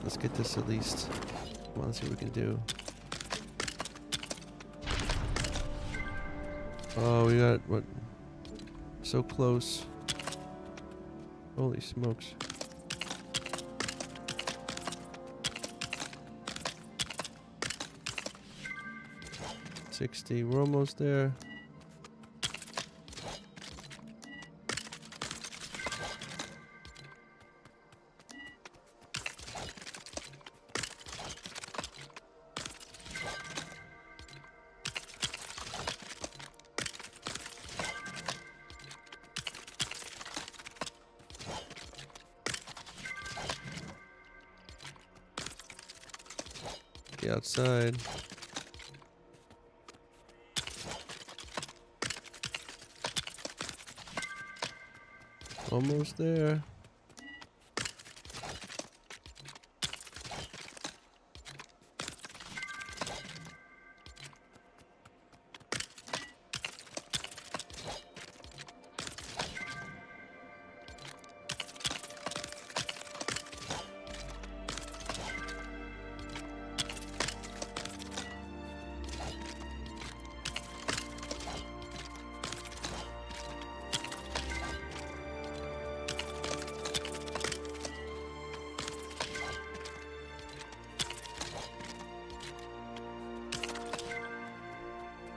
Let's get this at least. Come on, let's see what we can do. Oh, we got what? So close. Holy smokes. 60. We're almost there. Outside. Almost there.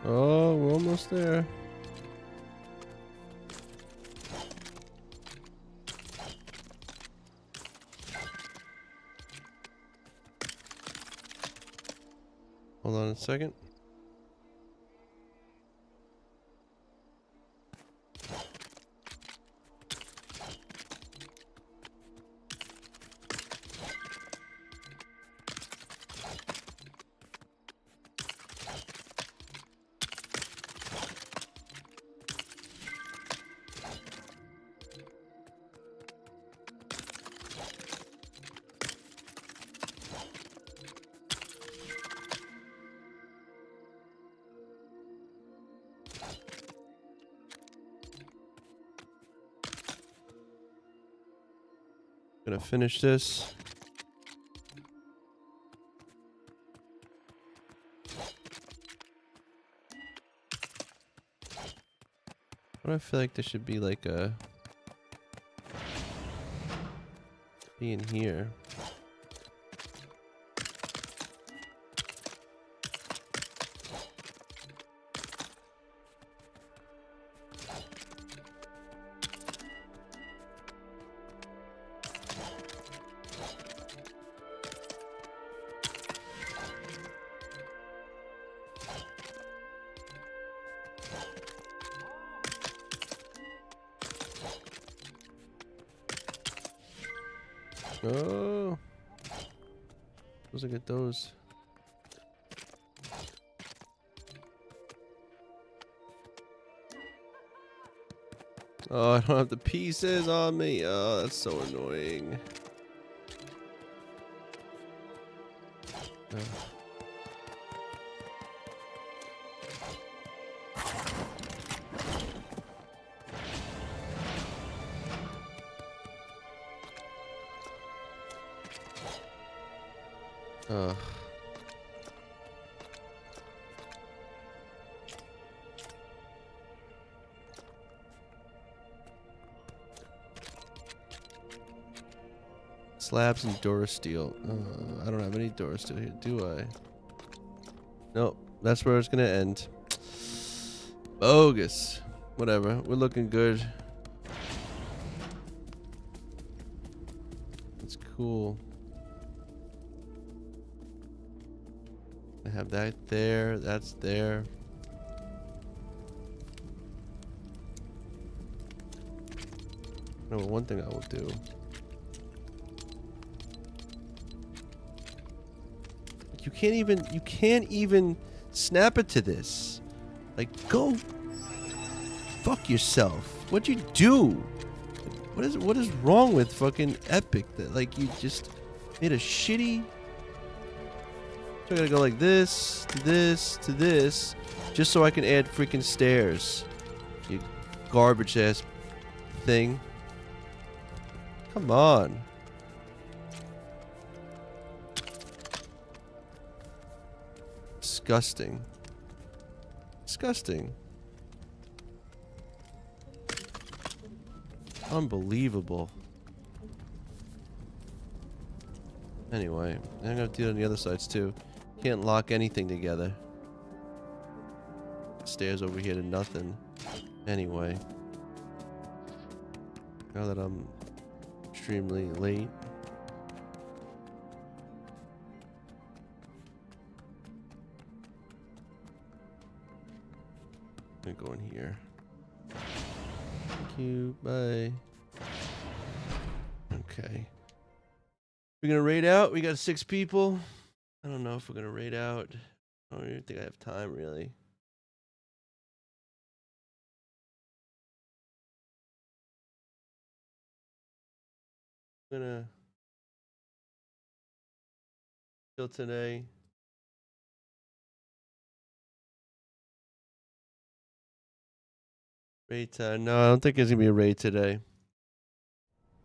Oh, we're almost there. Hold on a second. Gonna finish this. But I feel like there should be like a be in here. Oh, let's look at those. Oh, I don't have the pieces on me. Oh, that's so annoying. Ugh. Slabs and Durasteel. I don't have any Durasteel here, do I? Nope. That's where it's gonna end. Bogus. Whatever. We're looking good. That's cool. I have that there. That's there. No, one thing I will do. You can't even snap it to this. Like, go fuck yourself. What'd you do? What is wrong with fucking Epic that like you just made a shitty. So I gotta go like this to this to this just so I can add freaking stairs. You garbage ass thing. Come on. Disgusting. Disgusting. Unbelievable. Anyway, I'm gonna do it on the other sides too. Can't lock anything together. Stairs over here to nothing. Anyway. Now that I'm extremely late. I'm gonna go in here. Thank you. Bye. Okay. We're gonna raid out. We got 6 people. I don't know if we're gonna raid out. I don't even think I have time really. gonna chill today. Raid time. No, I don't think there's gonna be a raid today.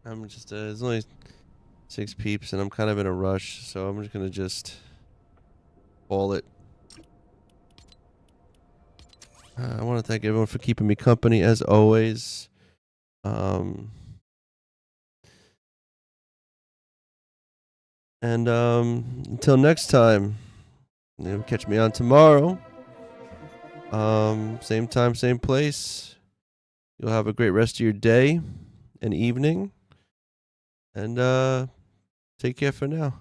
I'm just there's only 6 peeps, and I'm kind of in a rush, so I'm just gonna call it. I want to thank everyone for keeping me company as always. And until next time, catch me on tomorrow. Same time, same place. You'll have a great rest of your day and evening. And take care for now.